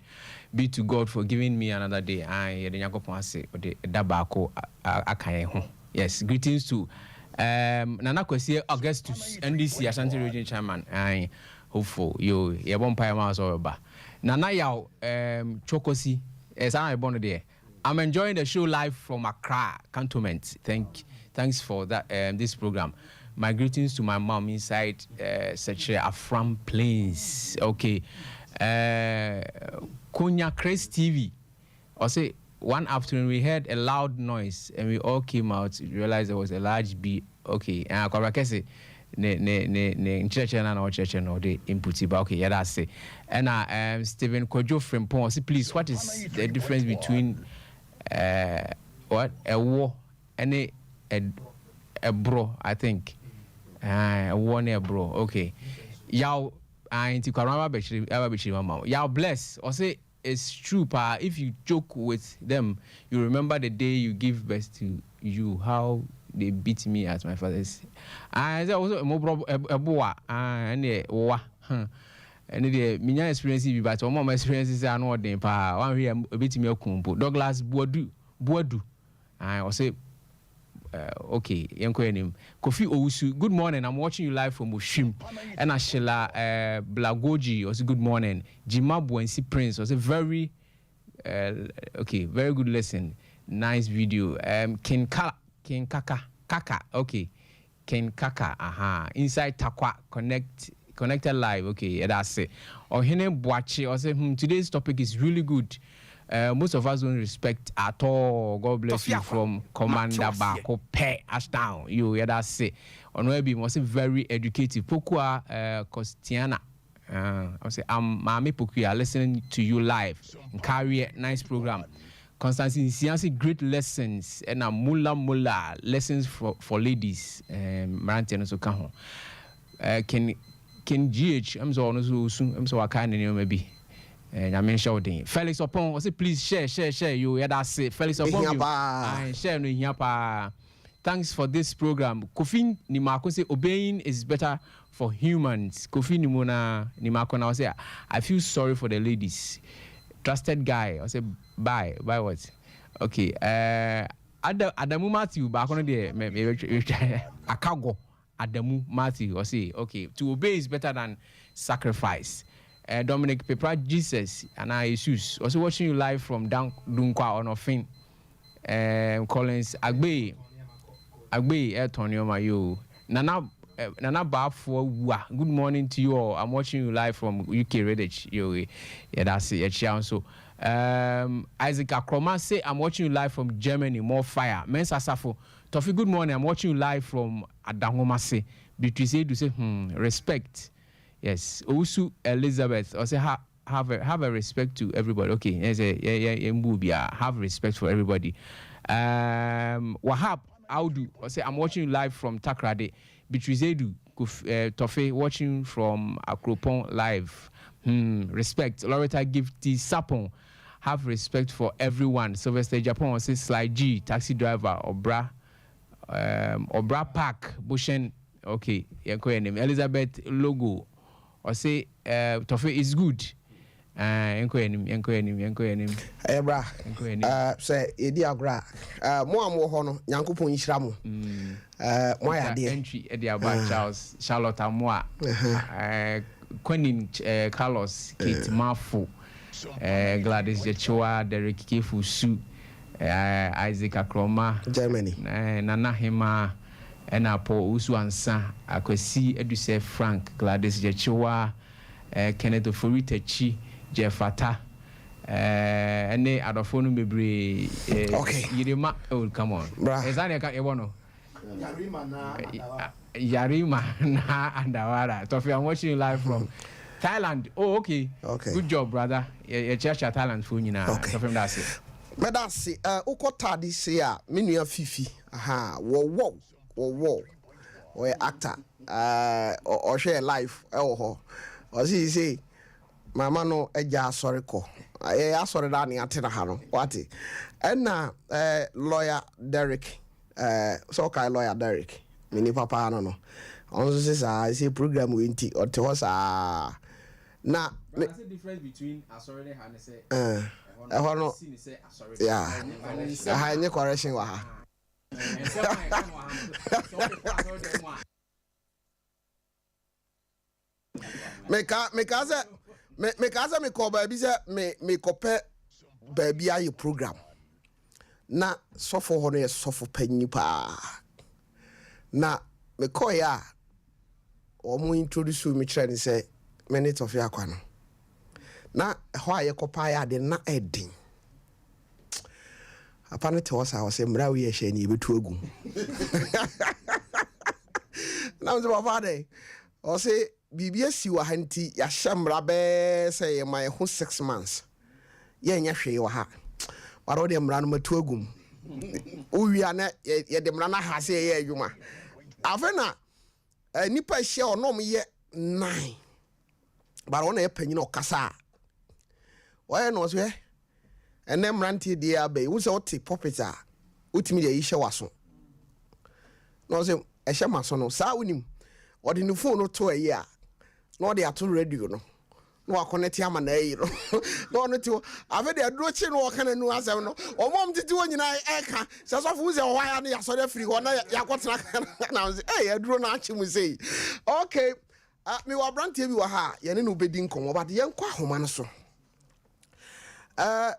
be to God for giving me another day. I the Yakopon say or the dabako akaye ho. Yes, greetings to Nana Kwesi Augustus NDC Ashanti Region Chairman. I hopeful you bon pie mouse or ba. Nana yaw Chokosi as I born there. I'm enjoying the show live from Accra Cantonment. Thanks for that this program. My greetings to my mom inside such Afram Plains. Okay. Konya Chris TV. I say one afternoon we heard a loud noise and we all came out, realized there was a large bee. Okay. And I say ne church no the input ba okay, yeah, that's it. And Stephen Kojo Frimpong say please, what is the difference between what a war and a bro, I think a war near bro. Okay, y'all into Karama Bechi mama. Y'all bless or say it's true, pa. If you joke with them, you remember the day you give birth to you, how they beat me at my father's. I said also a boa and a wa. And the minya experience be but one more experiences are no den pa one here a bit me okumpo Douglas Boadu I will say okay yenko enim Kofi Owusu good morning, I'm watching you live from Oshim. And Ashela Blagoji also good morning. Jima Buensi Prince was a very okay, very good lesson, nice video. Ken Kaka okay, Ken Kaka inside Takwa connected live. Okay, that's it. Or Hene Boache or say today's topic is really good. Most of us don't respect at all. God bless you from Commander Bako Pe Ashdown. You that's it. On Webby was very educative. Pokua Costiana. I say Mami Pokuya listening to you live. Carry nice program. Constantine Siansi great lessons and a mula lessons for ladies. Marantino so come Can GH I'm so I can't maybe. And I mentioned it. Felix Upon, I say please share. You yeah, that's it. Felix Upon, you share no here. Thanks for this program. Kofi Nimako say obeying is better for humans. Kofi Nimako now say I feel sorry for the ladies. Trusted guy. I say bye what? Okay. Adamu Matthew back on there. Akago. Adamu Matthew. I say okay. To obey is better than sacrifice. Dominic Pepra Jesus and I Jesus also watching you live from Dunkwa on Ofin. Collins Agbe Antonio Mayo Nana Bafo. Good morning to you all. I'm watching you live from UK Redditch. Yeah, that's it. So Isaac Akroma say, I'm watching you live from Germany. More fire. Mensa Safo. Tofi, good morning. I'm watching you live from Adangomase. Beatrice to say, respect. Yes. Usu Elizabeth. I say, have a respect to everybody. Okay. Have respect for everybody. Wahab Audu. I say, I'm watching you live from Takrade. Beatrice Edu. Tofi, watching from Akropon live. Respect. Loretta Gifty Sapon. Have respect for everyone. Sylvester Japan says Sly G, taxi driver, Obra Park, Bushen. Okay, name. Elizabeth Logo. Or say Tofe is good. Yanko name. Bra. Say Edi Agra. Mo am wo ho no, Nyankopon yira mo. Mo ya de. Entry Edi Aba Charlotte Amoa. Quenin Carlos, Kate Mafu. Gladys Jechoa, Derek Kefu Su, Isaac Akroma, Germany, Nana Hema, and Apo Usu Ansa, Akwesi Eduse Frank, Gladys Jechoa, Kenneth Ofuritechi, Jeffata, and they are the phone memory. Okay, Yirima, oh, come on, is that a Ewano? Yarima na Andawara. Tofi, I'm watching you live from Thailand. Oh, okay. Good job, brother. Your church at Thailand for you now. Okay. Tofi, that's it. But that's it. Ukota this year, Minya Fifi. Aha, wo. Or actor. Or share life. Or see, say, Mama no eja sorry ko. Sorry that ni atena hano. Wati. And now, lawyer Derek. So kai lawyer Derek. Mini papa no. Also says I say program winti or to us na. What's the difference between assorted and say yeah. I any correction wa ha. Me kaza me ko baby say me kope baby ayi program. Na sofo ho no ye sofo panyi pa. Na me call ya omo introduce me trend say minute of Tofiakwa no na ho aye kopa ya de na edin apane te wasa wase mra we ye hye ni betu agum na mzo papa de o say bibia si wa hanti ya hyamra be say ye my ho 6 months ye nya hwe wa ha waro de mra no matu agum uwia na ye de mra na ha say ye adwuma afena nipa hye onom ye 9 but ona ye panyin okasa why no so and them ranty dia be wo se oti popita utimi de hye waso no se ehye maso no sa unim odi ni phone no to ayi a no de ato radio no no connect ama na ayi no no ti ave de aduro chi no kana nu asem no omom titi wonyina eka se so fu se o ya na ya so de free ho na ya kwotena na say eh aduro na achi mu say okay me wa brantie bi wa ha ye ne no bedi nkomo but ye nkwa homa no so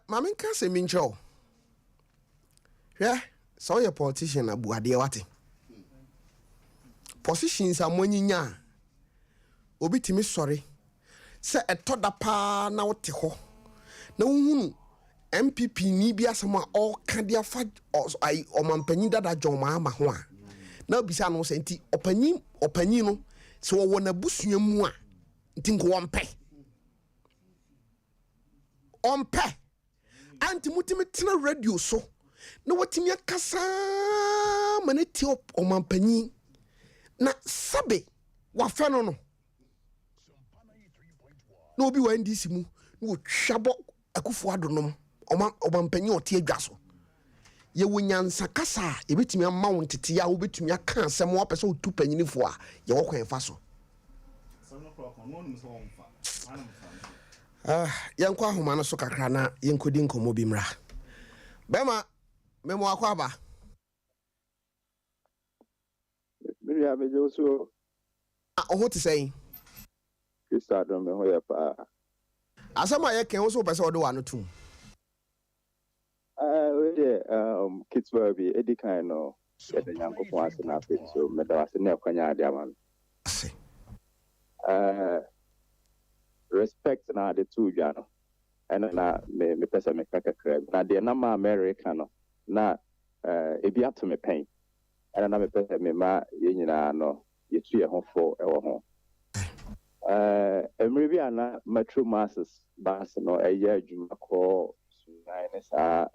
mama nka se mi ncho so ye politician abuade wate positions amonyinya obi timi sori se etoda pa na wote ho na uhunu MPP ni bi asema all ka dia fa ai omampanyin dada joma ama ho a na obisa no se nti opanyin no se wo na busua mu a nti nko ompe anti mutimi tena radio so na watimi akasa maneti omampanyin na sabe wa fa no no obi wa ndisi mu wo twabo akufo adonom omampanyin ote adwa so ye wonyansa kasa ebetimi ama wo ntete ya wo betumi aka asem wo pese otu panyinifo a ye wo kwen fa so yankwa ahoma no so kakra na yenkodi nkomo bi mra bema memo akwa aba Miri abejo so oho te sei Krista do me ho ya pa asama ye ken wo so pese odo wa no tum we de kitwa bi edi kan no ye de Nyankopon ase na afi so me da ase na kwanya ade aman respect na the two jano ɛna na mepɛ sɛ meka kakra na deɛ na ma America no na ebi ato me pɛn ɛna na mepɛ sɛ mema yɛn nyinaa no yɛtu yɛn ho fo ɛwɔ ho mmerɛ bi a na metro masses bus no ɛyɛ adwuma kɔ sunyan ne saa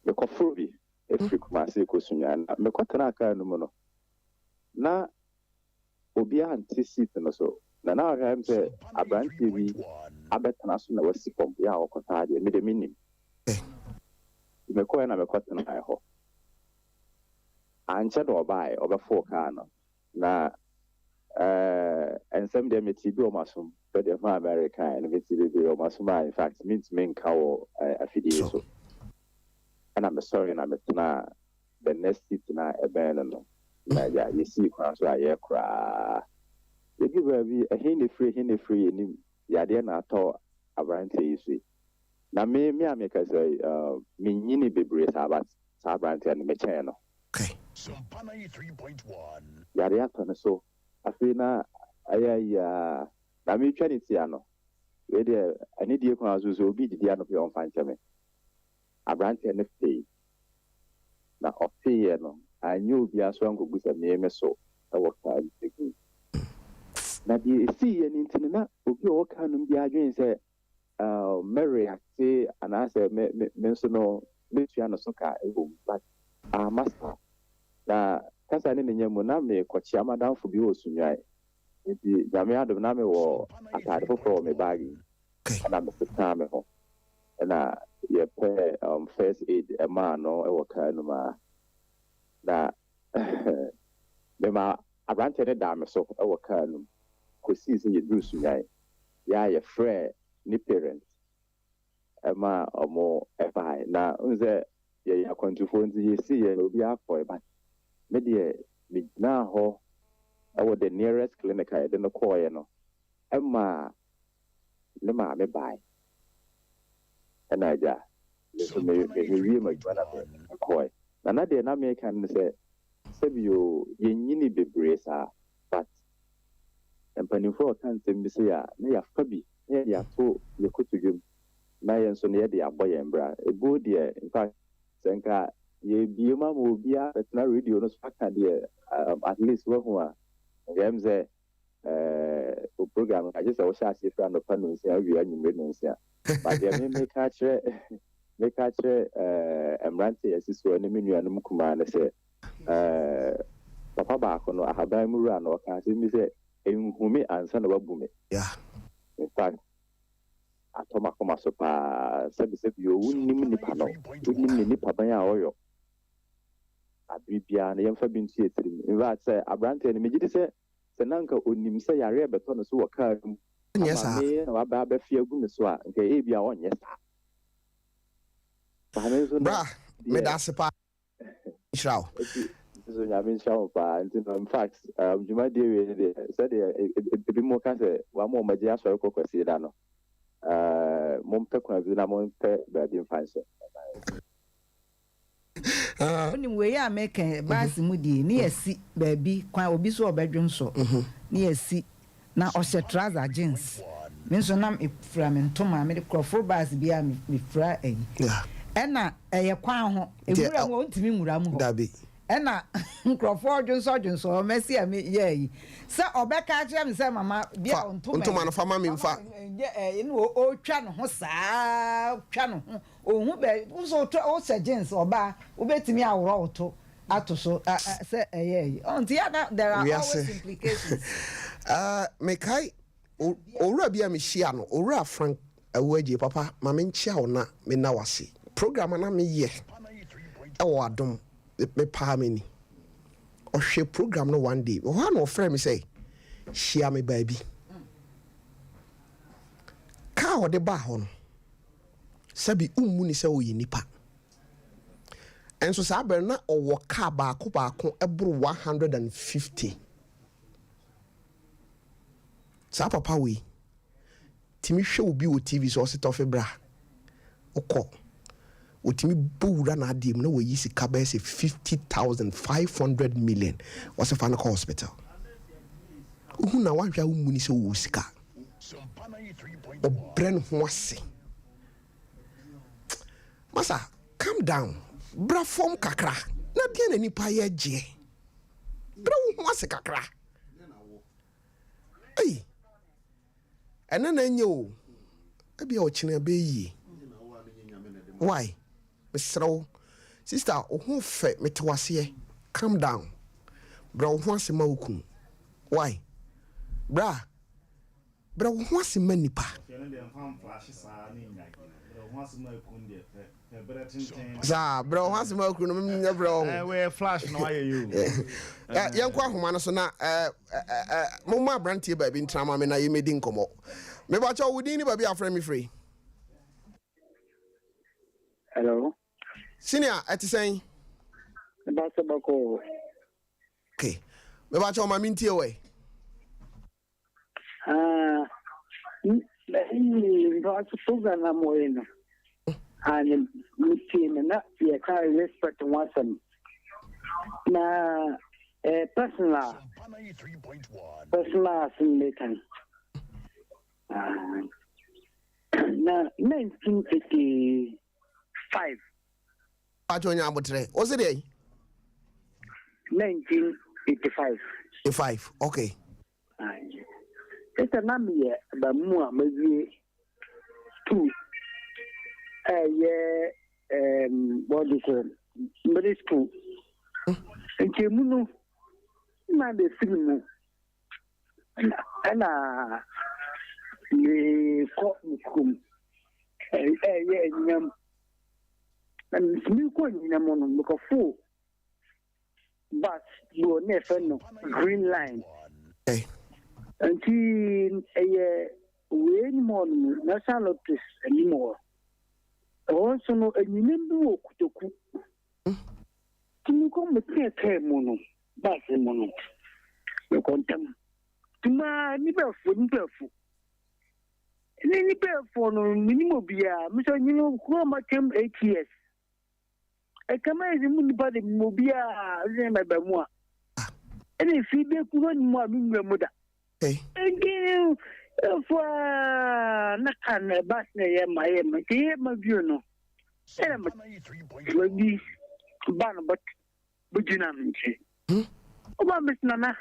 mekɔforo bi ɛfiri Kumasi kɔ sunyan na mekɔtena aka no mu no na obiara nte seat no so na na ɔhwɛ m sɛ aberanteɛ bi abɛtena so na wasi fam yɛ a ɔkɔtaa deɛ mede menim mekɔɛ na mekɔtena hɔ ankyɛ dɛ ɔbaeɛ ɔbɛfoo kaa no na nsɛm deɛ mete bi ɔmasom bɛdeɛ ma America no mete bi ɔmasom a in fact mentumi nka wɔ afidie so ɛna mesɔre na metena the next seat na ɛbɛn no na yɛsii kwan so a yɛ koraa yɛdi baabi ɛhe ne firi yɛnim yadeɛ na atɔ aberanteɛ yi so na me a meka sɛ menyini bebree saa aberanteɛ no mekyɛn no yadeɛ atɔ no so afei na ayɛ na metwa ne tia no wei deɛ ɛne die kwan so sɛ obi didi ano pɛ ɔmfa nkyɛ me aberanteɛ no fei na ɔfeeɛ no anyɛ obiara so ankɔgu sɛ meeme so ɛwɔ kaa nsɛgu na deɛ ɛsiiɛ no nti no na obi a ɔwɔ no bi adwene sɛ mɛreacte anaasɛ me nso no mɛtua no so ka ɛwɔ mu but amasa na kasa ne ne nya mu na mekɔkyea madamfo bi wɔ sunwae nti nyame adom na mewɔ atade foforɔ wɔ me baage na mesetaa me ho ɛna yɛpɛ first aid ɛmaa no ɛwɔ kaa no mu a na mema aberanteɛ no daa me so ɛwɔ kaa no mu kɔsii sɛ yɛduru sunwae yɛfrɛ ne parent ɛma ɔmo ɛbae na wohu sɛ yɛyɛ akwantufoɔ nti yɛsiiɛ na obi akɔe but me deɛ megyinaa hɔ ɛwɔ the nearest clinic a yɛde no kɔɔeɛ no ɛma ne maame bae ɛna agya nso mewie m'adwuma na mekɔe na deɛ na meka no sɛ sɛbio yɛnyini bebree saa but mpanimfoɔ ɔka nsɛm bi sɛ a na yɛafa bi na yɛde ato yɛkotodwam na yɛn nso no yɛde abɔ yɛn bra ɛbuo deɛ infact sɛ nka yɛbie ma obiara bɛtena radio no so aka deɛ at least wahu a yɛm sɛ o program agye sɛ wohyɛ aseɛ firi anɔpa no nsia awie anwummere no nsia but deɛ meka kyerɛ mmerante yɛsi soɔ ne me nuanom kumaa no sɛ papa baako no ahaban mu wura no ɔka asɛm bi sɛ ɛnhume ansa na wabu me in fact atɔ makoma so paa sɛbisɛbi wonnim nipa no wonim ne nipa ban a ɔyɔ abere biara na yɛmfa bi nto yɛtirim infact sɛ aberanteɛ no megye di sɛ na nka onim sɛ yare bɛtɔ no so wɔ kaa mu na waba abɛfie agu me so a nka ɛbi a ɔnyɛ saa bra meda ase paa nhyira wo so nyame nhyira wo paa nti no infact dwumadie wei ne deɛ sɛdeɛ ebi mu ka sɛ wama ɔmagye asɔre kɔkɔsie da no mompɛ kwan bi na mompɛ baabi mfa nhyɛ onim wei a meka baase mu die ne yɛsi baabi kwan obi so ɔbɛdwom so ne yɛsi na ɔhyɛ trouser jeans me nso na mefira me ntoma mede krɔforo baase bi a mefira ayi ɛna ɛyɛ kwan ho ewura mu ɔntumi nwura mu hɔ ɛna nkrɔfoɔ dwonsɔ ɔmɛsi a yɛ yi sɛ ɔbɛka kyerɛ me sɛ mama bia ntoma no fama me mfa ne ɔtwa ne ho saa twa ne ho ɔhu bɛ wosɛ wohyɛ jeans ɔbaa wobɛtumi aworɔ wo to ato so sɛ ɛyɛ yi nti yɛna there are always implications mekai owura bi a mehyia no owura frank awuagye papa ma menkyia wo na mena wase program na meyɛ ɛwɔ adom me paa mani ɔhwɛ program no one day ɔhɔ na ɔfrɛ me sɛ hyia me baabi kaa ɔde baa hɔ no sɛbi ummu ni sɛ ɔyɛ nipa ɛnso saa bɛrɛ na ɔwɔ kaa baako ɛboro 150 saa papa wei timi hwɛ obi wɔ TV so ɔse tɔfe bra ɔkɔ otimi bowura na adim na wɔyi sika bɛyɛ sɛ 50,500 million wɔsɛ fa no kɔ hospital wohu na wahwɛ wo mu ni sɛ wɔ sika Obren Hwasi. Masa, calm down. Bra form kakra. Na dia ni pa ye je. Bra Hwasi kakra. Hey. Ena na nye o. Ebi o chine be yi. Why? Misro. Sister, who fe metwase. Calm down. Bra Hwasi ma ukun. Why? Bra Hwasi ma nipa. Sa bro Hwasi ma ukun no bro. We flash no aye you. Yankwa homa no so na mo ma brantie ba bi ntrama me na ye medi nkomo. Me ba cha wudi ni ba bi afra me free. Hello. Senior etisan. About Sabako. Okay. Me ba cha o ma mintie we. But program I'm in. And meeting na ya carry respect one some. Na personal simulation. Na 1985. Ajonya abotre. O se dey? 1985. 85. Okay. It's a name but more maybe two. What is it? Middle school. And Kemuno, not the film. And the courtroom. And it's going in a mono look of four. But you never know. Green line. Hey. Until way more national anymore. Also, no, and you never walk to cook. Can you come with care mono? That's a mono. You contempt. To my neighbor for neighbor. Any pair for no minimum beer, Mr. You know, who might come 8 years. I come as a moon body mobia, my Bamoa. And if you be one more, your mother. Again, for Nakan, Basney, my view, no. Will be ban, but you know, oh, Miss Nana,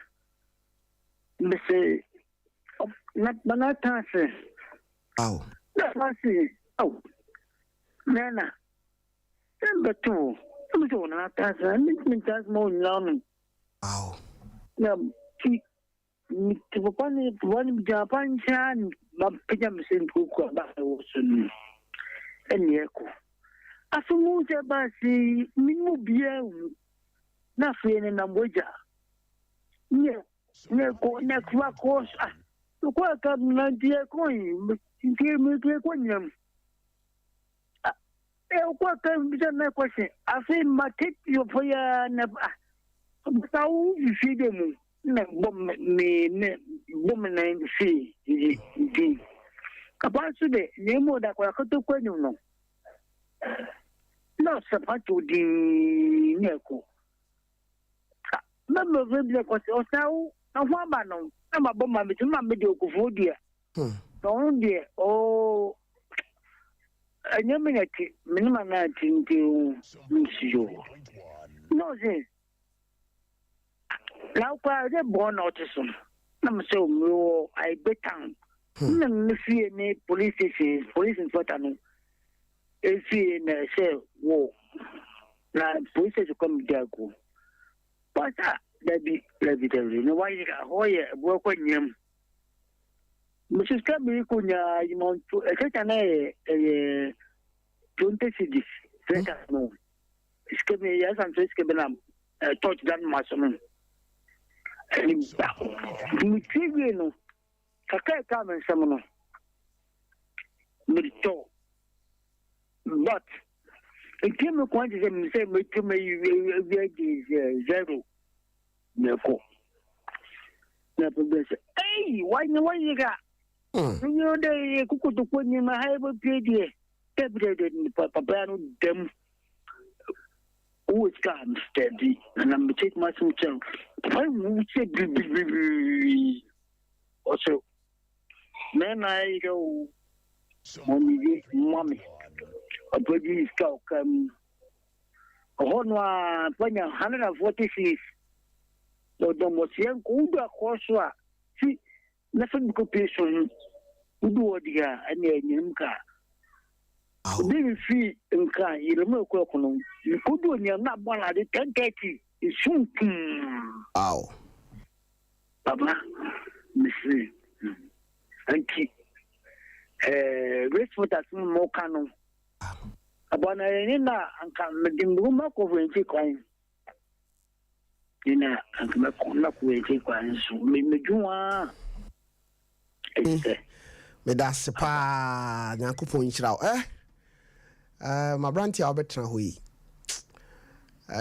Miss, not Banata. Oh, that's what I say. Oh, Nana, number two, I'm going to ask, and it means that's more long. Oh, now, one Japan chan, but pajamas in Puka Bason. And Yako. I suppose about the Minu Beer, nothing in a wager. Yeah, next course. To work up 90 coin, but in came with a coin. What can be the question? I say, my take you for your never. But how you see them? Woman and see indeed. About today, Nemo that were cut to question. Not support to the Neko. Member of the question, now, one man, I'm a bomber between my medical food, dear. No, dear, oh, I never met minimum 19 to you. No, then. Now, they're born autism. I'm so I bet town. See any police station, police enforcement. If you say, whoa, now police to come there. But that be legendary. No, why you got Hoya work on him? Mrs. Cabby, you want to a certain 20 cities. No, it's coming, yes, I'm just giving them a touch that much. Mitigeno, Kaka come and summon. But it came a quantity and say, make to me zero. Therefore, hey, why no you got? You know, they could to put in my high pay, separated in the papa them. Always come steady, and I'm take my son. I would say, also, Men I go money, mommy. A pretty stock. Honwa, 146. So the most young Kuda Korswa. See, nothing could pay so. Udu dia ane nyimka. Udu fi nka yiremo kwakono. Kudu nya na bwana de 10:30 isun. Aw. Papa, Missy. Anki. Grateful that mo kanu. Abana nina anka medimbu ko venchi kwan. Nina anka makona ko venchi kwan so mejuwa. Me da sepa nyankopon nchira my branti a obetra ho yi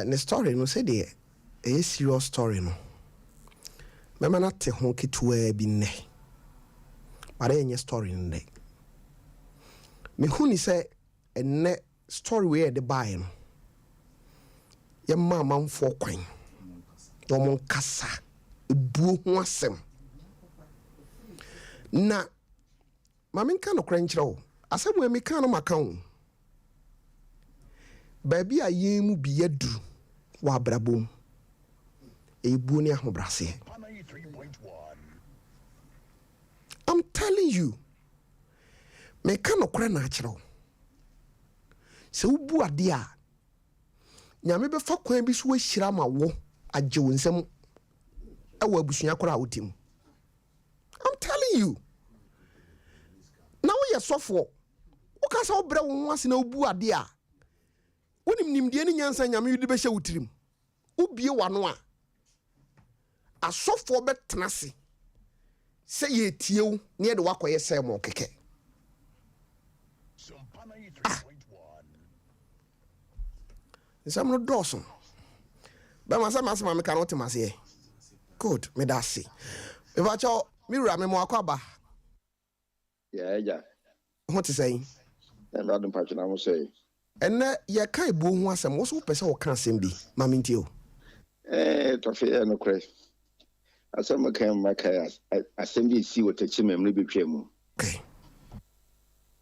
ne story no say de a serious story no me mana te ho ketua bi ne bare enye story ne me hu ni say enne story we de buy no ye mamamfo kwan do mon kasa ebuo ho asem na maminka no kranchira o asemu emika no maka o baabi a yemu bi yaduru wa brabom ebu ni ahobrase. I'm telling you meka no kra na akira o se ubu ade a nyame be fa kwan bi so ahira ma wo agye wo nsem ewo abusua kra wotim. I'm telling you. Now we are sofo. Uka sa obra wo ase na obu ade a. Wonim nimde ni nyansa nyame yudi be hye wutirim. Ubie wano a. Asofo betena se. Se ye tiew na ye de wakoye se mo keke. Sompa 93.1. Nsamno doso. Ba masama me kan otimase. Good, me da se. Me ba cho Mira me mo akwaba. Yeah. What is saying? And Adam Patron, I will say. And ye kai bo ho asem wo so pese wo kan asem bi maminti o. Tofiakwa no kre. Asem kan maka asem bi si wo techi memre bi twemu. Okay.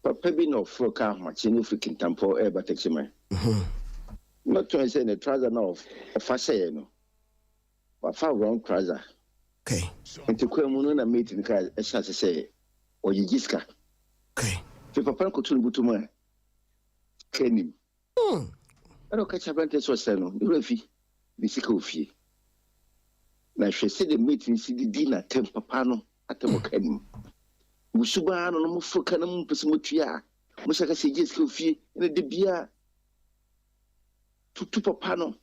Papa bi no fro ka machi no freaking tampo ba techi man. Not to say the trouser no a fashion no. But far wrong trouser. Okay. Nti kwemu no na meeting ka e chance say oyigiska. Okay. Fi papa ko tunu butu mu kenim. Ano ka chabante so se no, ni fi bisika ofie. Na hwese the meeting si di na tem papa no atemo kenim. Musuba no mo foka na mo pese motua. Mo saka se gisika ofie na de bia tutu papa no.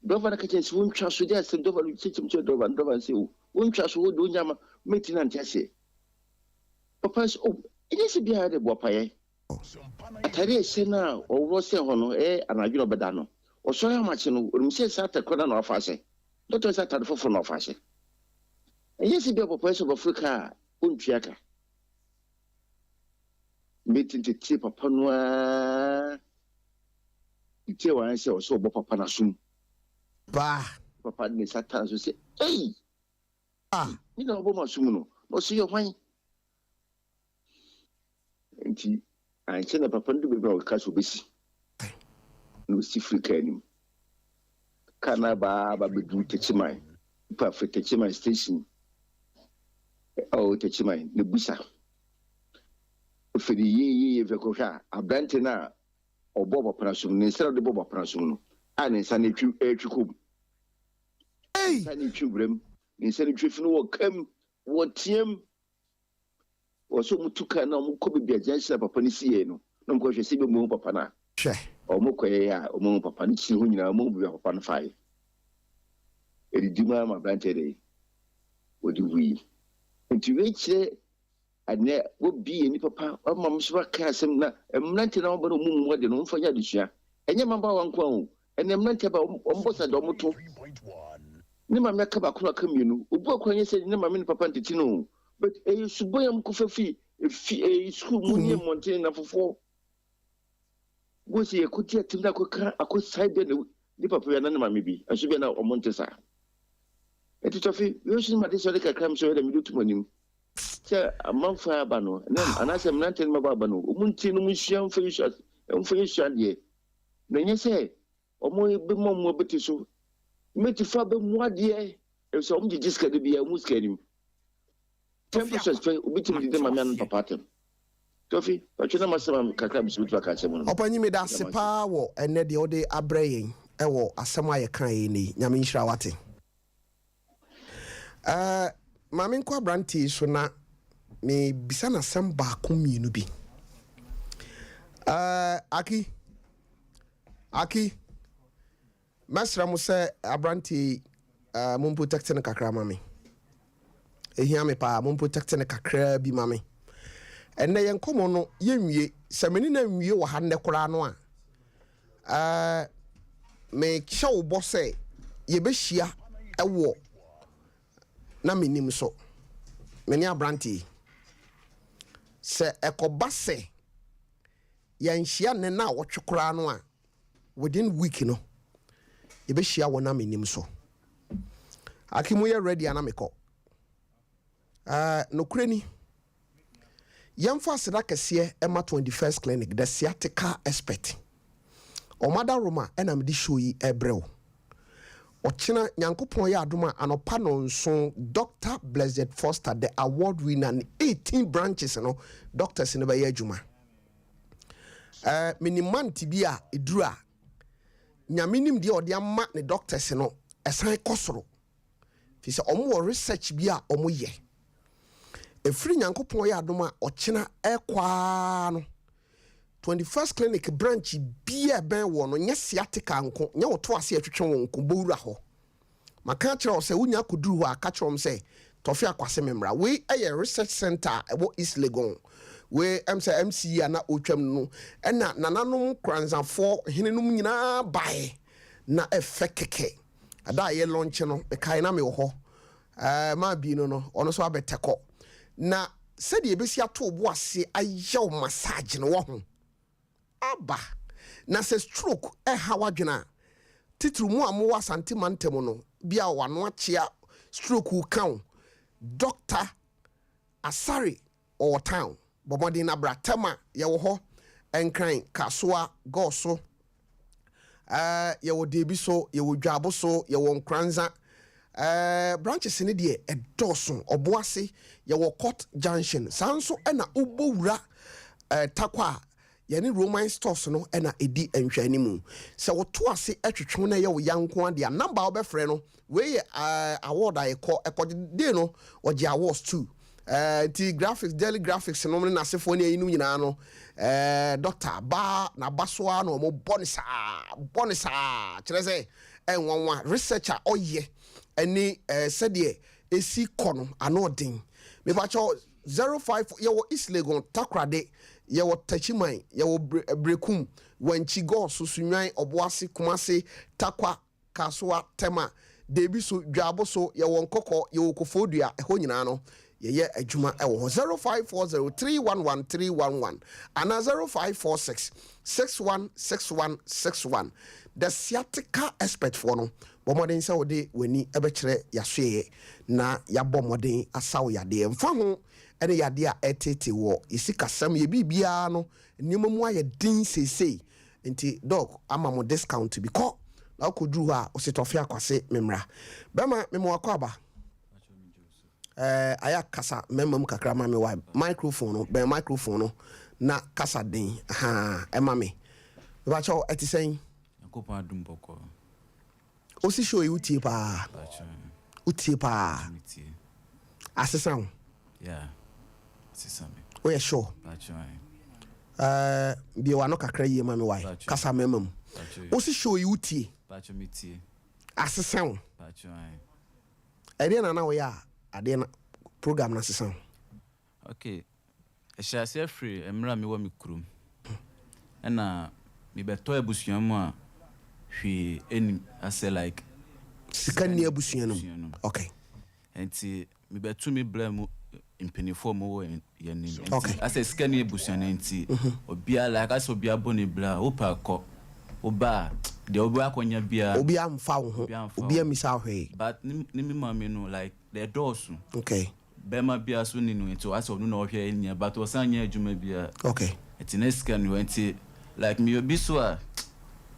Dova na ka chensi won twa so dia se dova lu chichim che dova se o. Won twa so wo do nyama meeting na ntiase. Papa so it is be had a bopaye. Atari se na owo se ho no anadwo obeda no. O so ya machi no orumse sata koda na ofase. Doctor sata fofo na ofase. Yes be papa so Africa ontuaka. Meeting to tip papa no a tie wan se o so obo papa na sum. Ba Papa ni sata so say hey ni na obo ma sum no. O so yo hwan nti anche na papa ndu bebe o kaso besi no si frika anim kana ba bedu techimai pa fe techimai station o techimai ne busa ofedi ye veko hwa abrante na obo operation ne sera de bobo operation no a ne nsa na etwikom nsa ne twibrem ne nsa ne twifino wo kam wo tiem so mutuka na mu ko bibia jansi papa ni sie no na mu ko hwese be mu papa na hwe o mu ko ye a o mu papa ni chi ho nyina mu bibia papa na fai eri dima ma brante de odi wi nti we kire ane wo bi ni papa o ma mu so ka asem na emnante na obo no mu mu de no mfa nya desua enye mamba wanko an ene emnante ba o mbosa do moto ni ma meka ba kono kamienu obu akwanye se ni ma me ni papa ntiti no. But suboyam kufafi fi school munye mountain na fofo wo se yakoti atimda koka akosaibe ne papa ya na mama bi asube na omonte sa eti tofi yo shi ma de so de kakram so de mi dutu monim sɛ amanfo aba no anaasɛ mmerante no maba no ɔmunti no muhyia mfiri deɛ na nyɛ sɛ ɔmo bɛma ɔmo bɛte so mɛtifa bɛmu adeɛ ɛsɛ ɔmo gyegye sika de bia mu sika nim 10% fɛ obɛtumi dede ma me ano papa atam Tofi patwɛ na masɛm kakra bisibiti aka kyɛ mu no ɔpanyi me da ase paa wɔ ɛnɛ deɛ wode abrɛ yɛn ɛwɔ asɛm a yɛka yɛ ni nyame nhyira wate maame nkɔ aberante so na mebisa na asɛm baako mmienu bi aki mɛsrɛ mo sɛ aberante mo protect no kakra ma me ɛhia me paa mo protect no kakra bi ma me ɛnɛ yɛn kɔmɔ no yɛnwie sɛ meni na nwie wɔ ha nnɛ koraa no a mekyɛ wo bɔ sɛ yɛbɛhyia ɛwɔ na menim so mene aberante sɛ ɛkɔba sɛ yɛnhyia nnɛ na a wɔtwe koraa no a within week no yɛbɛhyia wɔ na menim so akimu yɛ ready ana mekɔ nokorɛ ni yɛmfa aseda kɛseɛ ɛma 21st clinic the sciatica expert ɔmada roma ɛna mede show yi ɛbrɛw ɔkyena nyankopɔn yɛ adom a anɔpa no nso Dr. Blessed Foster the award winner ne 18 branches no doctors no bɛyɛ adwuma minimanti bi a ɛduru a nyame nim deɛ ɔde ama ne doctors no ɛsan kɔ soro fi sɛ ɔmo wɔ research bi a ɔmo yɛ ɛfiri nyankopɔn yɛ adom a ɔkyena ɛkwaa no 21st clinic branch bia bɛn wɔ no nyɛ sciatica nko nyɛ wɔto ase atwetwe wɔn nko bɔwura hɔ maka kyerɛ wo sɛ wonya kɔduru hɔ a ka kyerɛ m sɛ Tofiakwa se memra wei ɛyɛ research center ɛwɔ East Legon wei sɛ MCE a na ɔtwam no ɛna nananom kransafoɔ henenom nyinaa bae na ɛfɛ kɛkɛ ada a yɛ lɔnkye no mekae na mewɔ hɔ maa bi no ɔno so abɛtɛkɔ na sɛdeɛ ɛbɛsi ato bo ase ayɛw massage no wɔ ho aba na sɛ stroke ɛha wadwene a titiri mu a mowɔ asante mantam no bia wano akyea stroke wo ka Dr. Asare ɔwɔ town bɔmmɔden na bratama yɛwɔ hɔ ɛnkran kasoa gɔɔso yɛwɔ debi so yɛwɔ dwabo so yɛwɔ nkranza branches ne deɛ ɛdɔɔso ɔboase yɛwɔ court junction saa nso ɛna wobɔwura takwa a yɛne Roman stores no ɛna ɛdi nhwɛni mu sɛ woto ase atwetwe no yɛ wo yanko ade a number wobɛfrɛ no wei yɛ award a ɛkɔde no ɔgye awards too ti graphics daily graphics no ne n'asefoɔ ne ayinum nyinaa no doctor ba na basoa no ɔmo bɔ ne saa kyerɛ sɛ ɛnwanwa researcher ɔyɛ ɛne sɛdeɛ esi kɔ no ano ɔden mebakyɛw 05 yɛwɔ East Legon takrade yɛwɔ tachiman yɛwɔ brekum wanchi gɔɔso sunwan ɔboase kumase takwa kasoa tema debi so dwabo so yɛwɔ nkɔkɔ yɛwɔ kofodua ɛhɔ nyinaa no yɛyɛ adwuma ɛwɔ hɔ 0540311311 ana 0546616161 the sciatica expert for no bɔmmɔden sɛ wode w'ani ɛbɛkyerɛ yɛasoeɛ na yɛabɔ mmɔden asaw yadeɛ mfa ho ɛne yadeɛ a ɛtete wɔ yɛsi kasɛm yɛ biribiara no nneɛma mu ayɛ den seesei nti dog ama mo discount bi kɔ na wokɔduru hɔ a ɔse Tofiakwa se memra bɛma memowakɔ aba aya kasa memam kakra ma me wa microphone no ben microphone no na kasa den ema me ba cho eti sen yakopa adum boko o si show utie pa asesa yeah asesa me o ye show ba cho bi wa no kakra yie ma me wa kasa memam o si show utie ba cho metie asesa ba cho ere na wo ya ade na program na sesa okay ehia free emra me wa me krum na me beto abusuan mu a hwe eni ase like sikani abusuan no okay enti me beto me blame impenifo mo yanim okay ase sikani abusuan enti obia like ase obia boni bla opa ko oba de obi akonya bia obi amfa wo ho obi amisa hwe but ni me mama no like the doors okay bema bia so ni no into as of no hwe nya but osanya adwuma bia okay it next can you enti like me obi so a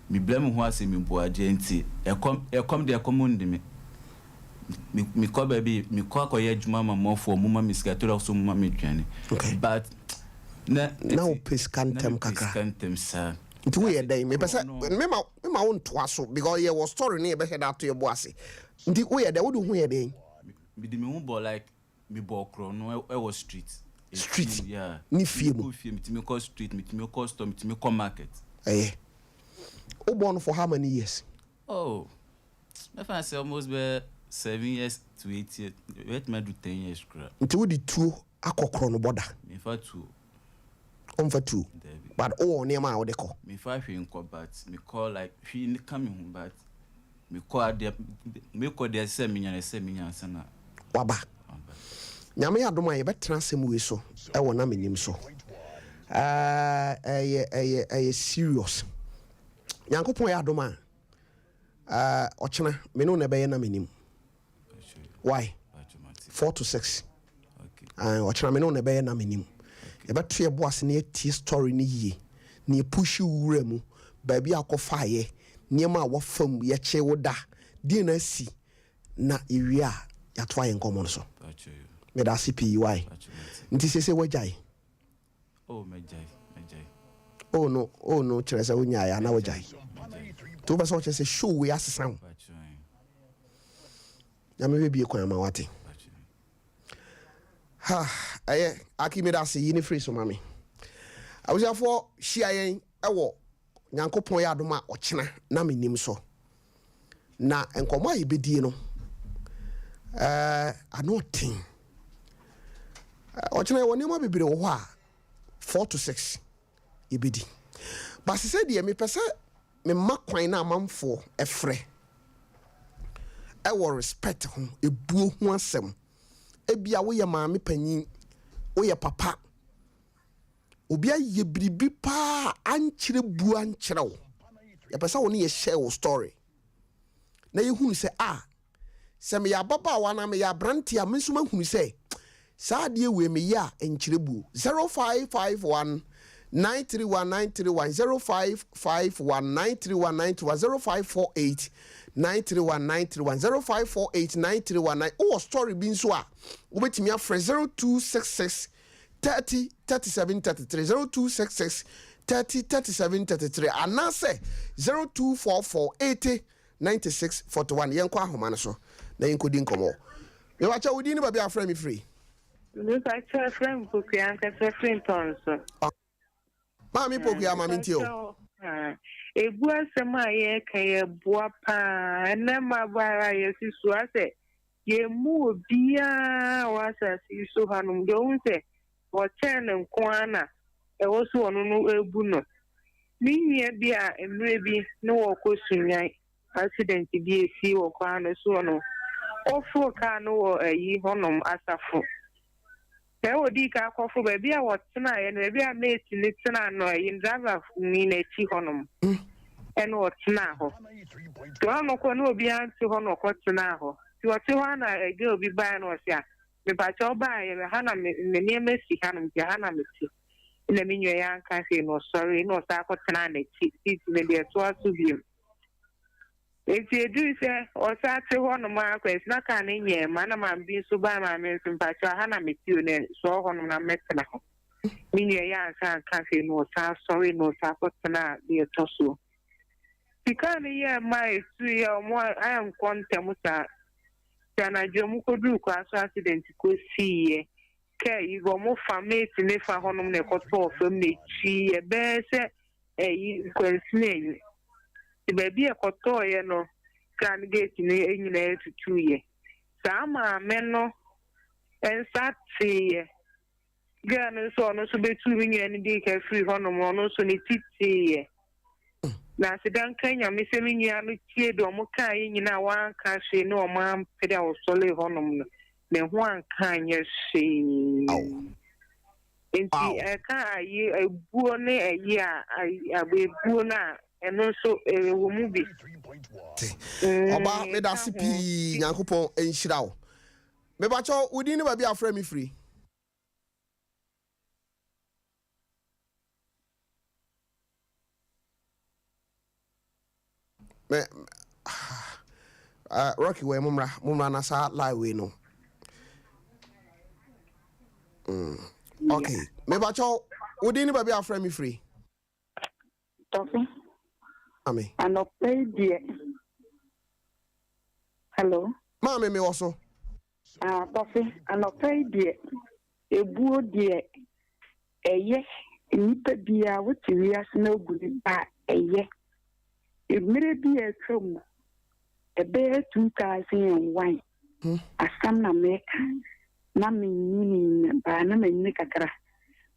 me blame ho ase me boaje enti e come de command me ko baby me ko akoye adwuma mamofo muma me skatora so muma me dwane but na pescantem kakra pescantem sa nti we dey me pese me ma won to aso because ye was story na e be head out to your boase nti we dey wo do hu ye dey me di me hu bo like me bo kro no e was street yeah ni fie mu me call street me call store me call market o born for how many years oh me fan say almost be 7 years to 8 years wait me do 10 years kra nti wo di two akokro no border me fa two on for two but all near my what me fa hwe but me call like hwe coming home but me call there say me nya sana waba nyame adoma ye betra sem we so e wona menim so serious yankopon ya adoma ochena me no na be ye na menim why 4 to 6 okay ochena me no na be ye na menim ye beto ye boas na ye story ni yie na ye push wura mu ba bi akofa ye niema wo fam ye che woda die na si na ewia ya to ayen komo so me da CPY nti sese wajai oh mejai oh no chere se wonya ya na wajai to ba so chere se show we asesam ya me bie kwan ma wate ha aye akimi da se yini free so mami awusiafo hia yen ewo nyankopon ya adoma ochena na menim so na enkomo ayi bedie no anotin ochena woni ma bibire wo a 4 to 6 ibedi ba se said ye me pese me makwan na amamfo efre ewo respect ho ebuo ho asem ebia wo ye maame panyin wo ye papa obi aye bribi pa ankyere bu ankyere wo ye pese wo ne ye share wo story na ye hunu se se me ya baba wa na me ya branti a mensuma hunu se saa de we me ya enkyere bu 0551 931 0551 0548 931 oh story bin so a obetimi afre 0266 30 37 33 0266 30 37 33 anase 0244 80 96 41 yenko ahoma ne so na yenko di nkomo me wacha wodi ni ba bia afre me free me wacha frame Fakye ka frame tonso Mami Fakye mami ntio ebu asema ye ka ye boa pa na mabara ye sisu ase ye mu obia wasa sisu hanum de unse wo chen nkwana e wo so onu no ebu no minye bia emre bi no wo kosunyan accident bi esi wo kwana so no ofu ka no wo ayi honum asafo e wodi ka akofo ba bia wo tena ye na bia mate ni tena no yin driver ni na chi honum eno wo tena ho to no ko no obi anti ho no ko tena ho ti wo ti ho na ege obi ba no sia me ba cho ba ye ha na me ne mesi hanum ti ha na me ti na mi nwe ya nka se no sorry no sa ko tena na chi ti me de to asu bi eti edu se o sa ti ho no ma kwes na ka na nye ma na ma bi so ba ma me simpa cho ha na me ti o ne so ho no na metna ho mi nwe ya nka se no sa sorry no sa ko tena de to so tikani ye mai su ya mo ayam kontem sa kana jomu ko du ko aso accident ko siye ke igo mo famate ne fa honum ne ko to fam ne chi e be se yi kwensne ti be bi e ko to ye no kan gate ne enyina tutu ye sama me no ensati ye gana so no so betu mi nyani di ka free honum no so ne titi ye na sidan kanya me se mi nya no tie do mo kan yi nyina wan ka hwe no ma pede o sole honum no ne ho an kan ye hwe enti e ka yi ebuo ne eyi a abebuo na eno so wo mu bi oba me da sipi nyankopon enhyira wo Me bacho udi ni ba bi afra me free. Me Rocky we mumra na sa lie we no. Okay. Me bacho udi ni ba bi afra me free. Tofi. Ami. Anope die. Hello. Mama me also. Tofi, anope die. Ebuo die. Eye nipa bia wote wiase na ogudi ba eye. Emire bi etwam. Ebe 2001. Asam na meka. Na me nyini ba na me nyini kakra.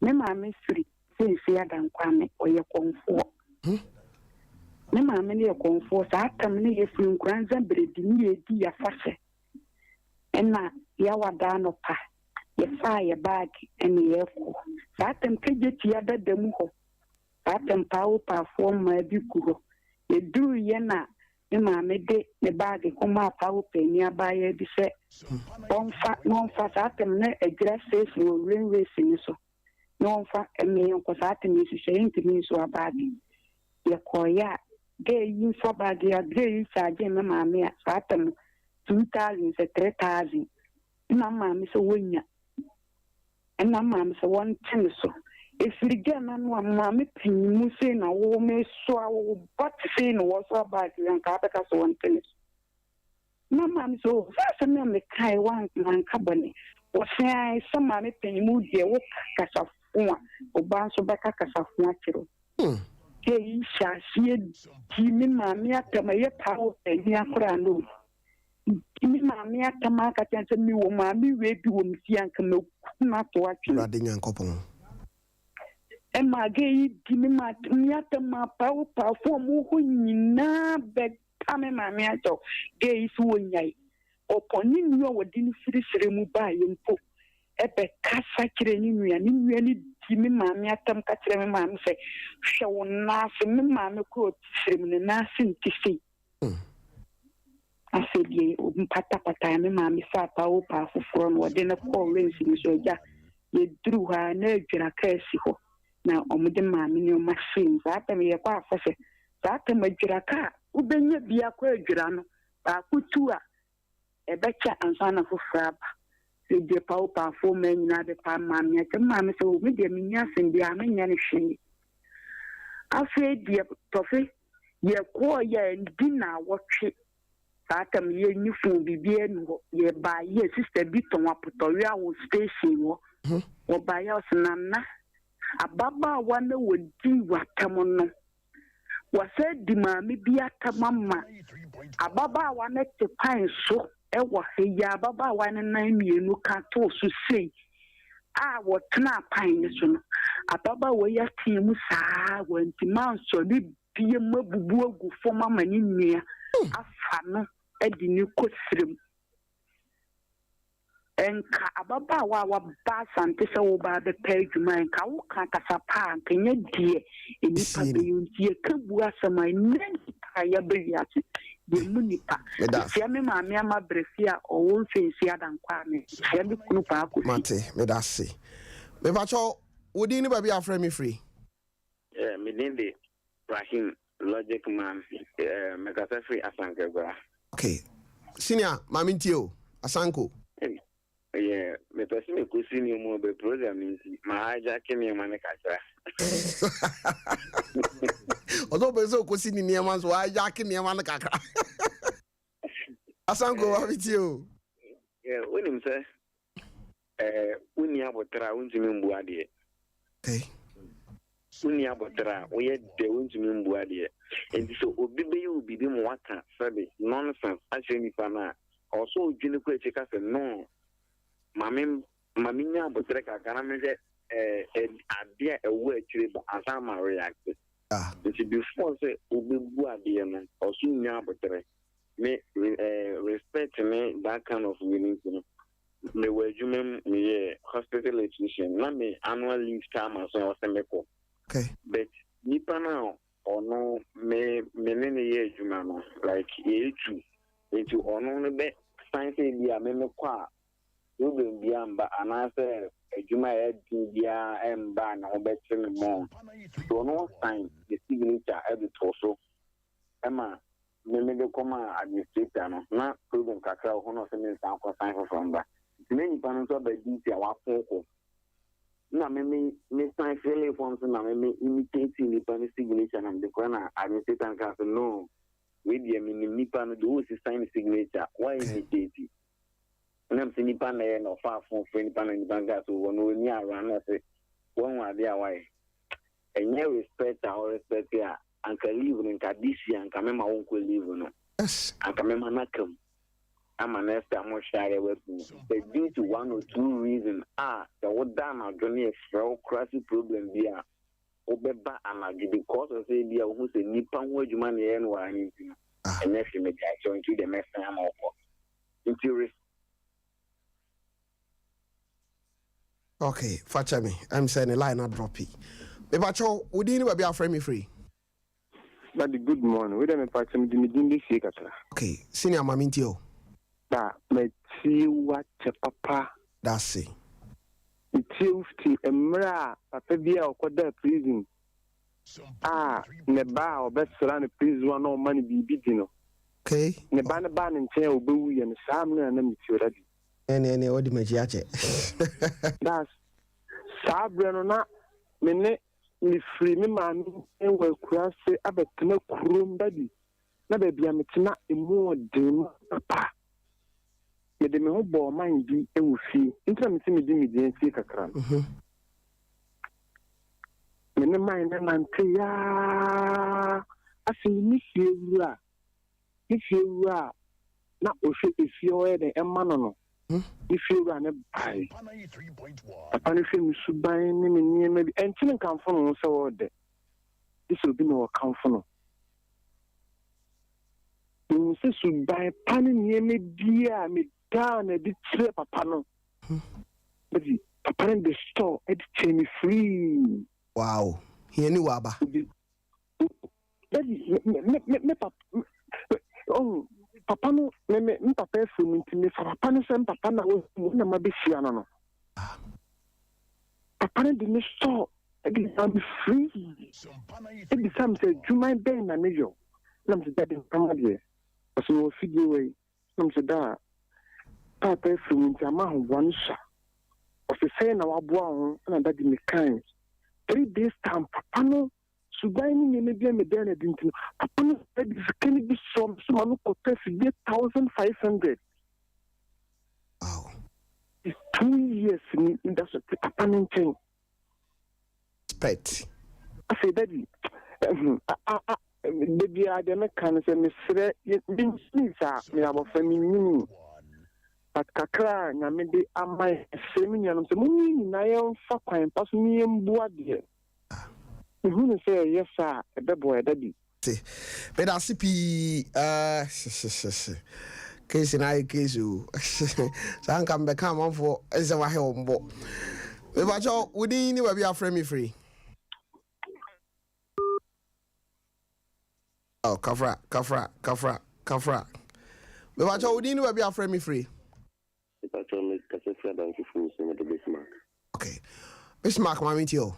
Me ma me free. Since adankwa me oye konfo. Me ma me ne konfo sa atam ne ye free nkranza bredi ni edi ya fase. Ena ya wada no pa. Ye fa ye bag ene ye ko. Sa atam keje ti ya dadam ho. Sa atam pawo pa fo ma bi kuro. Ye duru ye na me ma me de ne bag ko ma pawo pe ni abaye bi se. Onfa sa atam ne egira safe no railway ni so. No fa eme ko sa atam ni hye ntimi so abagi. Ye koya ge yin so bagi ya ge yin sa je me ma me sa atam 2000 se 3000. Na ma me so wonya. Na ma me so won tin so. Efirige na no ma me pinmu se na wo me so awo but se no wo so bagi yan ka beka so won tin. Na ma me so fa me kai wan man ka bane. Wo se ai so ma me pinmu de wo kasa fun o ba so beka kasa fun akiro. Ke yi shasie di mi ma me atama ye pawo pe ni akora no. Mi ma me atama ka tanse mi wo ma mi we bi wo mi fianka me na to atwi. Rade nyankopon. E ma ge yi di mi ma mi atama pawo pa fo mo ho nyina be ta me ma me ato ge yi so nyai. Oponi nua wodi ni firisire mu ba ye mpo. Ebe kasa kire ni nua ni di mi ma me atam ka kire mi ma me se hwe wo na se mi ma me ko tsire mi na se ntifi. Afedie mpata me ma me fa pawo pa foforo no de na call range ni so ja ye dru ha na adwira ka si ho na omode ma me no machine za ta me ye kwa afese za ta ma adwira ka ubenya bia kwa adwira no ba kutu a ebecha ansa na foforo ba se de pawo pa fo ma nyina de pa ma me ke ma me so me de me nya sen bia me nya ne hwe afedie Tofi ye ko ye ndina wotwe Satam ye nifu bibie no ye ba ye sister bi ton apotori a wo station wo wo ba ya osnamna ababa wa na wodi watam no wa se di maami bi atamama ababa wa na te pan so e wo heya ababa wa na nan mienu ka to so sei a wo tena pan ne so no ababa wo ya timu saa wo ntiman so bi bie mabubu agu fo mama ni nua afa no edi ni kosrim enka ababa wa ba sante se wo ba be pejuma enka wo ka kasa pa nkenya die enipa be yuntie kabu asama nani ka ya be yati de munipa sia me ma me ama brefia o wo mfensi adankwa me sia me kunu pa akọ mate me da se me ba cho wodi ni ba bi afra me free me ninde Rahim Logic Man me ka free asanke gwa. Okay. Senior, Mamintio, Asanko. Yeah, me pesi me kusini mo be program nti ma aja kemi mane kacha. Ozo be so kusini ni man so aja kemi mane kakra. Asanko Mamintio. Yeah, wonim se uni abotra untimi mbu ade. Okay. Uni abotra oye de untimi mbu ade. And so obi be you be dem waka sabe nonsense actually pana also dwene ko echeka se no mami nya abotre ka kana me je ade ewo akire ba asama react nti before say obi bu ade no also nya abotre me respect me that kind of winning me wajumem me hospital electrician na me annual leave time so o se me ko okay but nipa now ono me nene ye juma no like ye tu into ono no be science dia me kwa problem bi amba anaasɛ adwuma a yɛdi biara ɛmba na wɔbɛkyerɛ me mmɔ so no sign the signature ɛde to so ɛma me de kɔma administrator no na problem kakra wɔ hɔ na ɔsɛ me nsan kɔ sign foforɔ mba nti na nnipa no nso ɔbɛdi nti a wakɔkɔ na me sign filling forms na me imitate nnipa no signature na mede kɔ na administrator no ka sɛ no we deɛ menim nnipa no de wɔsi sign signature why imitate nam sɛ nipa na yɛ na ɔfa afofo nipa na nipa nka so wɔ no oni ara na sɛ wɔn ade a wayɛ ɛnyɛ respect a respect a anka leave no nka this year anka mema wɔn kɔ leave no anka mema nakam ama next time mo share with me but due to one or two reasons the woda na adwene efrɛ crazy problem bi a obɛba anagye because of say bi a wo sɛ nipa ho adwuma na yɛ no wa ani nti ɛnyɛ hwɛ me gya so into the next time ɔkɔ into okay, Fakye me. I'm saying a line not drop it. Mebacho, we didn't be afraid me free. But good morning. We don't Fakye me didn't see kata. Okay, senior mamintio. Da me see what papa. That's it. It's emra papa bia okoda prison. Ne ba obesra ne prison one no money bibi dino. Okay. Ne ba nchen obewu ye ne sam na me ti already. Any odi mejiache. That's sabrano na me free me ma me we kura se abetena kurom dadi na ba bia metena emu odem papa me de me ho bo man bi ewufi ntra me se me di me di ensi kakra me ne man na nante ya asi ni fiewura na ohwe efio e de emma no if you run a buy, upon if you should buy me, maybe and chilling come from so there. This will be no account for no. You say, should buy panning near me, dear, me down a bit trip upon. But upon the store, it's me free. Wow, he knew Abba. Oh. Papa no me papa from me papa no sem papa na wo na ma be fia no papa no de me store e be am free e be sam say juma ben na mejo na me da de papa de so wo fidi we na me da papa from me ama ho one sha o se say na wa boa ho na da de me kan 3 days time papa no Sudan ni me bien me den e dinti papa no e can be some no ko pay 1,500. Wow. It's 2 years in that papa no chain. Pet. I say daddy baby I dem kan say me sre bin sa me abo family but kakra na me de amai semi nyanom se munni na ye fa kwan pass mi mboa de who say yes sir the boy daddy but I see case na case o san come back come on for is a wahe ombo we ba jo we din ni we be aframe me free oh kafra we ba jo we din ni we be aframe me free okay Bismarck mami tio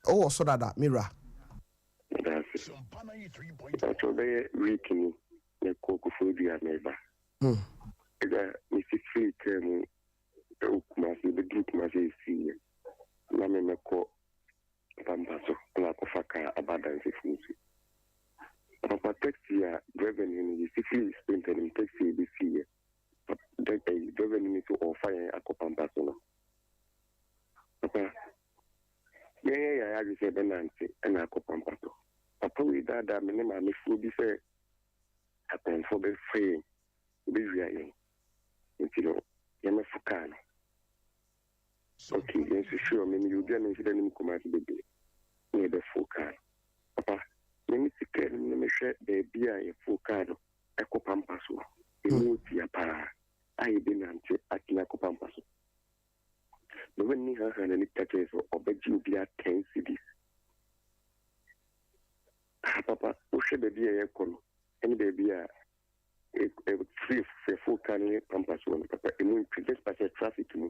oh so that mirror that's it week ni ne koko food ya neighbor ida mi si free term kuma si the group ma si si na me ko pambaso na ko faka abadan si fusi papa taxi ya revenue ni si free spend in taxi bi si the revenue ni to offer akopambaso no papa yeah I just said Nancy and akopambaso papa we that me ma me fu bi say happen for the free bi wi ayi you know ya me fukana okay yes sure me you get me say ni kuma baby me the fukana papa me ticket me share the bia e fukana akopambaso e mo ti apa ai bi Nancy akina akopambaso no when ni ha na ni take so obeji bia 10 cedis papa o she baby e kono any baby a free for full can campus one papa emu just pass traffic mu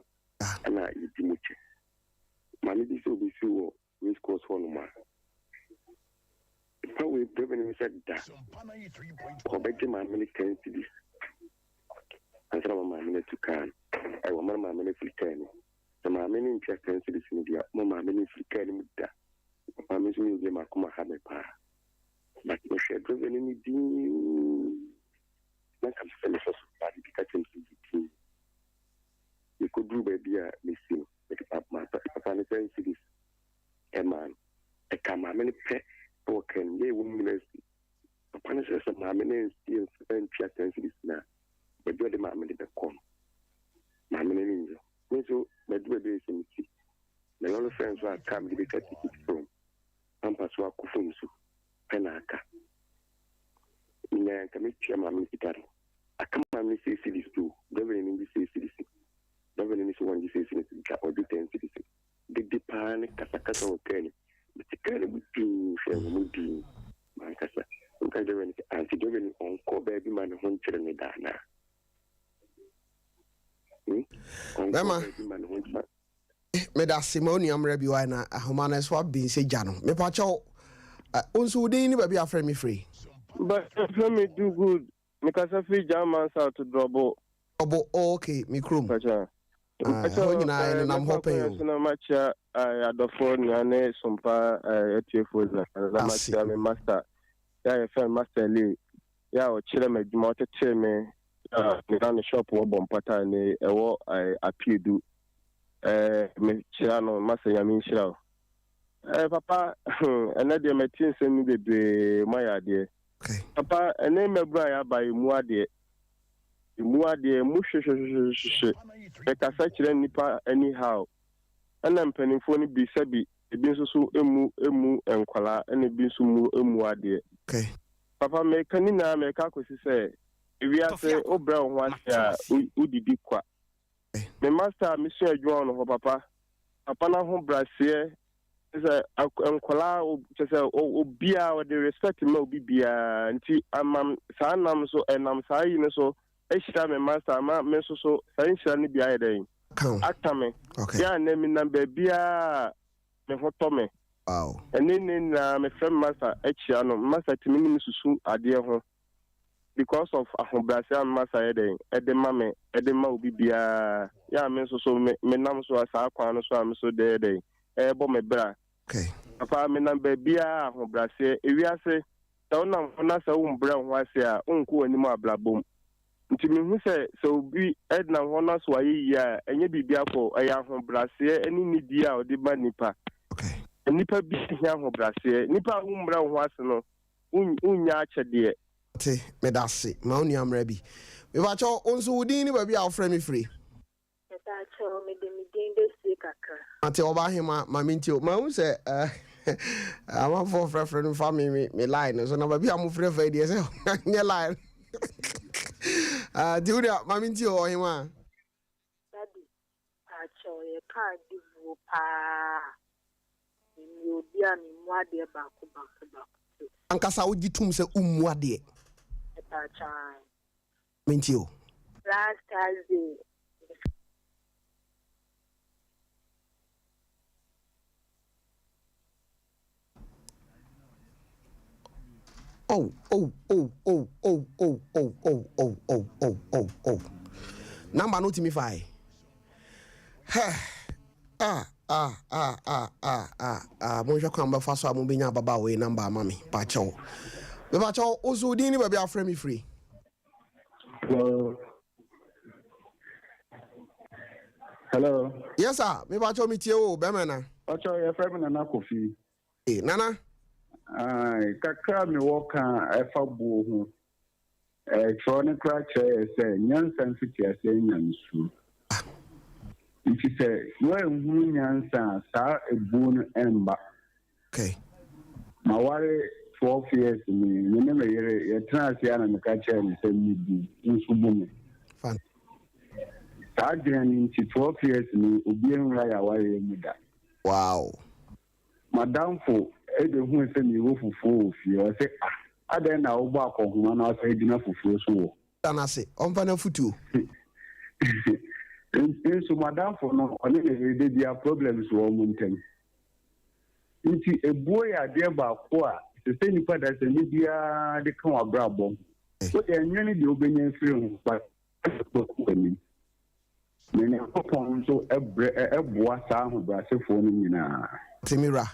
ana yidi mu che mami bi so bi so we course one ma pa we bebe said that ko be ma many can see this and some ma many to can I want ma many free can so ma many interest in this media ma many free can mu da ma many so we ma kuma ha me pa but we should do any din na kam se le so body because in you could do baby missing the papa ne say this a man a kama many pet token ye woman papa ne say ma many still spend chance this na but do the ma many the come ma many ninja me so me do be some see the only friends who come the get it from campus wa kufunsu penaka nya kami chama mami kitaro akama mami say this too government ni say this government ni so one say this ka obi ten this the pan kasakasa okeni bitikane butu she mudi mankasa nka government anti government on ko baby man hon chere ne dana Mama me da simonium rebi wa na ahomana so bin se gya no me pa cho onso udin ni baby afre me free. But if me do good, because I feel German out to double. Double, okay, me crum. I'm hoping you. So much I the phone and Sompa TFO and I'm master. Yeah, friend Master Lee. Yeah, or chile me motor me down the shop or bomb pattern I appeal do. Me chilano Master Yamin Shao. Papa, another my team send me the my idea. Okay. Papa, a name of Brian by Muade. Muade, mush, like a such nipa anyhow. And I'm penning for any be sabi, a bin so emu, and kola, and a bin so muade. Okay. Papa, make canina, make a say, if we are saying, oh, brown one, who did be qua. The master, Monsieur John, or Papa, upon a home brassier. Sɛ nkwalaa kyɛ sɛ obia wɔde respect ma obi bia nti amam saa nam so ɛnam saa yi ne so ɛhyira me master ma me so so saa nhyira ne bia yɛ dɛn aka me yɛ na mi nam baabia me ho tɔ me ɛne ne na me frɛ master akyia no master timi ne me susu adeɛ ho because of ahobrɛase a master yɛ dɛn ɛde ma me ɛde ma obi bia yɛ me so so me nam so saa kwan no so a me so de dɛn ɛbɔ me bra. Okay. Papa, me number bia ho brase ewiase ta wona na sa wo mbra ho ase a onko ani ma blabom nti me hu se obi edna ho na so ayi a enye bibia ko eya ho brase ani ni di a odi ba nipa. Okay. Nipa bi hia ho brase nipa wo mbra ho ase no unya akyede te me da se ma oni amra bi me ba cho onso udin ni ba bi a ofre me free me da cho me de mi din de se kakra ate oba hema ma minti o ma hu se ama for frefre family me line so na ba bi am frefre fa die se nye line diuria ma minti o hema daddy a cho ye ka di wo pa ni obi a ni mu ade ba ko ankasa wo gitum se ummu ade eta chan minti o last Thursday Oh. Number no to me fi. Mo jwa kwa mba faso mo benya baba we number mami pa cho. Be pa cho ozo din ni ba bia frame me free. Hello. Yes sir, me pa cho mi tie o be me na. O cho ye frame na na Kofi. Nana. Kakra me woka efa buo ho chone kra che se nyansa mfiti ase nyansu nti se wo ehunu nyansa sa ebu no emba okay ma ware 12 years ni me yere ye transia na me ka che ni se mi bu nsu bu me fan sa gani nti 12 years ni obi enra ya ware mu da wow madam fo ede hu se mi wo fufu ofie o se adan na wo ba ko huma na so edina fufu so wo Anase, Ompana Futu. Nso madam for no ɔne ne de dia problems wɔ mu ntɛm nti ebuo yɛ adeɛ baako a sɛ nipa da sɛ ne biara de ka wɔ abrabɔ so ɛnyɛ de obɛnya firi ho ba kɔkɔ anim ne ne kɔpɔn nso ɛboa saa ahobrɛasefoɔ no nyinaa timira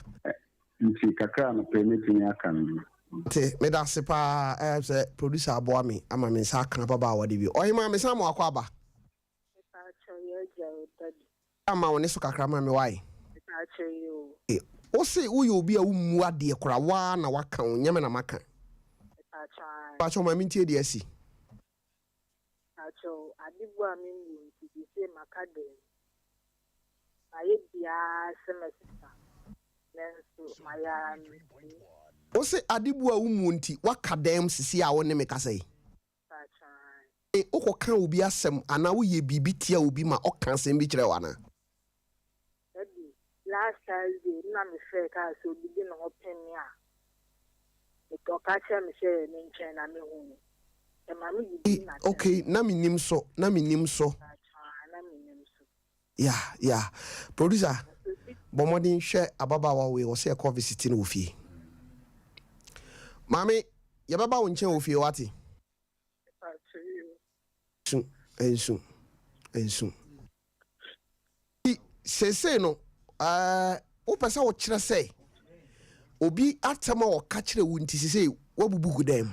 nti kakra no pɛ ne tumi aka no te me da se pa sɛ producer aboa me ama me nsa aka baba wɔde bi ɔhema me sa mo akɔ aba ama woni so kakra ma me wai o se wo yo bi a wo mu ade kora wa na waka wo nyame na maka pa cho ma mi tie de asi acho adibu a mi mu ti se maka de aye bia semester nenso maya o se adibu a wo mu nti waka dem sisi a wo ne me kasai o kan obi asem ana wo ye bibi tia obi ma o kan sem bi kire wa na last Thursday na me fe ka so bibi no open me a e to ka che me she ne nchen na me hu e ma me bibi na okay na me nim so ya producer bomodin hwe ababawa we wo se ko visit na ofie mami ye baba wo nchen ofie wati ensu sese no wo pesa wo kire sei obi atama wo ka kire wo nti sese wo bubu gudem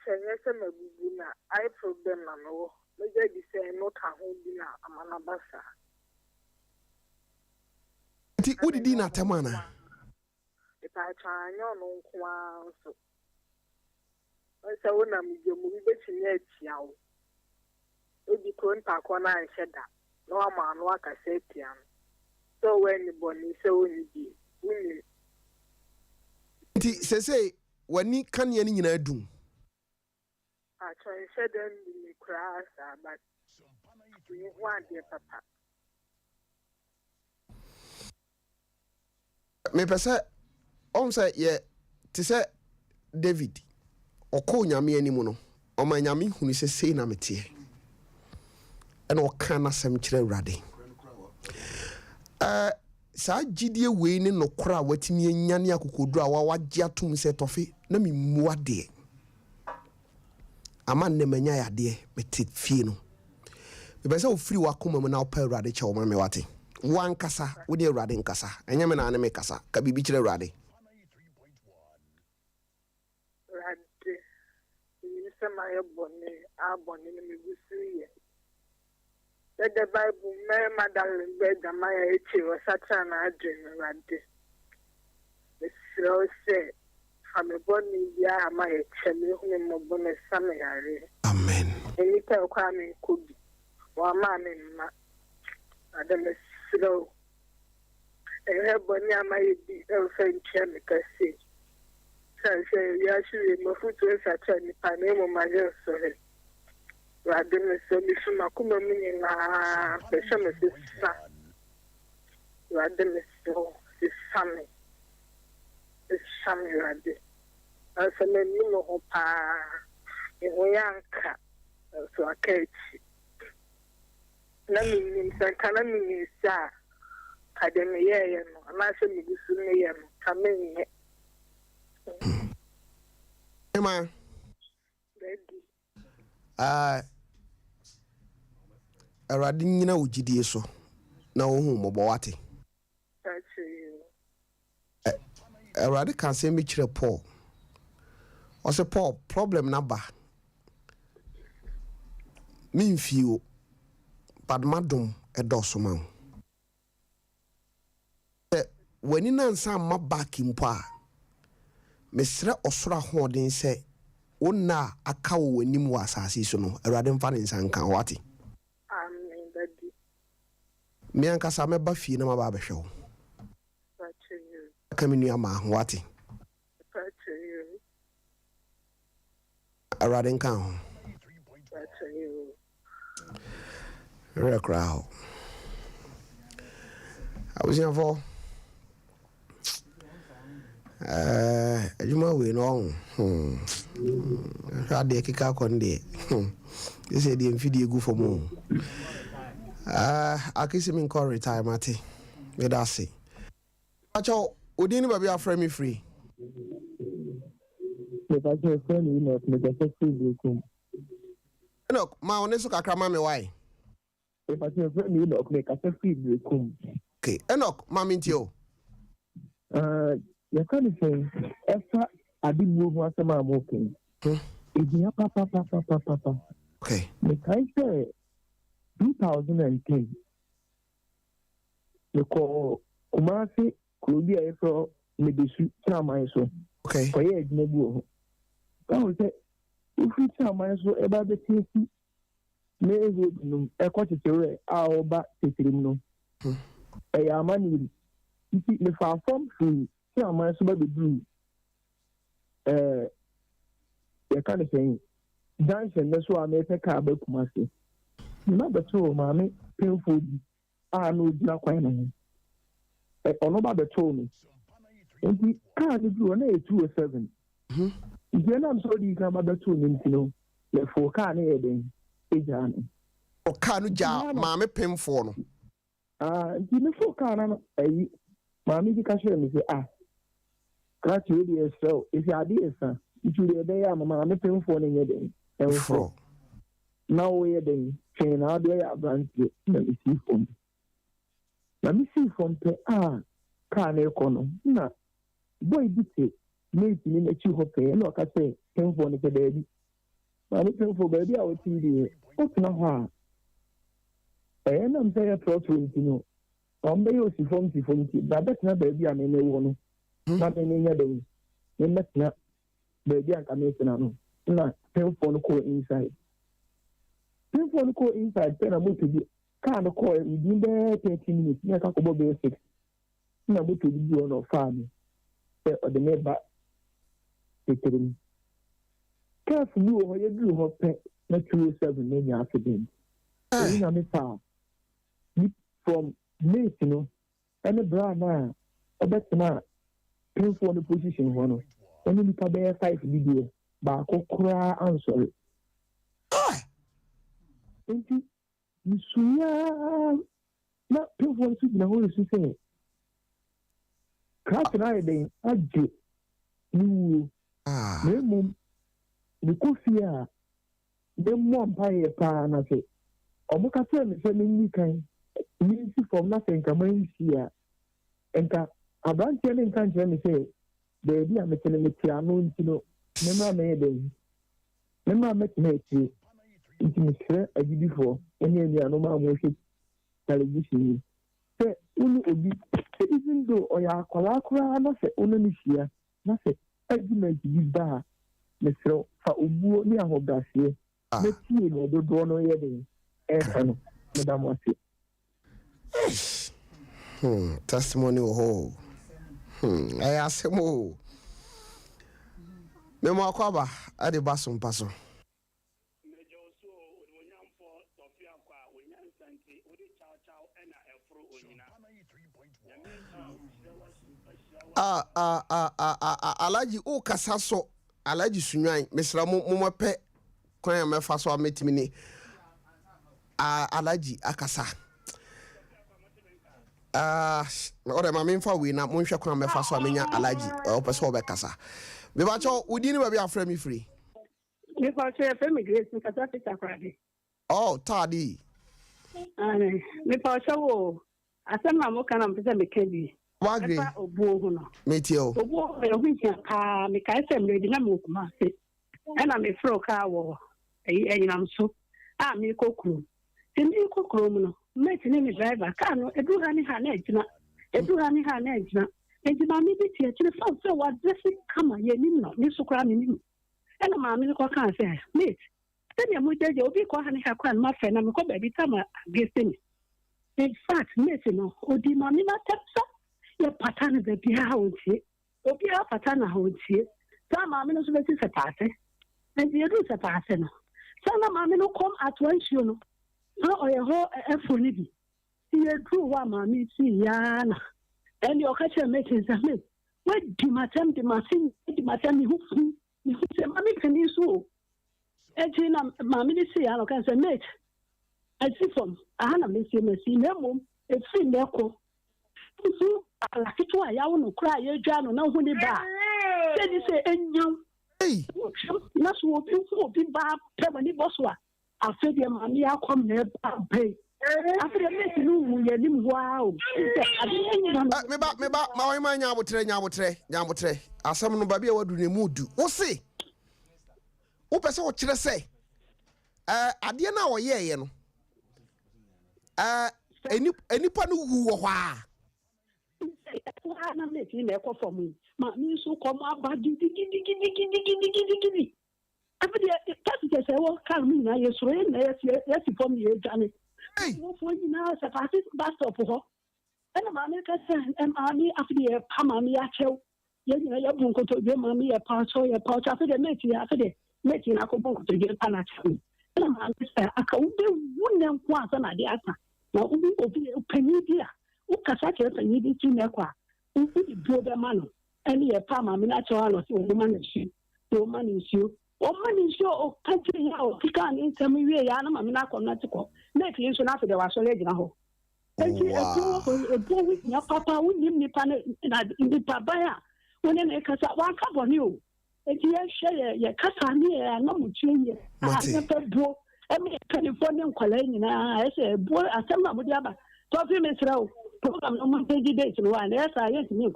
chenye se mabubu na I problem na no me je di say no ka ho bi na amana basa ti udidi na atama na ipa chanyo no nkoa so so na mi je mu bi betimi atia wo obi konta ko na nheda no ama no aka se tia so when boni so ni bi wini ti sese wani kan ye ni nyina adum a chan sheden ni kra sa but ni wan de papa me pesa on say ye ti se David oko nyame animu no o ma nyame hunu se sei na metie ena o kan na sem kire urade saa gidie wei ne nokora watimi anyane akokodu a wagye atom se tofe na memmu ade ama ne manya yade mete fie no be be se ofiri wakoma mu na opa urade che o ma me wate wan kasa wo de urade nkasa enye me na ne me kasa ka bibi kire urade my bonne abonne me gusiye the Bible me madal bed my echi was satan adwin rade the slow say from a bonne ya my chemi hu mo bonne samyare amen eni ka kwa me kobi wa ma me ma adam slow bonne my bi e fe nche ka say ya shiri mafutu sacha ni panemo majenso he rademe so mi suma kuma mini na pesha me sisa rademe so sisame rade asa me nimo ho pa ehoyanka so akachi na mi sankana mi sa kademe ye no na se mi gusu ne ye no kamenye Emma Aradi nyina wugidie so na wo hu mobo wate Aradi kan se mi kire Paul o se Paul problem na ba mi mfio padmadom edoso ma wani na nsa ma back mpo a mesre osora hoden se wona aka wo anim wa asase so no awurade mfa ne nsan kan wate amen daddy me ankasa me ba fie na ma ba behwe wo kamini ama ho wate awurade kan ho rekra I was in for adwuma we no ade keka konde ese de mfidi egu for mo akisi min call retirement me da say acho odini ba bia frame me free me ba je friend you know me ga free kum no ma oneso kakra ma me why if I say friend you know me ka free kum okay Enoch ma mintio you can say efa adi mu ho asema am okay Idia papa. Okay. The kind say 2010. The call Kumasi could be a so maybe Chama so. Okay. For ye nebu. That was it. If we Chama so about the TC, may no a quarter to our back to him. A yamani. You see, the far from free, Chama so by the blue. You kind of saying, dancing, that's why I make a car back to myself. Not the two, mammy, painful. I know it's not quite on. Or nobody told me. And we can't do an 827. Then I'm sorry you come about 2 minutes, you know. Therefore, can't hear them. O can't ja, mammy, painful. You know, can't mammy, you can show me, say, catch you, so if you are dear, sir. Itu dia ya mama me pem phone nye den enfo na wo ye den chain na dia ya branch na me see phone pe ka na ekono na boy bite me ti ni chi ho pe no ka say pem phone ke baby ma ni pem phone baby a wo ti di o tna ha na me say pro ti no on be yo si phone ti ba bet na baby a me ne wo no na me ne nya den me metna baby and come in na pay phone call inside. Pay phone call inside, then I move to the car call within there 30 minutes. I can't go basic. Na move to the on farm. Or the neighbor. Careful you or you do her pet, not 207 maybe accident. I mean, from May, you know, and a brand now, a better now, pay for the position one. Only nipa be 5 video ba ko kura answer enti misuya na people su na ho su say ka try dey aje ni mum ni kofia de mo mpaye pa na say omuka say me say ni kan ni si from na say nkaman sia enka abante ne nkan je me say baby I'm telling you piano no nemra me dey nemra me tete intimate a before any no ma mo hwe television say unu obi even though oya akwala na say unu ni hia na say argument bi ba me so fa obuo ni ahobrase me tie no dodo no ye dey no madam wase testimony ho I ask him, Memo Akwaba, at the Basum Paso. Alaji o kasaso, Alaji Sunyan, Mr. Muma Pe, Koya Mefaso, Metimini, Alaji Akasa. Ore ma memfa we na monhwe kwa mefa so amenya alaji opese obekasa me ba cho udini ba bia frame free me fa che frame grace nkata pita kwade tadi me fa cho wo asema mo kana mpesa me kedi wagre fa obuo hu no metio obuo me hu tia me kai se me di na mo kuma se na me fro ka wo eyinam so me kokuru timi kokuru mu no meti ni driver car no eduha ni ha na ejina ejima mi bi tie chire fa so wa dress kama ye nim no ni sukura mi nim ena ma mi ko kan se mate tani mo jeje obi ko ha ni ha kwa ma fe na me ko ba bi tama agesteni in fact mate no odi ma mi na tepsa ye pattern be bi ha ontie obi ha pattern ha ontie ta ma mi no so be se paase and you do se paase no sana ma mi no come at once you know oye ho efoni bi ye true wa ma mi si yana and your catcher making some What do my time to my thing? My time, who say, Mammy, can you so? And Mammy, say, I can say, mate. I see from Anna, Miss Mum, a free milk. I like it why I want to cry, you John, no one bar. Then you say, and you, hey, that's what you be bar, Pemani Boswa. I said, your mammy, I'll come there, pay. After the next room, we are in wow. Me ba, my man, Yamutre. As some baby, what do you mood do? What's say? Who person what you say? I didn't know, yeah, you know. Any panu who are. I'm making a call for me. My means so come up, but diggy. After the passengers, I will come in. I swear, yes, for me, Johnny. For you now, as a passes bus stop for her. And a mammy can send an army after the Pamami Achel. Yes, I won't go to your mammy a pouch or a pouch after the meeting after the meeting. I could go to get Panacham. And a man said, I can't do one once an idea. Now, we will be a penny dear. Who can such a penny to Nequa? Who would blow the man? Any a Pama Minacho, woman is you. No man is you. Or money is your country now. He can't intermediate Yanama Minaco Natico. Make you soon after the was a legend. A poor with your papa would give me pan in the Pabaya. When they cast out one cup on you. And you share your casa near and not change. I never broke. I mean, California calling. I say, boy, I tell my Mudaba. Talk to me through. Program no man 20 days in one. Yes, I get me.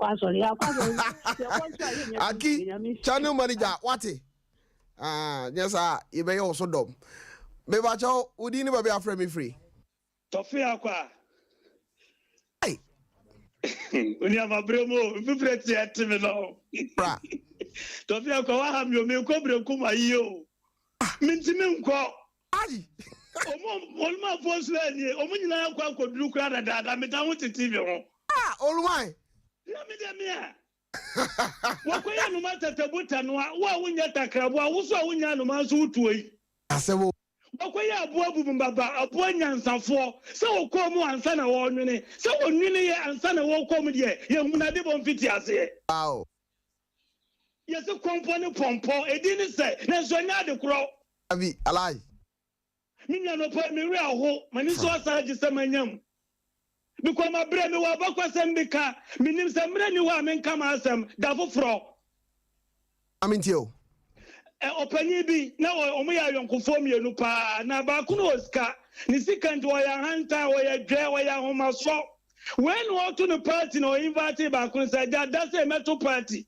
Aki, channel manager, what? Yes, sir. You may also dumb. Maybe I tell would you never be afraid me free? Tofiakwa. Hey. When you have a bremo, if you press it to me now. Tofiakwa, what have you? Me come kuma yo. Mintimim Aye. Olma voice lady, Omina Quaco Blue Crada, I mean, I want to TV. All right. Let me there. What way no matter to Butanwa, what when you attack a was so when you know to it. I said, what way a boy Baba, a boy and some four, so come and son a warning, so when you and son a walk come here, young Munadibon Fitias. Wow. Yes, a company pompo, it didn't say, that's why not the crow. I be alive. Minya no pa me real ho mani so asaje samanyam because my brain wa bakwasem bika minim samre ni wa menka ma asem da foforo amintio opani bi na omo ya yonkofo mienu pa na ba ku no oska ni second wa ya hanta wa ya dwe wa ya homa so when we to the party no invite ba ku say that's a metal party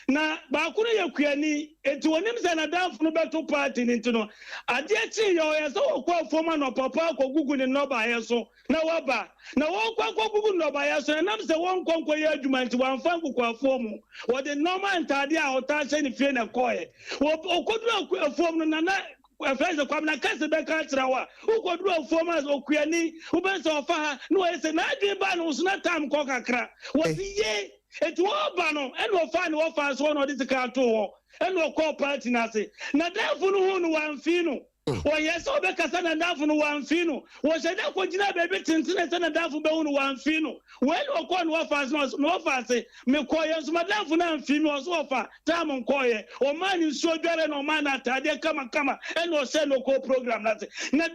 na ba ku no yakuani enti wonim say na danfo no beto party ni ntino ade achi yo ya so okwa foma no papa akogugu ni noba ye so na waba na won kwa akogugu noba ye so na say won konko ye adwuma nti wan fa nkokwa fomu wo de normal ntade a ota se ni fie na koye wo okodu fomu no na afenze kwa na kase be ka kira wa ukodu fomu as okuani wo be se ofa ha no we se na adwe ba no so na time ko kakra wo ye it was bano and we'll find what fast one or this car to and we'll call party nasi. Na therefore no one fino. Or yes, or Becca and Daphne one fino. Was a dapper Gina baby tintin and a Daphne one fino. When or con what fast no fast, me coyers, Madame Funan fino sofa, time on coy, or man is so good or man at Tadia come and no send no co program. Na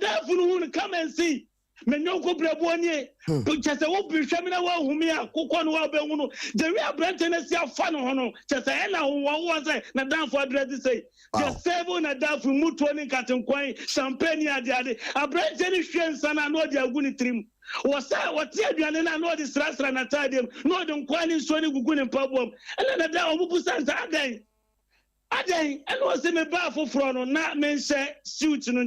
therefore come and see. Menoko Brabonye, just a open seminar who cook on Wabel. The real Brenton is your fun on just a hell who was a down for dread to say. Just 7 a down from Mutuan Cotton Quay, Champagne at the other. A Brenton is friends and I know they are going to trim. Was that what Tibian and I know this restaurant at Tadium, no, don't quite so any good in problem. And then the down who sends that day. Aden and was in a bar for front not men say suit no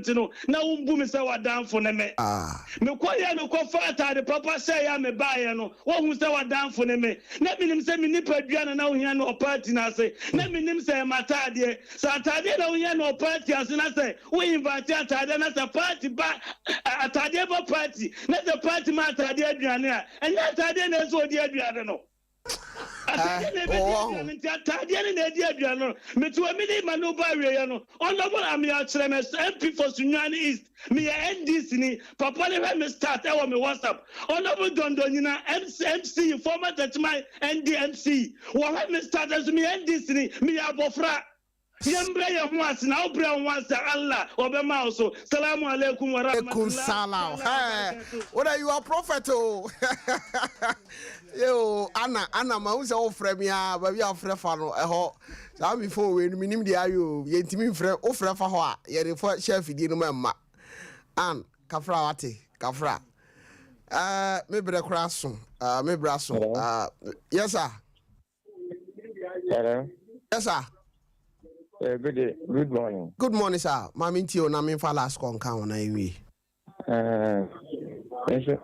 na umbu say wa down for me me kwaya no ko fata the papa say ya me buy no wo hu say wa down for me na minim say me nipa duana na ohia no party na say na minim say matade sa atade na ohia no party as na say we invite atade na say party ba atade ba party na the party ma atade aduane a enya atade na so di aduane no MP for Sunyani East. Me NDC Papa me start I me WhatsApp. Honorable Dondonina MC former that my NDMC. What me start as me NDC me abofra. Yembre ya mwasi na obra mwasi Allah obema so. Salamu alaikum wa rahmatullah. What are you a prophet? Yo, Anna, ma usa ofre mi a ba bi afre fa no eho. Sa mi fo we mi nim dia yo, ye ntimi mfre ofre fa ho a ye re fo chef di no ma. An kafra wate, kafra. Me bre kra so. Me bra so. Yes sir. Hello. Yes sir. Good morning. Good morning sir. Ma mi nti o na mi fa last con kan na ewi. Eso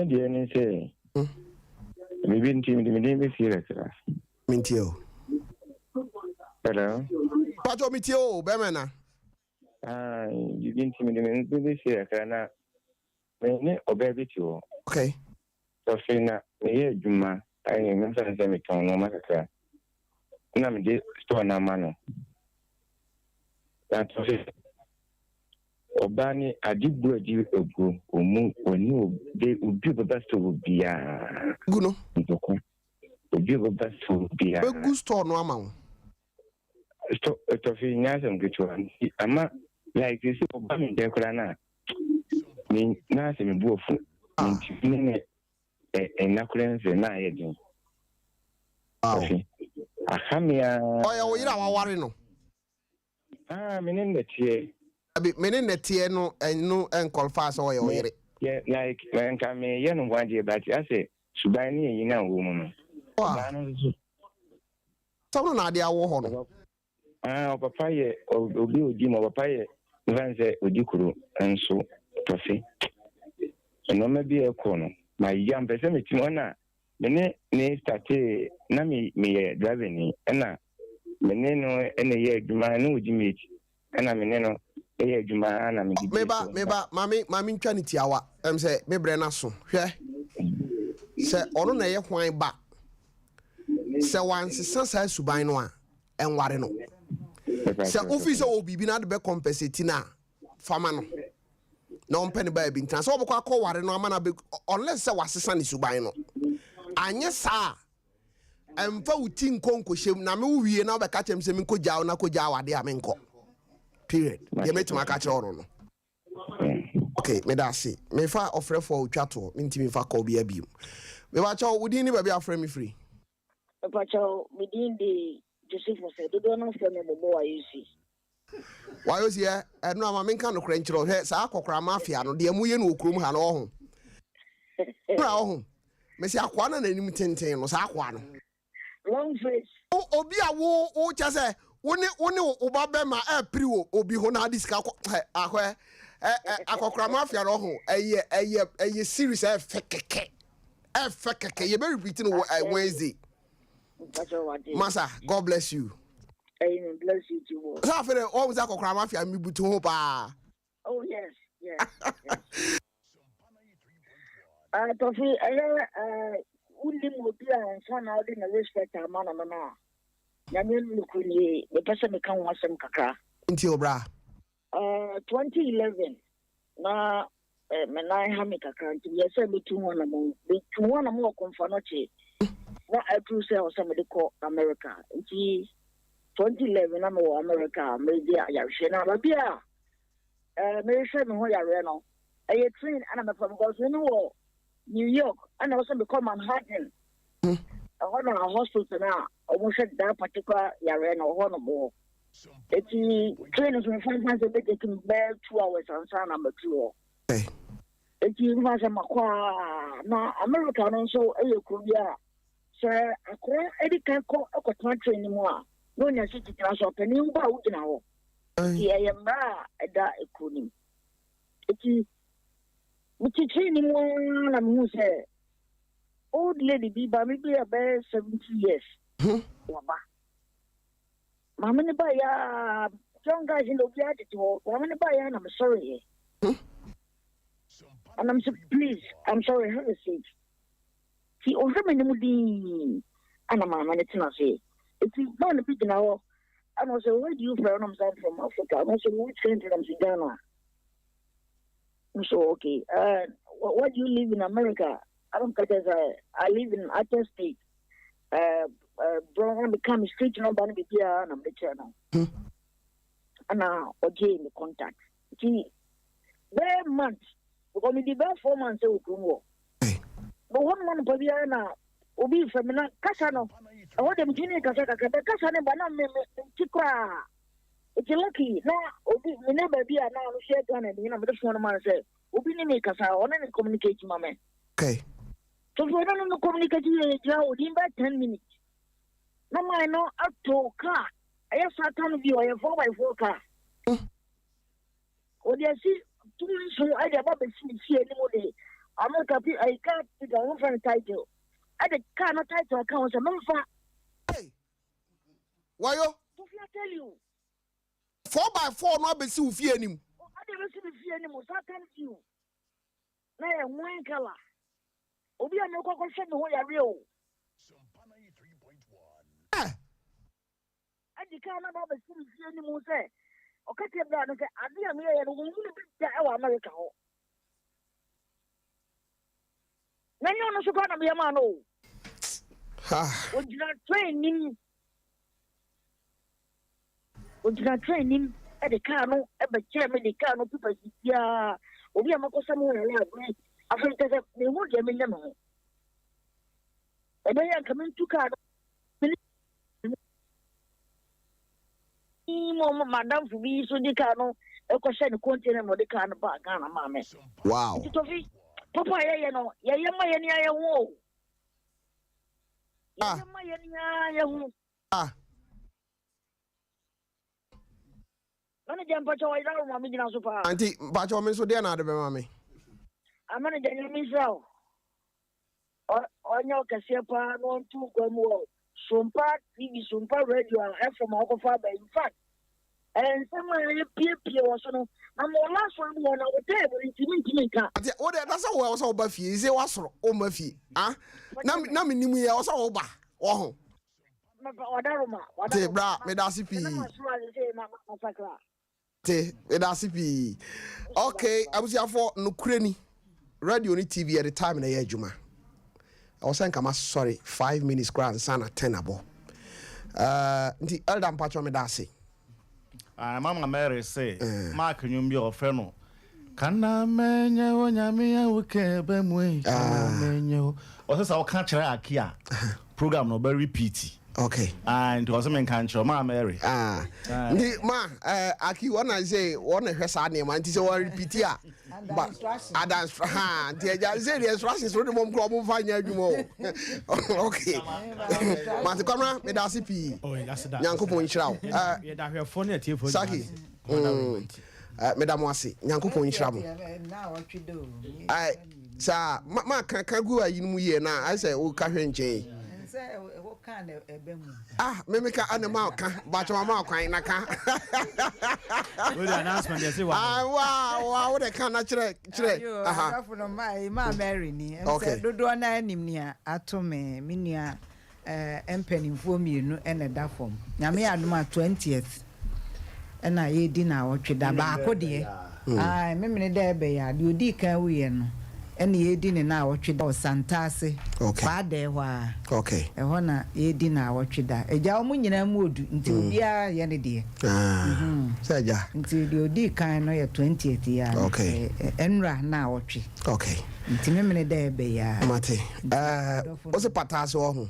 di ni say. Mi binti mi be serious. Mintio. Hello. Pato mitio be mena. Mi binti mi be serious na. Me obebi tio. Okay. So fina me juma ai me sa se mi ton no makaka. Na mi de store na mano. Na to se obani adigbo adi ogu omu oni obi baba store bia. Guno. Ndoko. Obi baba store bia. Be gu store no ama. To fi nyasa mkichwa. Ama like this obami de kula na. Ni na se mi buofu. Ni ne nakulenze na yedi. Ahamia. Oya wo yira waware no. Menen netie. Abi menen netie no enu enkolfa so oya wo yire. Yeah, like when come ye no wanje but I say subani yin na wo mu no. So na dia wo ho no. Papa ye obi odi mo papa ye vanze odi kuro enso tofi. Eno ma bi e ko no. Ma yam pese metimo na mene ne starte na me driver ni na mene no ene ye adwuma na odi meet na mene no ye adwuma na me di meba mami ntwa ne tiawa se me bre na so hwe se ono na ye hwan ba se wansesa sa suban no a enware no se office o bibi na de be compensate na fama no na ompene ba bi ntan so obekwa akọ no amana be unless se wasesa ne suban no anye sa emfa uti nkonko shem na me wie na obeka chem se me nkogya na kogya wade a me nko period ye metima ka che oro no okay me da see me fa ofre for utwato me ntimi fa call bia biom me ba cha wudi ni ba bia afre me free pa cha me din de Joseph say do no say me bobo wa yusi wa yusi e no ama me nka no kra nchiro he sa akokra mafia no de mu ye no okrom ha no ho pra ho me si akwa na nanim tenten no sa akwa no long face obi a wo cha say woni oba be ma e priwo obi ho na diska akwa akokra mafia no ho eye series e fekeke ye be repeating Wednesday. Masa, God bless you. Amen. Bless you too. So I feel always akokra mafia mi butu ho pa. Oh yes. Tofi, uli mobia nsana odi na respect amana mama. Nyame nukuni me pese me kan wasem kakra. Nti obra. 2011 na me na ha me kakra nti yese me tu ho na mo konfa no che. Na atu se o se me de ko America. Nti 2011 na mo America me dia ya hwe na ba bia me hwe me ho ya re no. I train and I'm from because New York and also become Manhattan. I want a hospital now. Almost that particular area or one more. It's trainers when sometimes they can bear 2 hours and sign number 2. It's even a Macqua now American also a Korea. Sir, I call Eddie can't call a country anymore. No necessity to us open you out now. I am at that economy. It's Muchichini mo na mu say old lady be ba maybe about 70 years. Waba. Mama ne ba ya young guys in the yard to mama ne ba ya I'm sorry. And I'm so please, I'm sorry, have a seat. See, on some many and I'm a man, it's not say. It's not a big now. And I say, where do you from? I'm from Africa. And I say, which country I'm Ghana? So, okay. Why do you live in America? I don't care. I live in United States. Bro, I become street number and I'm the channel. And now, okay, in the contact. See, bare months. Because we did 4 months. But 1 month per year now. Obi femina kasano o dem jini kasaka kasane bana me tikwa it's lucky na obi me na baby na no share Ghana ni na me phone man say obi ni me kasa ona ni communicate mama okay so for no communicate ya o di ba 10 minutes na my no up to car I satan bi o 4x4 car o dia si tu so I dey ba be si ni mo dey America I can't pick a one title. I cannot title account. Hey, why yo? I tell you. 4x4 no be see u fie nim. I never see the fie nim. So I tell you. Na e one color. Obi a no go show me who you real. Sompa 93.1. I cannot be see the fie nim say. O ka te bra no say ade a me ye no go ni bi da e wa America ho. Na you no so go na me ma no. Ojina training at the car no ebe chairman the car no people ya obi amakosa mo ya agree after that me wo je me nyama ebe ya coming to car mo madam fu bi so di car no e ko share the container mo di car no ba Ghana ma me wow Tofi papa ya no ya ma ya ni ya wo Auntie, but you so dear na de be mama. I'm going to myself. On your Cassia, no 2 go Sompa TV, Sompa radio, and from Alcofa. In fact, and someone peer was on. I'm on last one on our table. It's me. Oh, that's how I was over fee. Is it was o mafi? Ah, na me nimu ya also oba. Oh. Te bra, me da sipi. Te, me da sipi. Okay, I was here for Nukreni. Radio ni TV at the time in the year Juma. I was saying, I'm sorry, 5 minutes grand sana tenable. The elder patron me da say. Mama Mary say, Mark Nyumbi or Feno. Kana menya wonyame ya wukebe mwe. Kana menya. Ose our country akia. Program no be repeat. Okay. And it was a country, Mama Mary. Aki wanna say one hwesa name anti say one repeat ya. But Adams say the instructions so the mom club fanya adwuma. Okay. Mate kamera me da CP. Oh, that's that. Nyankopon nhyira wo. Yeah, that we phone at you. Saki. Madam Wasi, Nyankopon nhyira mo. Na watwido. Ai sa ma kan gu ayi mu ye na I say o ka hwe nchen. Say o kan ebe mu. Me ka animal kan ba cho ma kwan na kan. We the announcement dey say wa. Wow, we dey kan na kire. Aha. For my Mary ni. Say dodo na anim ni ato me nua empanimfo mienu ene da form. Nyame adoma 20th. Ena ye di na wotweda ba akode. Ai memene da ebe ya de odi kan wiye no. Ene ye di ne na wotweda o santase. Ba de hwa. Okay. E ho na ye di na wotweda. Eja o munyina mu odu nti obia ye ne de. Seja. Nti de odi kan no ye 20th ya. Okay. Enra na wotwe. Okay. Nti memene da ebe ya. Mate. O se patase o ho.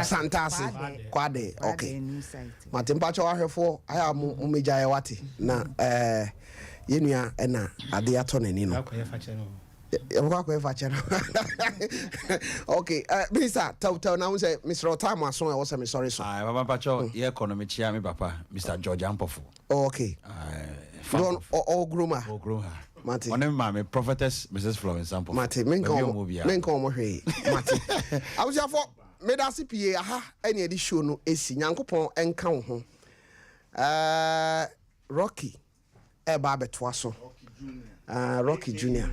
Santase. Kwade. Okay. Mate mpacho ahwefo aya mu meja ye wate na yenua na ade ato ne ni no. Okay, Minister, tell now say Mr. Time was so I was sorry so. Papa Pacho, economy chair me papa, Mr. George Ampofu. Oh, okay. All groomer. All groomer. Mate. On my prophetess Mrs. Florence Ampofu. Mate, men come here. Mate. I was here for made us CPA aha any edition no esi Nyankopon enka wo ho. Rocky e ba betwa so. Rocky Junior.